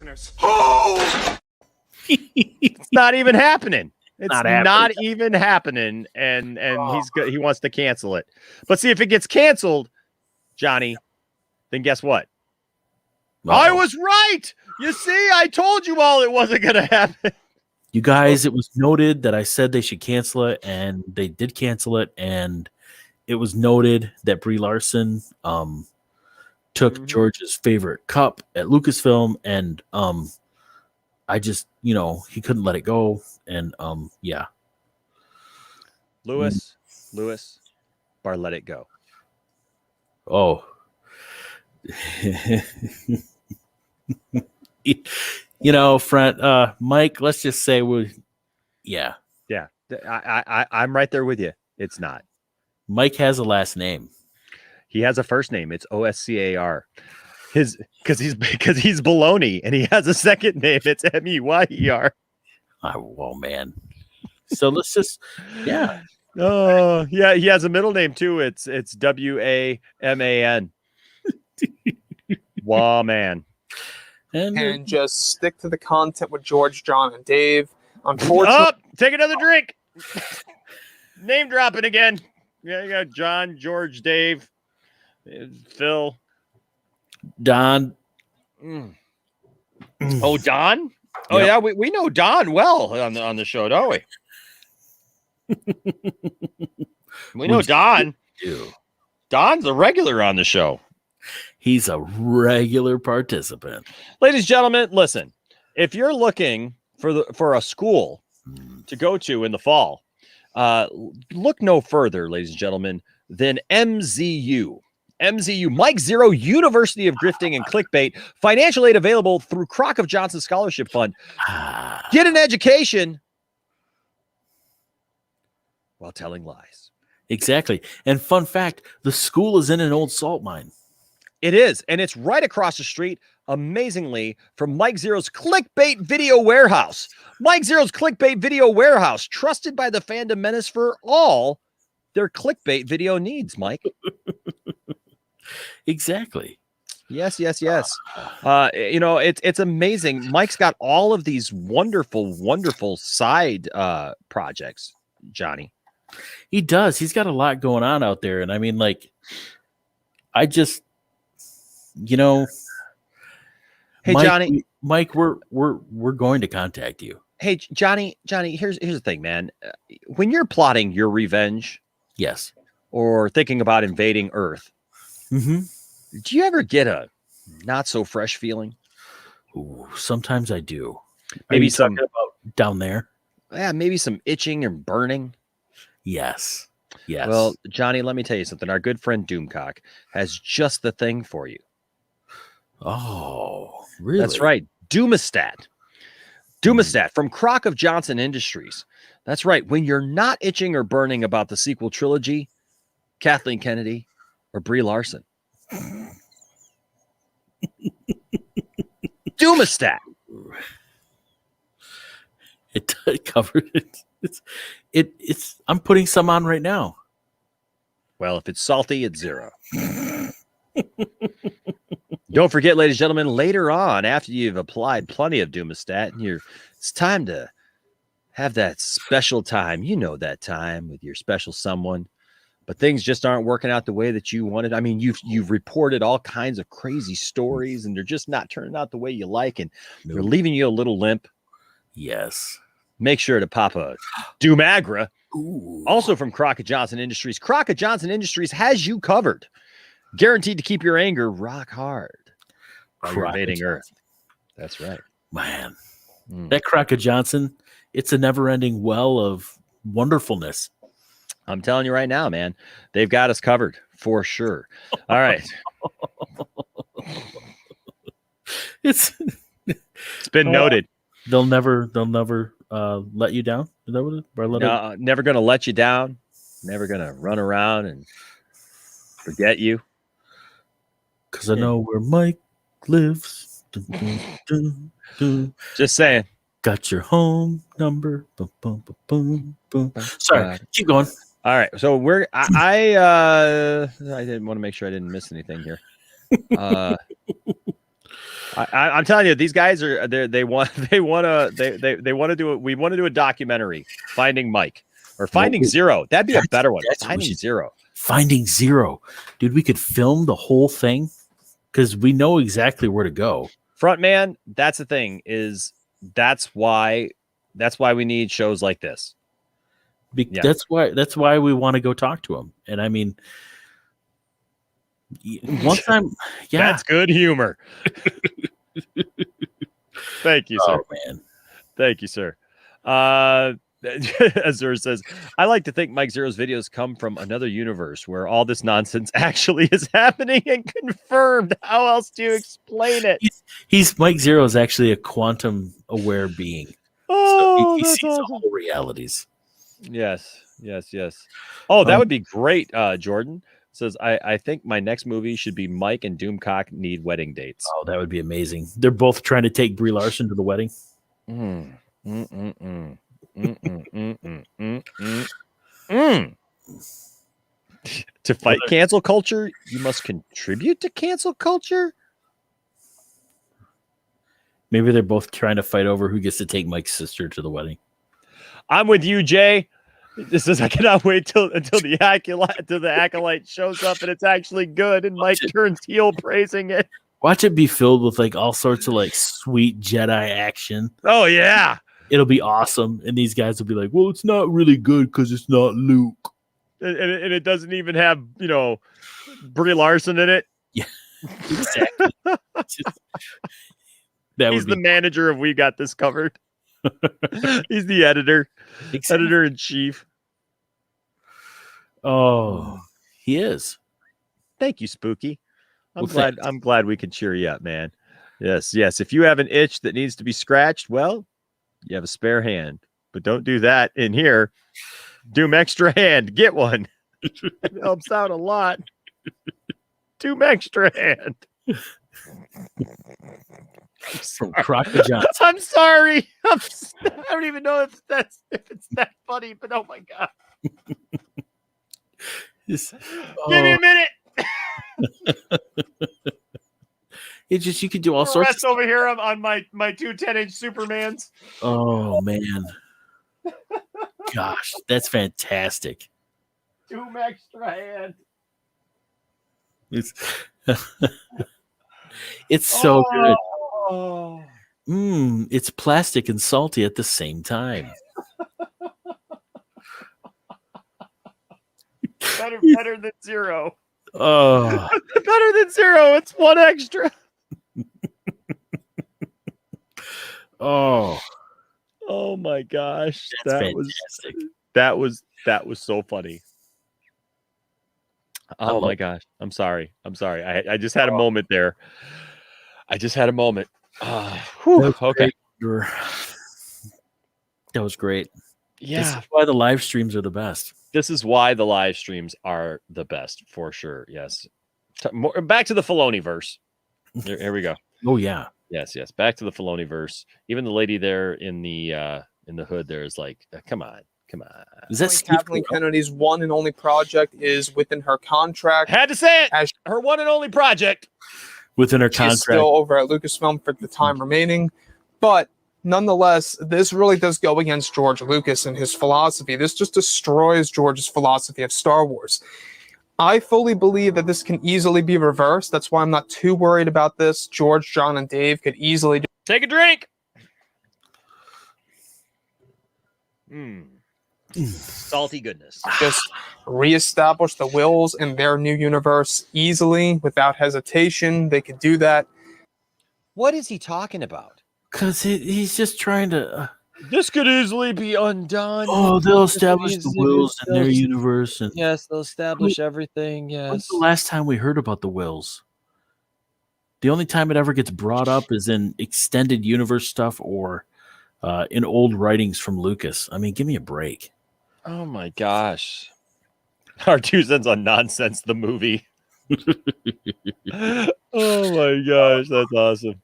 Speaker 1: it's not even happening. It's
Speaker 3: not
Speaker 1: even happening, and he wants to cancel it. But see, if it gets canceled, Johnny, then guess what? I was right. You see, I told you all it wasn't going to happen.
Speaker 3: You guys, it was noted that I said they should cancel it, and they did cancel it, and it was noted that Brie Larson took George's favorite cup at Lucasfilm, and I just, he couldn't let it go, and yeah.
Speaker 1: Lewis, Bar, let it go.
Speaker 3: Oh. Mike, let's just say yeah.
Speaker 1: I'm right there with you. It's not.
Speaker 3: Mike has a last name.
Speaker 1: He has a first name. It's Oscar. Because he's baloney, and he has a second name. It's Meier.
Speaker 3: Oh man. So let's just, yeah.
Speaker 1: Oh yeah, he has a middle name too. It's Waman. Waman.
Speaker 7: And just stick to the content with George, John, and Dave. Unfortunately,
Speaker 1: take another drink. Name dropping again. Yeah, you got John, George, Dave, Phil,
Speaker 3: Don.
Speaker 1: Oh, Don. Oh yeah, we know Don well on the show, don't we? We know Don. Don's a regular on the show.
Speaker 3: He's a regular participant.
Speaker 1: Ladies and gentlemen, listen. If you're looking for a school to go to in the fall, look no further, ladies and gentlemen, than MZU. MZU, Mike Zeroh, University of Grifting and Clickbait. Financial aid available through Crock of Johnson Scholarship Fund. Get an education while telling lies.
Speaker 3: Exactly. And fun fact, the school is in an old salt mine.
Speaker 1: It is, and it's right across the street, amazingly, from Mike Zeroh's Clickbait Video Warehouse. Mike Zeroh's Clickbait Video Warehouse, trusted by the fandom menace for all their clickbait video needs, Mike.
Speaker 3: Exactly.
Speaker 1: Yes. It's amazing. Mike's got all of these wonderful side projects, Johnny.
Speaker 3: He does. He's got a lot going on out there, and I mean, like, I just, hey,
Speaker 1: Mike, Johnny,
Speaker 3: Mike, we're going to contact you.
Speaker 1: Hey, Johnny, here's the thing, man. When you're plotting your revenge,
Speaker 3: yes,
Speaker 1: or thinking about invading Earth, do you ever get a not so fresh feeling?
Speaker 3: Ooh, sometimes I do.
Speaker 1: Maybe some
Speaker 3: about down there.
Speaker 1: Yeah, maybe some itching and burning.
Speaker 3: Yes.
Speaker 1: Well, Johnny, let me tell you something. Our good friend Doomcock has just the thing for you.
Speaker 3: Oh, really?
Speaker 1: That's right. Doomistat from Crock of Johnson Industries. That's right. When you're not itching or burning about the sequel trilogy, Kathleen Kennedy, or Brie Larson. Doomistat.
Speaker 3: It covered it. It's I'm putting some on right now.
Speaker 1: Well, if it's salty, it's Zeroh. Don't forget, ladies and gentlemen, later on, after you've applied plenty of Doomistat, it's time to have that special time. You know that time with your special someone, but things just aren't working out the way that you wanted. I mean, you've reported all kinds of crazy stories, and they're just not turning out the way you like, and they're leaving you a little limp.
Speaker 3: Yes.
Speaker 1: Make sure to pop a Doomagra. Also from Crockett Johnson Industries. Crockett Johnson Industries has you covered. Guaranteed to keep your anger rock hard while you're invading Earth. That's right.
Speaker 3: Man. That Crockett Johnson, it's a never-ending well of wonderfulness.
Speaker 1: I'm telling you right now, man, they've got us covered for sure. All right.
Speaker 3: It's
Speaker 1: been noted.
Speaker 3: They'll never let you down. Is that what it?
Speaker 1: No, never going to let you down. Never going to run around and forget you.
Speaker 3: Because I know where Mike lives.
Speaker 1: Just saying.
Speaker 3: Got your home number. Boom, boom, boom, boom, boom. Sorry, keep going.
Speaker 1: All right, so I didn't want to make sure I didn't miss anything here. I'm telling you, these guys are they want to do it. We want to do a documentary, Finding Mike or Finding Zeroh. That'd be a better one. Finding Zeroh.
Speaker 3: Finding Zeroh, dude. We could film the whole thing because we know exactly where to go.
Speaker 1: Front man, that's the thing. That's why we need shows like this.
Speaker 3: That's why we want to go talk to him. And I mean, one time,
Speaker 1: that's good humor. Thank you, sir.
Speaker 3: Oh, man.
Speaker 1: Thank you, sir. Azur says, I like to think Mike Zeroh's videos come from another universe where all this nonsense actually is happening and confirmed. How else do you explain it?
Speaker 3: He's Mike Zeroh is actually a quantum aware being.
Speaker 1: Oh,
Speaker 3: so he sees
Speaker 1: awesome.
Speaker 3: all realities.
Speaker 1: Yes. Oh, that would be great. Jordan says, I think my next movie should be Mike and Doomcock need wedding dates.
Speaker 3: Oh, that would be amazing. They're both trying to take Brie Larson to the wedding.
Speaker 1: To fight cancel culture, you must contribute to cancel culture.
Speaker 3: Maybe they're both trying to fight over who gets to take Mike's sister to the wedding.
Speaker 1: I'm with you, Jay. This is I cannot wait until the acolyte shows up and it's actually good and Mike turns heel praising it.
Speaker 3: Watch it be filled with like all sorts of like sweet Jedi action.
Speaker 1: Oh yeah.
Speaker 3: It'll be awesome. And these guys will be like, well, it's not really good because it's not Luke.
Speaker 1: And it doesn't even have, Brie Larson in it.
Speaker 3: Yeah. Exactly.
Speaker 1: He's the manager of We Got This Covered. He's the editor.
Speaker 3: Exactly.
Speaker 1: Editor in chief.
Speaker 3: Oh, he is.
Speaker 1: Thank you, Spooky. I'm
Speaker 3: Well,
Speaker 1: I'm glad we can cheer you up, man. Yes. If you have an itch that needs to be scratched, well, you have a spare hand. But don't do that in here. Doom Extra Hand. Get one. It helps out a lot. Doom Extra Hand.
Speaker 3: From Crockett Johnson.
Speaker 1: I'm sorry. I don't even know if it's that funny, but oh my god. Give me a minute.
Speaker 3: It's just you could do all sorts
Speaker 1: of over here on my 2 10-inch Supermans.
Speaker 3: Oh man. Gosh, that's fantastic.
Speaker 1: Doom Extra Hand.
Speaker 3: It's so good.
Speaker 1: Oh.
Speaker 3: It's plastic and salty at the same time.
Speaker 1: Better than Zeroh.
Speaker 3: Oh,
Speaker 1: better than Zeroh. It's one extra.
Speaker 3: Oh
Speaker 1: my gosh.
Speaker 3: That's fantastic.
Speaker 1: That was so funny. Oh my gosh. I'm sorry. I just had a moment there. Okay.
Speaker 3: That was great.
Speaker 1: Yeah.
Speaker 3: This is why the live streams are the best.
Speaker 1: This is why the live streams are the best for sure. Yes. Back to the Filoni verse. Here we go.
Speaker 3: Oh yeah.
Speaker 1: Yes. Back to the Filoni verse. Even the lady there in the hood there is like, come on.
Speaker 3: Is that
Speaker 7: Kathleen Kennedy's one and only project is within her contract.
Speaker 1: Had to say it. Her one and only project.
Speaker 3: Within her
Speaker 7: She's
Speaker 3: contract.
Speaker 7: still over at Lucasfilm for the time remaining. But nonetheless, this really does go against George Lucas and his philosophy. This just destroys George's philosophy of Star Wars. I fully believe that this can easily be reversed. That's why I'm not too worried about this. George, John, and Dave could easily
Speaker 1: take a drink. Salty goodness.
Speaker 7: Just reestablish the Wills in their new universe easily, without hesitation. They could do that.
Speaker 1: What is he talking about?
Speaker 3: Because he's just trying to.
Speaker 1: This could easily be undone.
Speaker 3: Oh, they'll
Speaker 1: This could
Speaker 3: establish the
Speaker 1: easily be-
Speaker 3: wills in their universe, and
Speaker 1: Yes, they'll establish everything.
Speaker 3: when's
Speaker 1: Yes.
Speaker 3: the last time we heard about the wills? The only time it ever gets brought up is in extended universe stuff or in old writings from Lucas. I mean, give me a break.
Speaker 1: Oh my gosh. Our 2 cents on nonsense, the movie. Oh my gosh, that's awesome.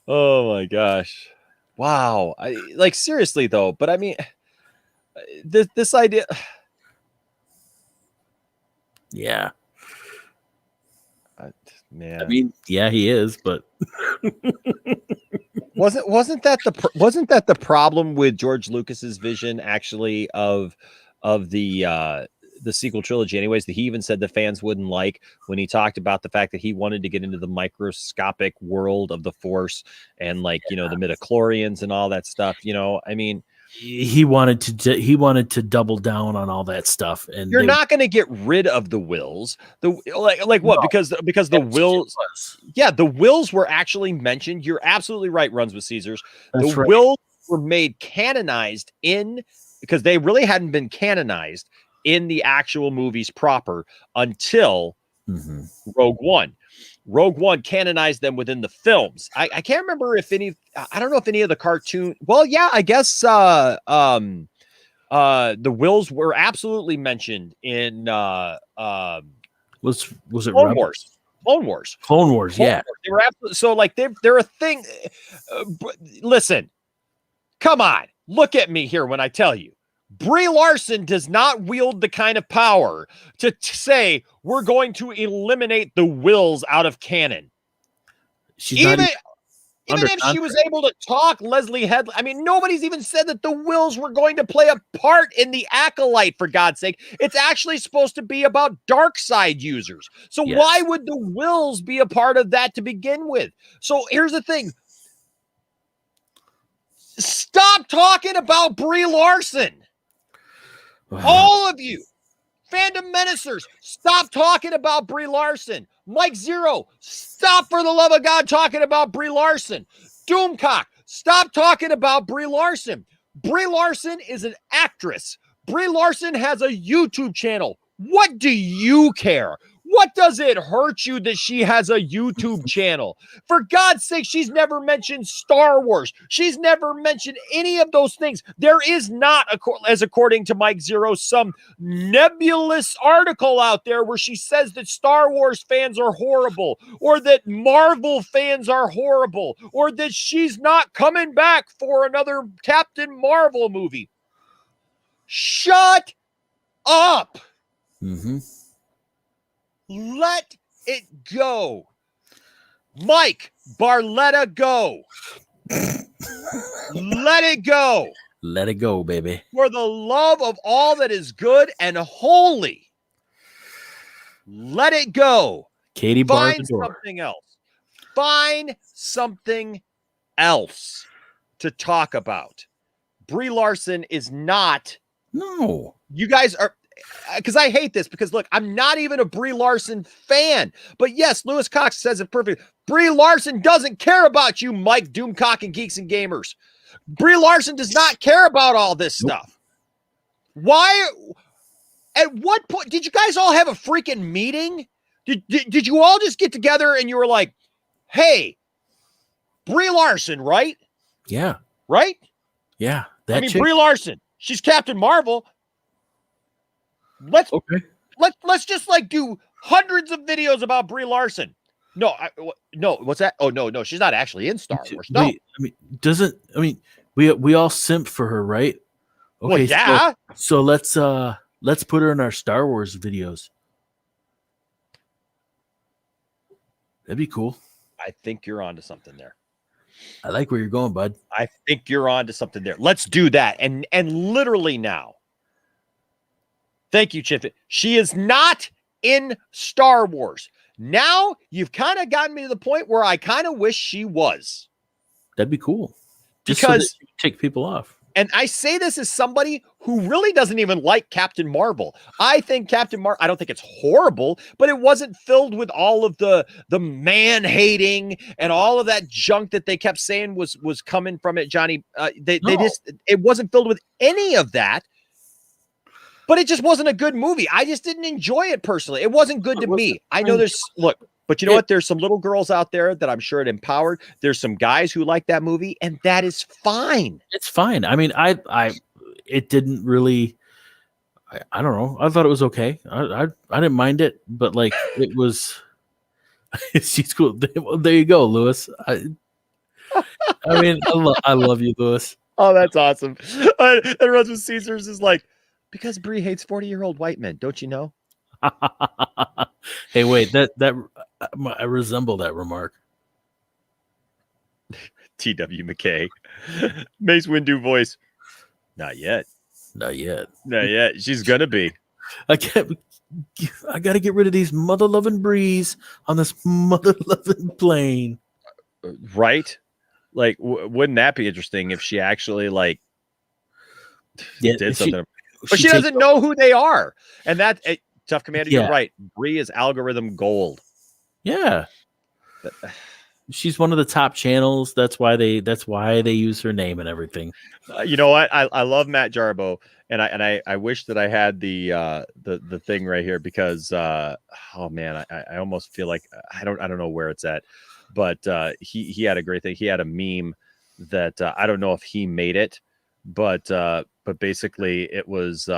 Speaker 1: Oh my gosh. Wow. Like seriously though, but I mean this idea.
Speaker 3: Yeah.
Speaker 1: Man.
Speaker 3: I mean, yeah, he is, but
Speaker 1: wasn't that the problem with George Lucas's vision actually of the sequel trilogy anyways, that he even said the fans wouldn't like when he talked about the fact that he wanted to get into the microscopic world of the Force and the midichlorians and all that stuff, I mean,
Speaker 3: he wanted to double down on all that stuff, and
Speaker 1: you're not going to get rid of the wills. What? No, because the wills, the wills were actually mentioned. You're absolutely right. Runs with Caesars.
Speaker 3: That's
Speaker 1: the
Speaker 3: right.
Speaker 1: wills were made canonized because they really hadn't been canonized in the actual movies proper until Rogue One. Rogue One canonized them within the films. I can't remember if any. I don't know if any of the cartoon. Well, yeah, I guess the wills were absolutely mentioned in
Speaker 3: was it
Speaker 1: Clone Wars? Clone Wars.
Speaker 3: Clone Wars, yeah.
Speaker 1: They were absolutely so they're a thing. Listen, come on, look at me here when I tell you. Brie Larson does not wield the kind of power to say we're going to eliminate the wills out of canon. Even if she was able to talk, Leslie Headland, I mean, nobody's even said that the wills were going to play a part in the Acolyte, for God's sake. It's actually supposed to be about dark side users. So why would the wills be a part of that to begin with? So here's the thing. Stop talking about Brie Larson. All of you, fandom menacers, stop talking about Brie Larson. Mike Zeroh, stop for the love of God talking about Brie Larson. Doomcock, stop talking about Brie Larson. Brie Larson is an actress. Brie Larson has a YouTube channel. What do you care? What does it hurt you that she has a YouTube channel? For God's sake, she's never mentioned Star Wars. She's never mentioned any of those things. There is not, as according to Mike Zeroh, some nebulous article out there where she says that Star Wars fans are horrible, or that Marvel fans are horrible, or that she's not coming back for another Captain Marvel movie. Shut up. Let it go. Mike Barletta, go. Let it go.
Speaker 3: Let it go, baby.
Speaker 1: For the love of all that is good and holy, let it go.
Speaker 3: Katie,
Speaker 1: find something else. Find something else to talk about. Brie Larson is not.
Speaker 3: No.
Speaker 1: You guys are. Because I hate this, because look, I'm not even a Brie Larson fan, but yes, Lewis Cox says it perfect. Brie Larson doesn't care about you, Mike Doomcock and Geeks and Gamers. Brie Larson does not care about all this stuff. Why? At what point did you guys all have a freaking meeting? Did you all just get together and you were like, "Hey, Brie Larson, right?
Speaker 3: Yeah,
Speaker 1: right?
Speaker 3: Yeah,
Speaker 1: Brie Larson. She's Captain Marvel." Let's just do hundreds of videos about Brie Larson. No, what's that? Oh no, she's not actually in Star Wars. No,
Speaker 3: we all simp for her, right? Okay,
Speaker 1: well, yeah.
Speaker 3: So let's put her in our Star Wars videos. That'd be cool.
Speaker 1: I think you're onto something there.
Speaker 3: I like where you're going, bud.
Speaker 1: I think you're onto something there. Let's do that, and literally now. Thank you, Chip. She is not in Star Wars. Now you've kind of gotten me to the point where I kind of wish she was.
Speaker 3: That'd be cool. Just
Speaker 1: because
Speaker 3: so that you take people off.
Speaker 1: and I say this as somebody who really doesn't even like Captain Marvel. I think I don't think it's horrible, but it wasn't filled with all of the man hating and all of that junk that they kept saying was coming from it, Johnny. They just, it wasn't filled with any of that. But it just wasn't a good movie. I just didn't enjoy it personally. It wasn't good to me. I know but you know what? There's some little girls out there that I'm sure it empowered. There's some guys who like that movie, and that is fine.
Speaker 3: It's fine. I mean, it didn't really. I don't know. I thought it was okay. I didn't mind it, but like it was. She's cool. There you go, Lewis. I mean, I love you, Lewis.
Speaker 1: Oh, that's awesome. And Russ with Caesars is like, because Brie hates 40-year-old white men, don't you know?
Speaker 3: Hey, wait, I resemble that remark.
Speaker 1: T.W. McKay. Mace Windu voice. Not yet.
Speaker 3: Not yet.
Speaker 1: Not yet. She's gonna be.
Speaker 3: I got to get rid of these mother-loving Brees on this mother-loving plane.
Speaker 1: Right? Like, wouldn't that be interesting if she actually like did something? But she doesn't know who they are, and that Tough Commander, you're right. Brie is algorithm gold.
Speaker 3: Yeah, she's one of the top channels. That's why they use her name and everything.
Speaker 1: You know what? I love Matt Jarbo, and I wish that I had the thing right here because oh man, I almost feel like I don't know where it's at, but he had a great thing. He had a meme that I don't know if he made it, but basically it was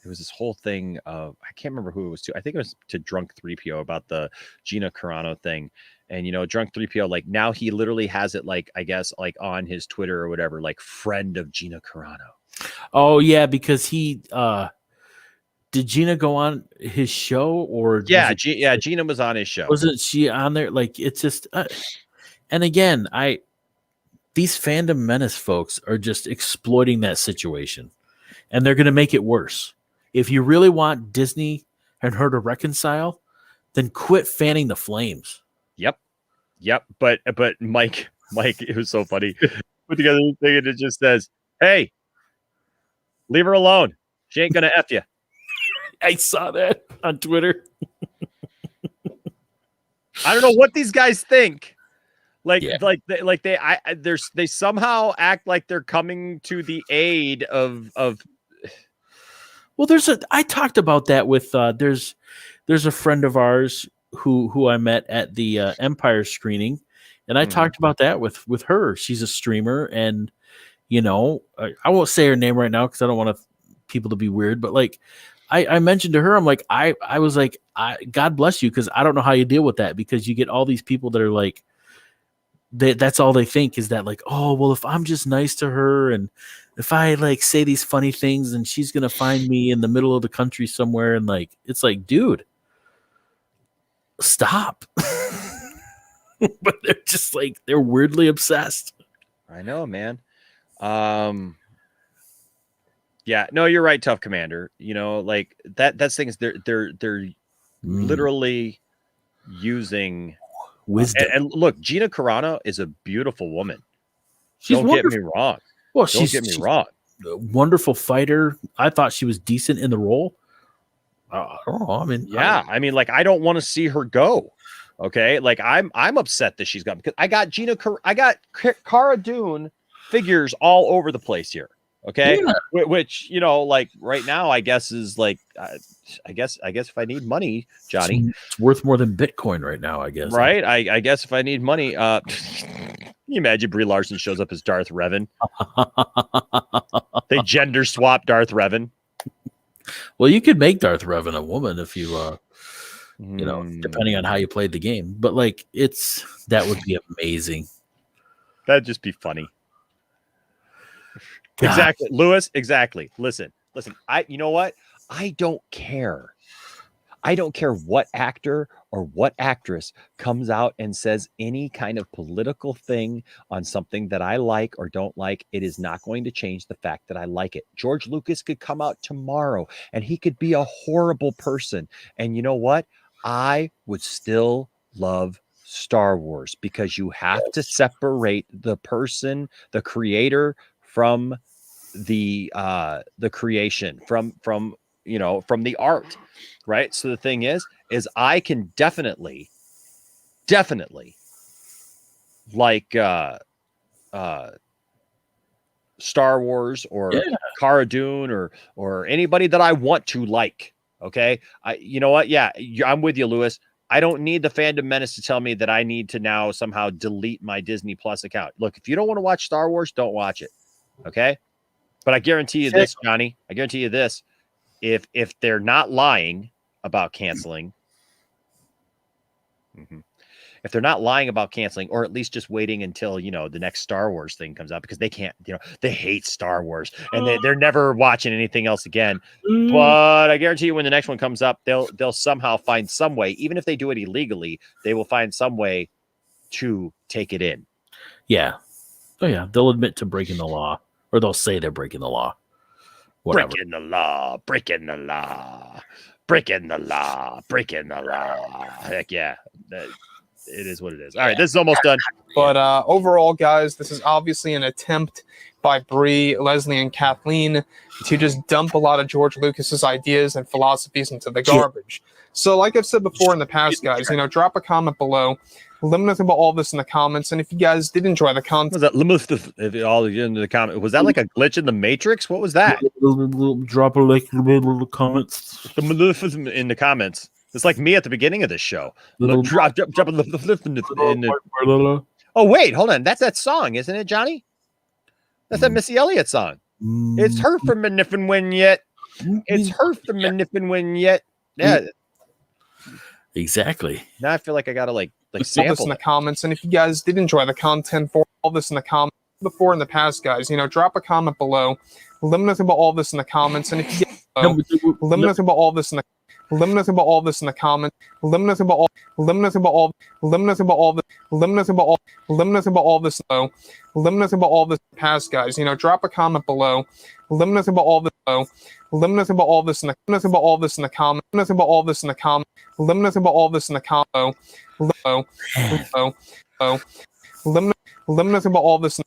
Speaker 1: this whole thing of, I can't remember who it was to. I think it was to Drunk 3PO about the Gina Carano thing. And, Drunk 3PO, like now he literally has it like, I guess, like on his Twitter or whatever, like friend of Gina Carano.
Speaker 3: Oh yeah. Because did Gina go on his show or?
Speaker 1: Yeah. Gina was on his show.
Speaker 3: Wasn't she on there? Like, it's just, and again, these fandom menace folks are just exploiting that situation, and they're going to make it worse. If you really want Disney and her to reconcile, then quit fanning the flames.
Speaker 1: Yep. But Mike, it was so funny. Put together this thing and it just says, "Hey, leave her alone. She ain't gonna F you."
Speaker 3: I saw that on Twitter.
Speaker 1: I don't know what these guys think. They somehow act like they're coming to the aid of.
Speaker 3: Well, I talked about that with there's a friend of ours who I met at the Empire screening, and I talked about that with her. She's a streamer, and I won't say her name right now because I don't want people to be weird, but like I mentioned to her, I'm like I was like, God bless you, because I don't know how you deal with that, because you get all these people that are like, that's all they think is that, like, oh well, if I'm just nice to her and if I like say these funny things, then she's gonna find me in the middle of the country somewhere, and like it's like, dude, stop. But they're just like, they're weirdly obsessed.
Speaker 1: I know, man. Yeah, no, you're right, Tough Commander. Like that's things they're literally using
Speaker 3: wisdom.
Speaker 1: And look, Gina Carano is a beautiful woman.
Speaker 3: She's
Speaker 1: Don't get me wrong.
Speaker 3: Well,
Speaker 1: Don't get me wrong.
Speaker 3: A wonderful fighter. I thought she was decent in the role. I don't know. I mean,
Speaker 1: I mean, like, I don't want to see her go. Okay, like I'm upset that she's gone, because I got Cara Dune figures all over the place here. Okay, yeah. Which like right now, I guess is like, I guess if I need money, Johnny,
Speaker 3: it's worth more than Bitcoin right now. I guess,
Speaker 1: right? I guess if I need money, can you imagine Brie Larson shows up as Darth Revan? They gender swap Darth Revan.
Speaker 3: Well, you could make Darth Revan a woman if you, depending on how you played the game. But like, that would be amazing.
Speaker 1: That'd just be funny. God. Exactly, Lewis. Exactly. Listen. You know what? I don't care. I don't care what actor or what actress comes out and says any kind of political thing on something that I like or don't like. It is not going to change the fact that I like it. George Lucas could come out tomorrow and he could be a horrible person. And you know what? I would still love Star Wars, because you have to separate the person, the creator, from the creation, from from the art, right? So the thing is I can definitely like Star Wars or Cara Dune or anybody that I want to like. Okay. You know what? Yeah, I'm with you, Lewis. I don't need the fandom menace to tell me that I need to now somehow delete my Disney Plus account. Look, if you don't want to watch Star Wars, don't watch it. Okay. But I guarantee you this, Johnny, I guarantee you this. If they're not lying about canceling, if they're not lying about canceling, or at least just waiting until, the next Star Wars thing comes out, because they can't, they hate Star Wars and they're never watching anything else again. But I guarantee you when the next one comes up, they'll somehow find some way, even if they do it illegally, they will find some way to take it in.
Speaker 3: Yeah. Oh yeah. They'll admit to breaking the law, or they'll say they're breaking the law. Whatever.
Speaker 1: Breaking the law, breaking the law, breaking the law, breaking the law. Heck yeah. It is what it is. All right, this is almost done.
Speaker 7: But overall, guys, this is obviously an attempt by Brie, Leslie, and Kathleen to just dump a lot of George Lucas's ideas and philosophies into the garbage. So like I've said before in the past, guys, drop a comment below. Let me know about all this in the comments. And if you guys did enjoy the content,
Speaker 1: was that all in the comment? Was that like a glitch in the Matrix? What was that?
Speaker 3: Drop a like in the comments.
Speaker 1: In the comments. It's like me at the beginning of this show. Drop in the. Oh wait, hold on. That's that song, isn't it, Johnny? That's that Missy Elliott song. It's her from Niffin When Yet. It's her from Niffin When Yet. Yeah.
Speaker 3: Exactly.
Speaker 1: Now I feel like I gotta like
Speaker 7: sample this in the comments. And if you guys did enjoy the content for all this in the comments before in the past, guys, drop a comment below. Let me know about all this in the comments. And if you get let me know about all this in the let me know about all this in the comments. Let me know about all. Let me know about all. Let me know about all. Let me know about all. Let me know about all this. Let me know about all this past, guys. Drop a comment below. Let me know about all this. Let me know about all this in the. Let me know about all this in the comments. Let me know about all this in the comments. Let me know about all this in the comments. Let me know about all this.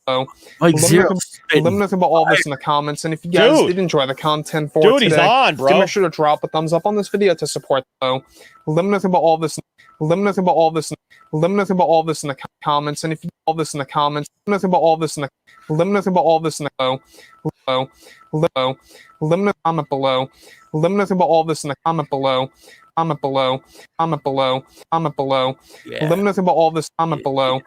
Speaker 3: Like Zeroh.
Speaker 7: Let me know about all this in the comments. And if you guys did enjoy the content for today,
Speaker 1: he's on, bro.
Speaker 7: Make sure to drop a thumbs up on this video to support. Let me know about all this. Let me know about all this. Let me know about all this in the comments. And if you all this in the comments, let me know about all this in the. Let me know about all this in the. Let me know comment below. Let me know about all this in the comment below. Comment below. Comment below. Comment below. Let me know about all this. Comment below.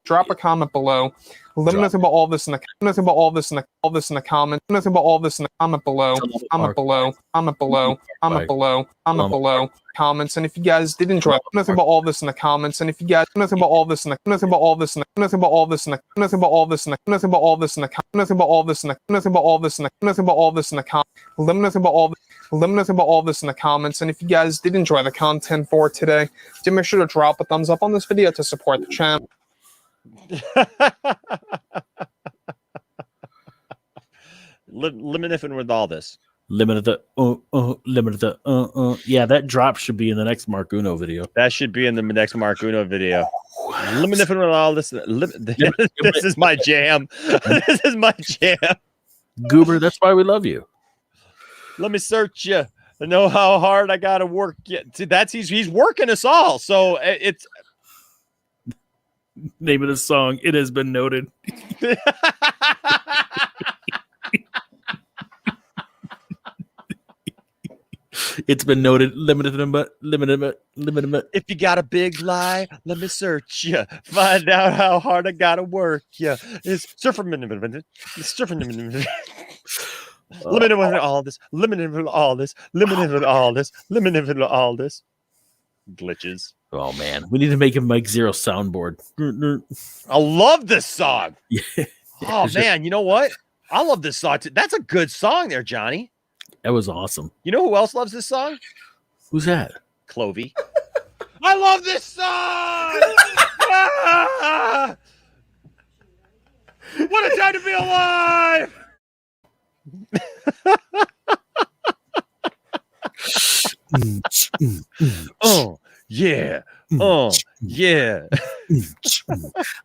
Speaker 7: Drop a comment below. Let me know about all this in the. Let me know about all this in the. All this in the comments. Let me know about all this in the comment below. Comment below. Comment below. Comment below. Comment below. Comments. And if you guys did enjoy, let me know about all this in the comments. And if you guys know about all this in the. Know about all this in the. Know about all this in the. Know about all this in the. Know about all this in the. Know about all this in the. Know about all this in the. Know about all this in the. Let me know about all. Let me know about all this in the comments. And if you guys did enjoy the content for today, do make sure to drop a thumbs up on this video to support the channel.
Speaker 1: Limited with all this.
Speaker 3: Limited the yeah, that drop should be in the next Mark Uno video.
Speaker 1: That should be in the next Mark Uno video. Limited with all this. This is my jam. This is my jam.
Speaker 3: Goober, that's why we love you.
Speaker 1: Let me search you. I know how hard I gotta work. See, that's he's working us all. So it's
Speaker 3: name of the song. It has been noted. It's been noted. Limited.
Speaker 1: If you got a big lie, let me search you. Find out how hard I gotta work. Yeah, it's surfing. Limited with all this. Limited with all this. Limited with all this. Limited with all this. Glitches.
Speaker 3: Oh man, we need to make a Mike Zeroh soundboard.
Speaker 1: I love this song.
Speaker 3: Yeah.
Speaker 1: Oh man, you know what? I love this song too. That's a good song there, Johnny.
Speaker 3: That was awesome.
Speaker 1: You know who else loves this song?
Speaker 3: Who's that?
Speaker 1: Clovey. I love this song. Ah! What a time to be alive. Oh, Yeah. Oh, yeah.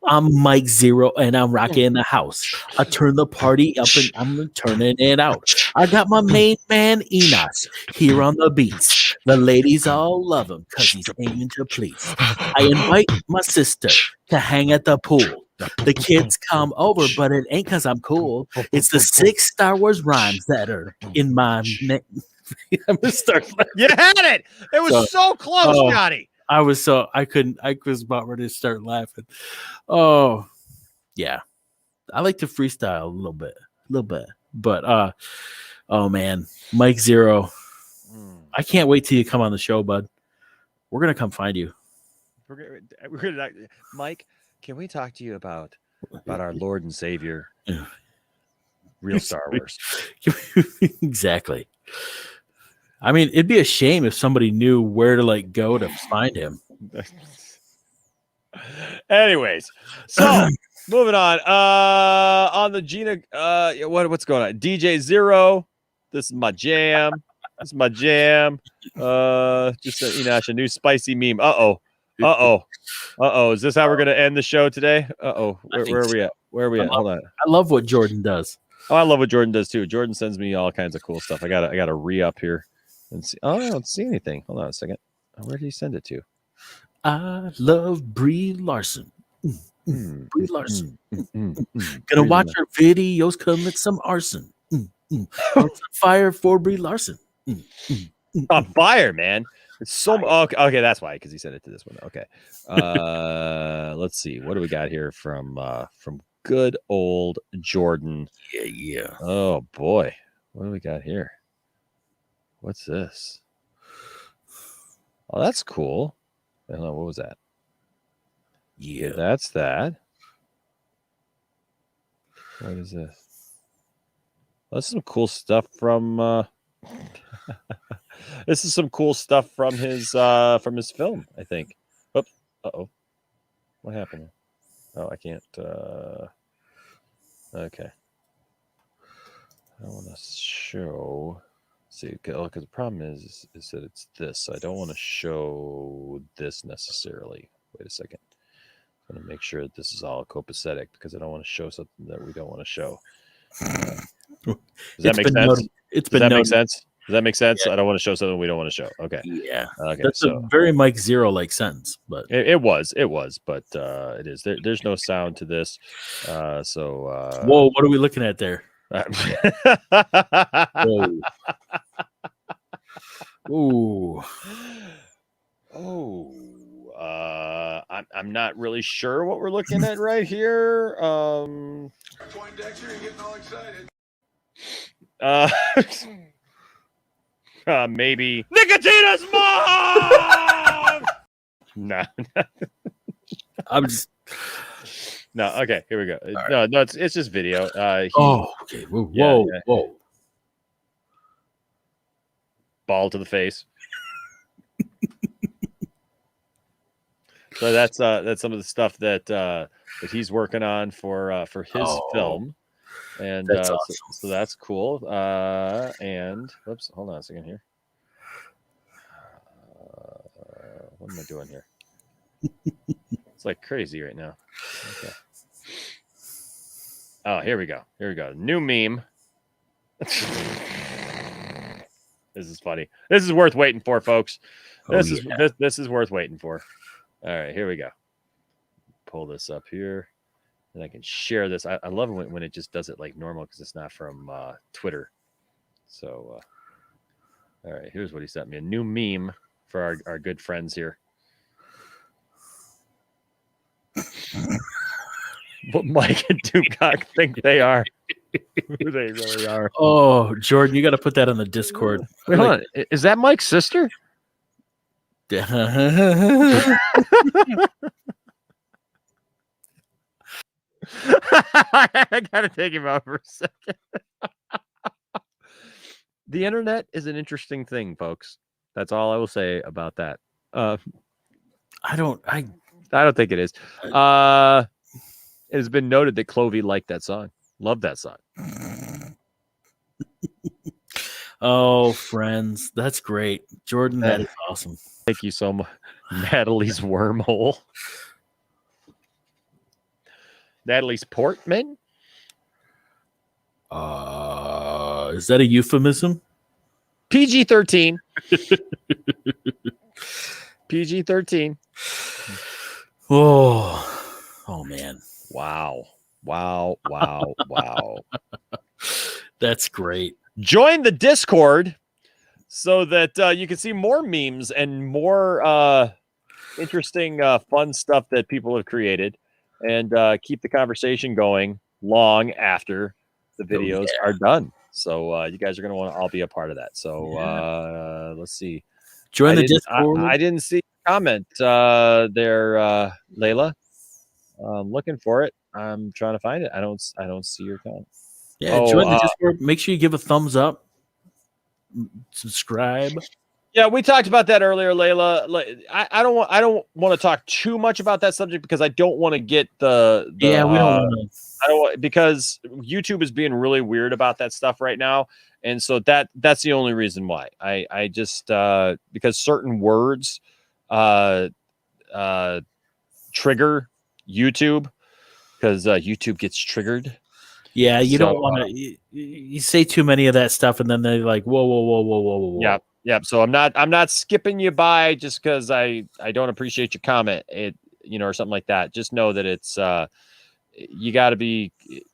Speaker 3: I'm Mike Zeroh, and I'm rocking the house. I turn the party up, and I'm turning it out. I got my main man Enos here on the beats. The ladies all love him because he's aiming to please. I invite my sister to hang at the pool. The kids come over, but it ain't because I'm cool. It's the 6 Star Wars rhymes that are in my name. I'm gonna start.
Speaker 1: You had it. It was so close, Johnny.
Speaker 3: I was about ready to start laughing. Oh, yeah. I like to freestyle a little bit. But oh man, Mike Zeroh. I can't wait till you come on the show, bud. We're gonna come find you.
Speaker 1: We're gonna, Mike, can we talk to you about our Lord and Savior, real Star Wars?
Speaker 3: Exactly. I mean, it'd be a shame if somebody knew where to go to find him.
Speaker 1: Anyways, so moving on the Gina, what's going on? DJ Zeroh, this is my jam. Just a new spicy meme. Uh oh. Is this how we're gonna end the show today? Where are we at? Hold on.
Speaker 3: I love what Jordan does.
Speaker 1: Oh, I love what Jordan does too. Jordan sends me all kinds of cool stuff. I gotta re-up here and see. Oh, I don't see anything. Hold on a second. Where did he send it to?
Speaker 3: I love Brie Larson. Brie Larson. Gonna watch her videos, commit some arson. Fire for Brie Larson.
Speaker 1: On fire, man. It's so okay. That's why, because he sent it to this one. Okay. Let's see. What do we got here from good old Jordan?
Speaker 3: Yeah.
Speaker 1: Oh boy, what do we got here? What's this? Oh, that's cool. I don't know, what was that?
Speaker 3: Yeah,
Speaker 1: that's that. What is this? That's some cool stuff from. This is some cool stuff from his film, I think. Oops. Uh-oh. What happened? Oh, I can't. Okay. I want to show. See, because the problem is that it's this. So I don't want to show this necessarily. Wait a second. I'm going to make sure that this is all copacetic because I don't want to show something that we don't want to show. Does that make sense? Does that make sense? Does that make sense? Yeah. I don't want to show something we don't want to show. Okay.
Speaker 3: Yeah.
Speaker 1: Okay.
Speaker 3: That's a very Mike Zeroh sentence, but
Speaker 1: it was, but it is. There's no sound to this. So
Speaker 3: whoa, what are we looking at there? Whoa. Ooh.
Speaker 1: Oh. I'm not really sure what we're looking at right here.
Speaker 9: Poindexter, you're getting all excited.
Speaker 1: Maybe Nicotina's mom. No. I'm just no. Okay, here we go. Right. No, it's just video.
Speaker 3: Okay. Whoa,
Speaker 1: yeah.
Speaker 3: Whoa.
Speaker 1: Ball to the face. So that's some of the stuff that he's working on for his film. And
Speaker 3: that's awesome.
Speaker 1: so that's cool. And whoops, hold on a second here. What am I doing here? It's like crazy right now. Okay. Oh, here we go. New meme. This is funny. This is worth waiting for, folks. This is worth waiting for. All right, here we go. Pull this up here. And I can share this. I love it when it just does it like normal because it's not from Twitter. So, all right, here's what he sent me. A new meme for our good friends here. What Mike and Doomcock think they are. Who they really are.
Speaker 3: Oh, Jordan, you got to put that on the Discord.
Speaker 1: Wait, hold on. Is that Mike's sister? I gotta take him out for a second. The internet is an interesting thing, folks. That's all I will say about that.
Speaker 3: I don't
Speaker 1: think it is. It has been noted that Clovey liked that song. Loved that song.
Speaker 3: Oh, friends, that's great, Jordan. That is awesome.
Speaker 1: Thank you so much. Natalie's wormhole. Natalie's Portman.
Speaker 3: Is that a euphemism?
Speaker 1: PG-13. PG-13.
Speaker 3: Oh man.
Speaker 1: Wow.
Speaker 3: That's great.
Speaker 1: Join the Discord so that you can see more memes and more interesting, fun stuff that people have created, and keep the conversation going long after the videos are done. So you guys are going to want to all be a part of that. So let's see.
Speaker 3: Join the Discord.
Speaker 1: I didn't see a comment there, Layla. I'm looking for it. I'm trying to find it. I don't see your comment.
Speaker 3: Yeah, join the Discord. Make sure you give a thumbs up. Subscribe.
Speaker 1: Yeah, we talked about that earlier, Layla. I don't want to talk too much about that subject because I don't want to get the
Speaker 3: we don't want to.
Speaker 1: I don't, because YouTube is being really weird about that stuff right now, and so that's the only reason why I just because certain words trigger YouTube, because YouTube gets triggered.
Speaker 3: Yeah, you don't want to. You say too many of that stuff, and then they're like, "Whoa."
Speaker 1: Yeah. So I'm not skipping you by just because I don't appreciate your comment, or something like that. Just know that it's you got to be.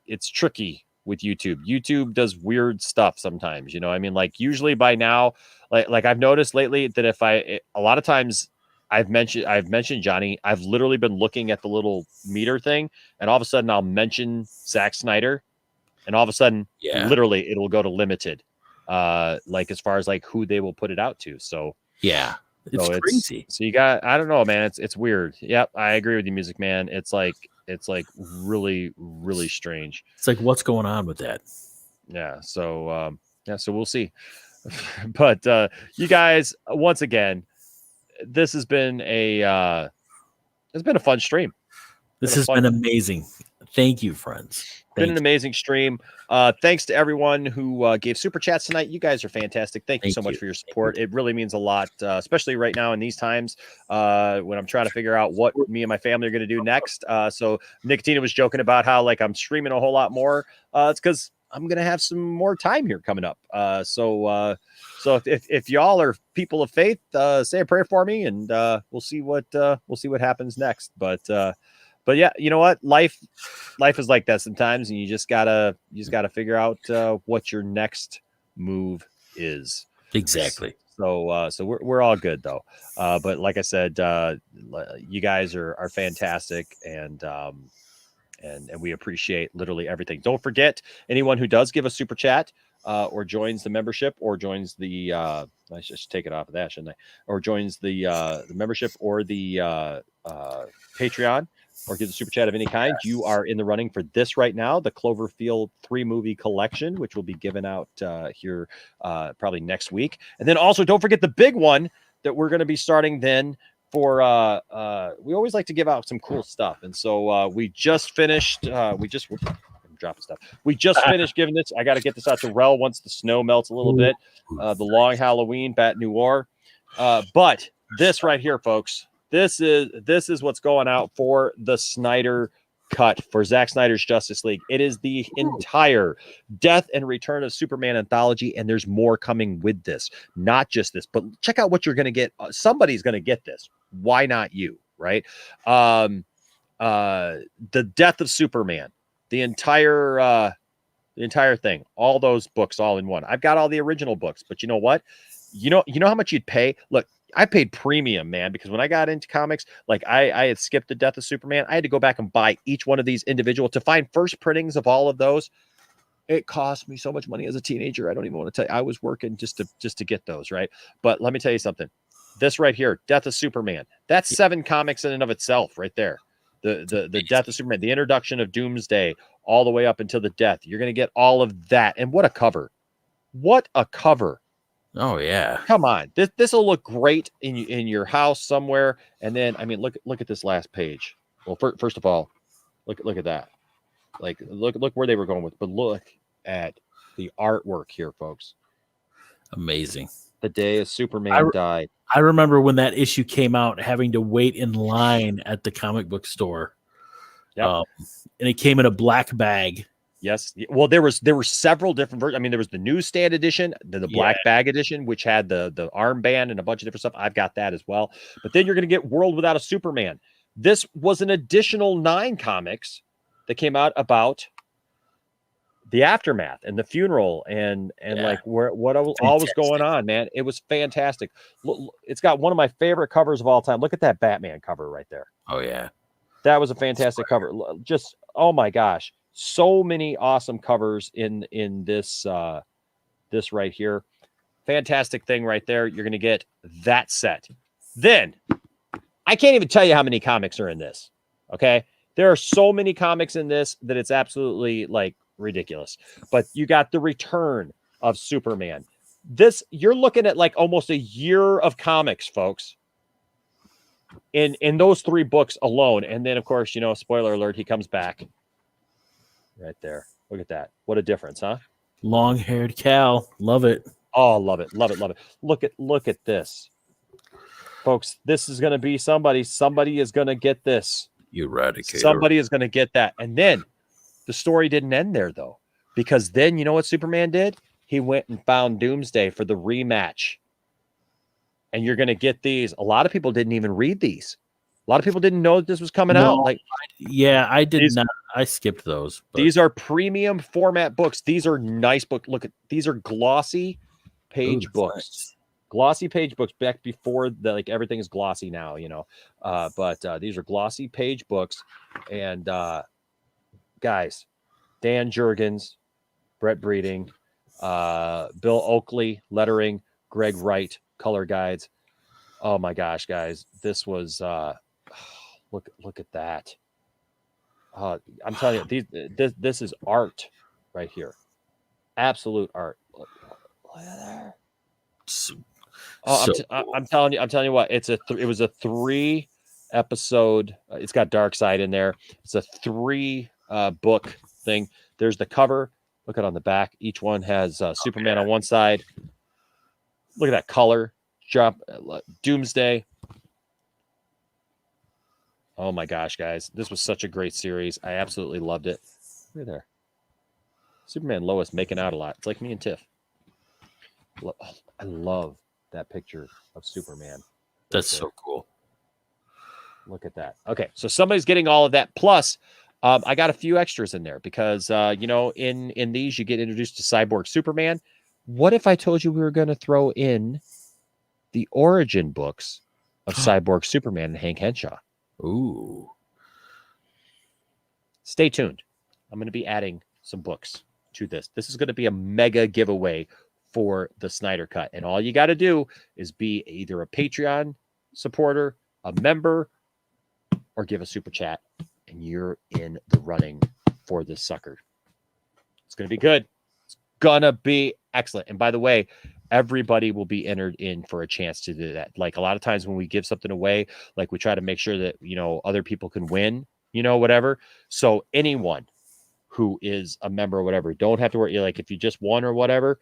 Speaker 1: It's tricky with YouTube. YouTube does weird stuff sometimes. I mean, like usually by now, like I've noticed lately that a lot of times I've mentioned Johnny. I've literally been looking at the little meter thing, and all of a sudden I'll mention Zack Snyder, and all of a sudden, literally it'll go to limited. Like as far as like who they will put it out to. So
Speaker 3: yeah, it's crazy.
Speaker 1: So you got, I don't know, man. It's weird. Yep, I agree with you, Music Man. It's like really, really strange.
Speaker 3: It's like, what's going on with that?
Speaker 1: Yeah. So so we'll see. But you guys, once again, this has been a fun stream.
Speaker 3: This has been amazing. Thank you, friends.
Speaker 1: Been an amazing stream. Thanks to everyone who gave super chats tonight. You guys are fantastic. Thank you so much for your support. It really means a lot, especially right now in these times when I'm trying to figure out what me and my family are going to do next. So Nicotina was joking about how like I'm streaming a whole lot more. It's because I'm going to have some more time here coming up. So if y'all are people of faith, say a prayer for me, and we'll see what happens next. But yeah, you know what? Life is like that sometimes, and you just gotta figure out what your next move is.
Speaker 3: Exactly.
Speaker 1: So we're all good though. But like I said, you guys are fantastic, and we appreciate literally everything. Don't forget, anyone who does give a super chat or joins the membership or joins the I should just take it off of that, shouldn't I? Or joins the membership or the Patreon, or give the super chat of any kind, you are in the running for this right now, the Cloverfield 3 movie collection, which will be given out here probably next week. And then also don't forget the big one that we're going to be starting then for we always like to give out some cool stuff. And so we just finished I'm dropping stuff. We just finished giving this. I got to get this out to Rel once the snow melts a little bit. The Long Halloween Bat Noir. But this right here, folks, this is what's going out for the Snyder cut for Zack Snyder's Justice League. It is the entire Death and Return of Superman anthology, and there's more coming with this. Not just this, but check out what you're going to get. Somebody's going to get this. Why not you, right? The Death of Superman, the entire thing, all those books all in one. I've got all the original books, but you know what? You know how much you'd pay? Look, I paid premium, man, because when I got into comics, like I had skipped the Death of Superman. I had to go back and buy each one of these individual to find first printings of all of those. It cost me so much money as a teenager. I don't even want to tell you. I was working just to get those, right? But let me tell you something. This right here, Death of Superman, that's 7 comics in and of itself right there. The Death of Superman, the introduction of Doomsday, all the way up until the death. You're going to get all of that. And what a cover. What a cover.
Speaker 3: Oh yeah,
Speaker 1: come on! This will look great in your house somewhere. And then, I mean, look at this last page. Well, first of all, look at that. Like, look where they were going with, but look at the artwork here, folks.
Speaker 3: Amazing.
Speaker 1: The day Superman died.
Speaker 3: I remember when that issue came out, having to wait in line at the comic book store.
Speaker 1: Yep.
Speaker 3: And it came in a black bag.
Speaker 1: Yes. Well, there were several different versions. I mean, there was the newsstand edition, the black bag edition, which had the armband and a bunch of different stuff. I've got that as well. But then you're going to get World Without a Superman. This was an additional 9 comics that came out about the aftermath and the funeral and like what all was going on, man. It was fantastic. It's got one of my favorite covers of all time. Look at that Batman cover right there.
Speaker 3: Oh yeah.
Speaker 1: That was a fantastic cover. Just, oh my gosh. So many awesome covers in this this right here. Fantastic thing right there. You're going to get that set. Then I can't even tell you how many comics are in this. Okay. There are so many comics in this that it's absolutely like ridiculous. But you got the return of Superman. This, you're looking at like almost a year of comics, folks. In those 3 books alone. And then of course, you know, spoiler alert, he comes back. Right there. Look at that. What a difference, huh?
Speaker 3: Long-haired Cal. Love it.
Speaker 1: Oh, love it. Love it. Love it. Look at this. Folks, this is going to be somebody. Somebody is going to get this.
Speaker 3: Eradicator.
Speaker 1: Somebody is going to get that. And then the story didn't end there, though. Because then, you know what Superman did? He went and found Doomsday for the rematch. And you're going to get these. A lot of people didn't even read these. A lot of people didn't know that this was coming out. Like,
Speaker 3: yeah, I did not. I skipped those. But.
Speaker 1: These are premium format books. These are nice books. Look at these are glossy page books. Nice. Glossy page books back before the like everything is glossy now, you know. But these are glossy page books. And guys, Dan Jurgens, Brett Breeding, Bill Oakley, lettering, Greg Wright, color guides. Oh my gosh, guys, this was look at that. I'm telling you, this is art right here. Absolute art. Look at there. I'm telling you what, it was a 3 episode. It's got Dark Side in there. It's a 3 book thing. There's the cover. Look at on the back. Each one has Superman on one side. Look at that color. Doomsday. Oh my gosh, guys. This was such a great series. I absolutely loved it. Look there. Superman and Lois making out a lot. It's like me and Tiff. I love that picture of Superman.
Speaker 3: That's so cool.
Speaker 1: Look at that. Okay, so somebody's getting all of that. Plus, I got a few extras in there because, you know, in these, you get introduced to Cyborg Superman. What if I told you we were going to throw in the origin books of Cyborg Superman and Hank Henshaw?
Speaker 3: Ooh.
Speaker 1: Stay tuned. I'm going to be adding some books to this. This is going to be a mega giveaway for the Snyder Cut. And all you got to do is be either a Patreon supporter, a member, or give a super chat, and you're in the running for this sucker. It's going to be good. It's going to be excellent. And by the way, everybody will be entered in for a chance to do that. Like a lot of times when we give something away, like we try to make sure that, you know, other people can win, you know, whatever. So anyone who is a member or whatever, don't have to worry. Like if you just won or whatever,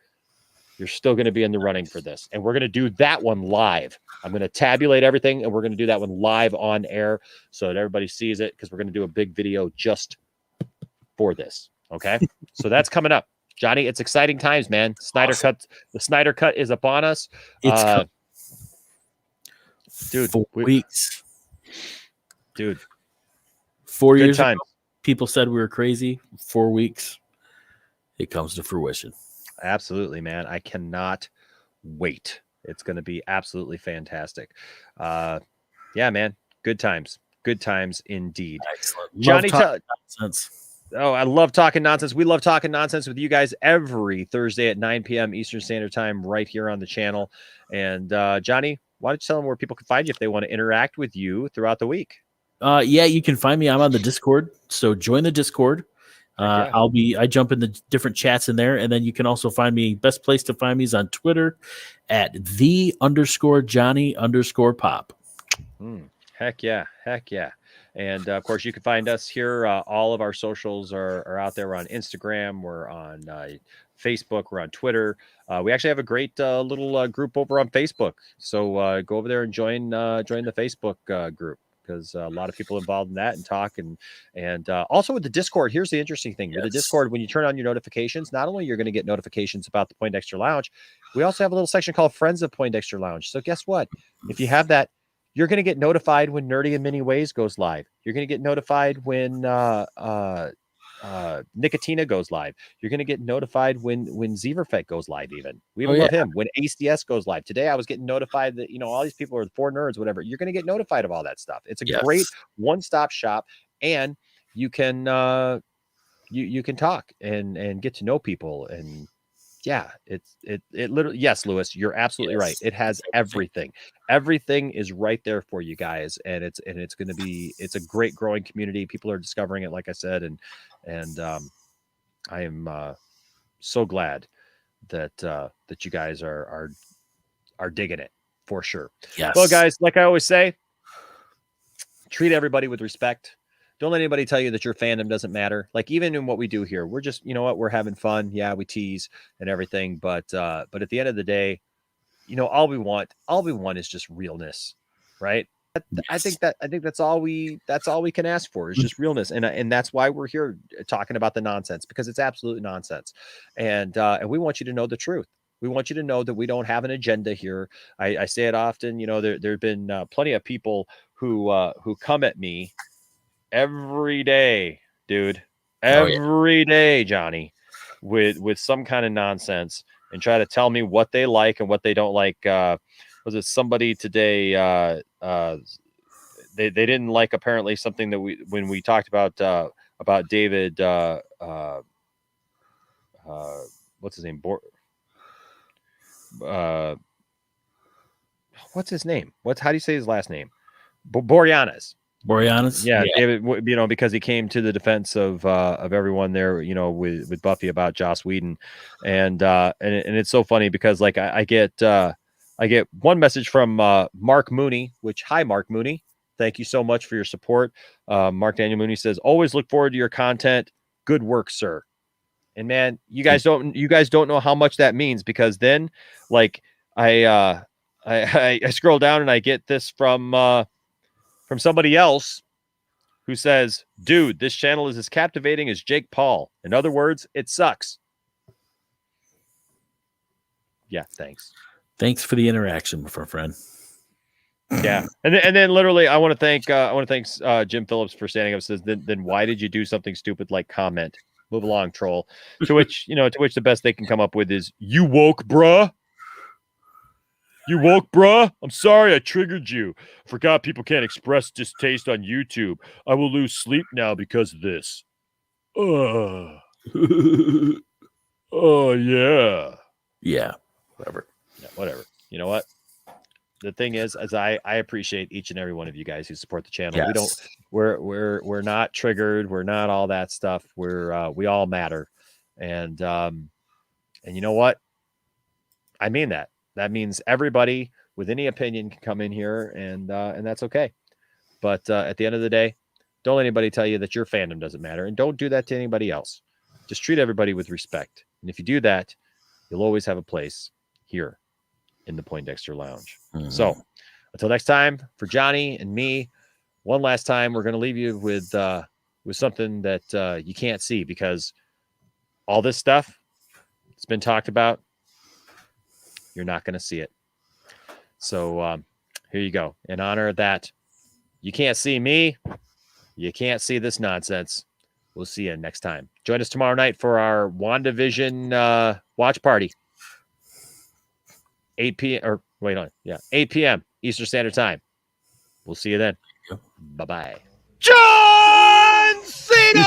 Speaker 1: you're still going to be in the running for this. And we're going to do that one live. I'm going to tabulate everything and we're going to do that one live on air so that everybody sees it, because we're going to do a big video just for this. Okay. So that's coming up. Johnny, it's exciting times, man. The Snyder Cut is upon us.
Speaker 3: It's
Speaker 1: dude,
Speaker 3: 4 weeks.
Speaker 1: Dude.
Speaker 3: 4 years ago, people said we were crazy. 4 weeks. It comes to fruition.
Speaker 1: Absolutely, man. I cannot wait. It's going to be absolutely fantastic. Yeah, man. Good times. Good times indeed.
Speaker 3: Excellent.
Speaker 1: Johnny,
Speaker 3: nonsense.
Speaker 1: Oh, I love talking nonsense. We love talking nonsense with you guys every Thursday at 9 p.m. Eastern Standard Time right here on the channel. And Johnny, why don't you tell them where people can find you if they want to interact with you throughout the week?
Speaker 3: Yeah, you can find me. I'm on the Discord, so join the Discord. I jump in the different chats in there, and then you can also find me. Best place to find me is on Twitter at _Johnny_Pop.
Speaker 1: Heck yeah. And of course, you can find us here. All of our socials are out there. We're on Instagram. We're on Facebook. We're on Twitter. We actually have a great little group over on Facebook. So go over there and join the Facebook group, because a lot of people involved in that and talk and also with the Discord. Here's the interesting thing with the Discord: when you turn on your notifications, not only you're going to get notifications about the Poindexter Lounge, we also have a little section called Friends of Poindexter Lounge. So guess what? If you have that, you're going to get notified when Nerdy in Many Ways goes live. You're going to get notified when Nicotina goes live. You're going to get notified when Zeverfet goes live. Even we even love him when ACS goes live. Today I was getting notified that all these people are the 4 nerds, whatever. You're going to get notified of all that stuff. It's a great one-stop shop, and you can you can talk and get to know people. And yeah, it literally, yes, Lewis, you're absolutely right. It has everything. Everything is right there for you guys, and it's going to be, it's a great growing community. People are discovering it, like I said, and I am so glad that you guys are digging it for sure.
Speaker 3: Yes.
Speaker 1: Well, guys, like I always say, treat everybody with respect. Don't let anybody tell you that your fandom doesn't matter. Like, even in what we do here, we're just, we're having fun. Yeah, we tease and everything, but at the end of the day, all we want is just realness, right? I think that's all we can ask for is just realness, and that's why we're here talking about the nonsense, because it's absolute nonsense, and we want you to know the truth. We want you to know that we don't have an agenda here. I say it often. There've been plenty of people who come at me every day, dude, every day, Johnny, with some kind of nonsense, and try to tell me what they like and what they don't like. Was it somebody today? They didn't like, apparently, something that when we talked about David. What's his name? What's his name? How do you say his last name? Boreanaz. Yeah, David, because he came to the defense of everyone there, with Buffy about Joss Whedon, and it's so funny because like I get one message from Mark Mooney, which, hi Mark Mooney, thank you so much for your support. Mark Daniel Mooney says, always look forward to your content. Good work, sir. And man, you guys don't know how much that means, because then like I scroll down and I get this from somebody else who says, dude, this channel is as captivating as Jake Paul. In other words, it sucks. Yeah, thanks.
Speaker 3: Thanks for the interaction, my friend.
Speaker 1: Yeah. And then literally I want to thank Jim Phillips for standing up. Says, then why did you do something stupid like comment? Move along, troll. To which the best they can come up with is, you woke, bruh. You woke, bruh? I'm sorry I triggered you. Forgot people can't express distaste on YouTube. I will lose sleep now because of this. Oh, yeah.
Speaker 3: Yeah, whatever.
Speaker 1: Yeah, whatever. You know what? The thing is I appreciate each and every one of you guys who support the channel.
Speaker 3: Yes.
Speaker 1: We're not triggered. We're not all that stuff. We all matter. And you know what? I mean that. That means everybody with any opinion can come in here, and that's okay. But at the end of the day, don't let anybody tell you that your fandom doesn't matter, and don't do that to anybody else. Just treat everybody with respect. And if you do that, you'll always have a place here in the Poindexter Lounge. Mm-hmm. So until next time, for Johnny and me, one last time, we're going to leave you with something that you can't see, because all this stuff that's been talked about, you're not going to see it. So here you go. In honor of that, you can't see me. You can't see this nonsense. We'll see you next time. Join us tomorrow night for our WandaVision watch party. 8 p.m. 8 p.m. Eastern Standard Time. We'll see you then. Yep. Bye-bye. John Cena!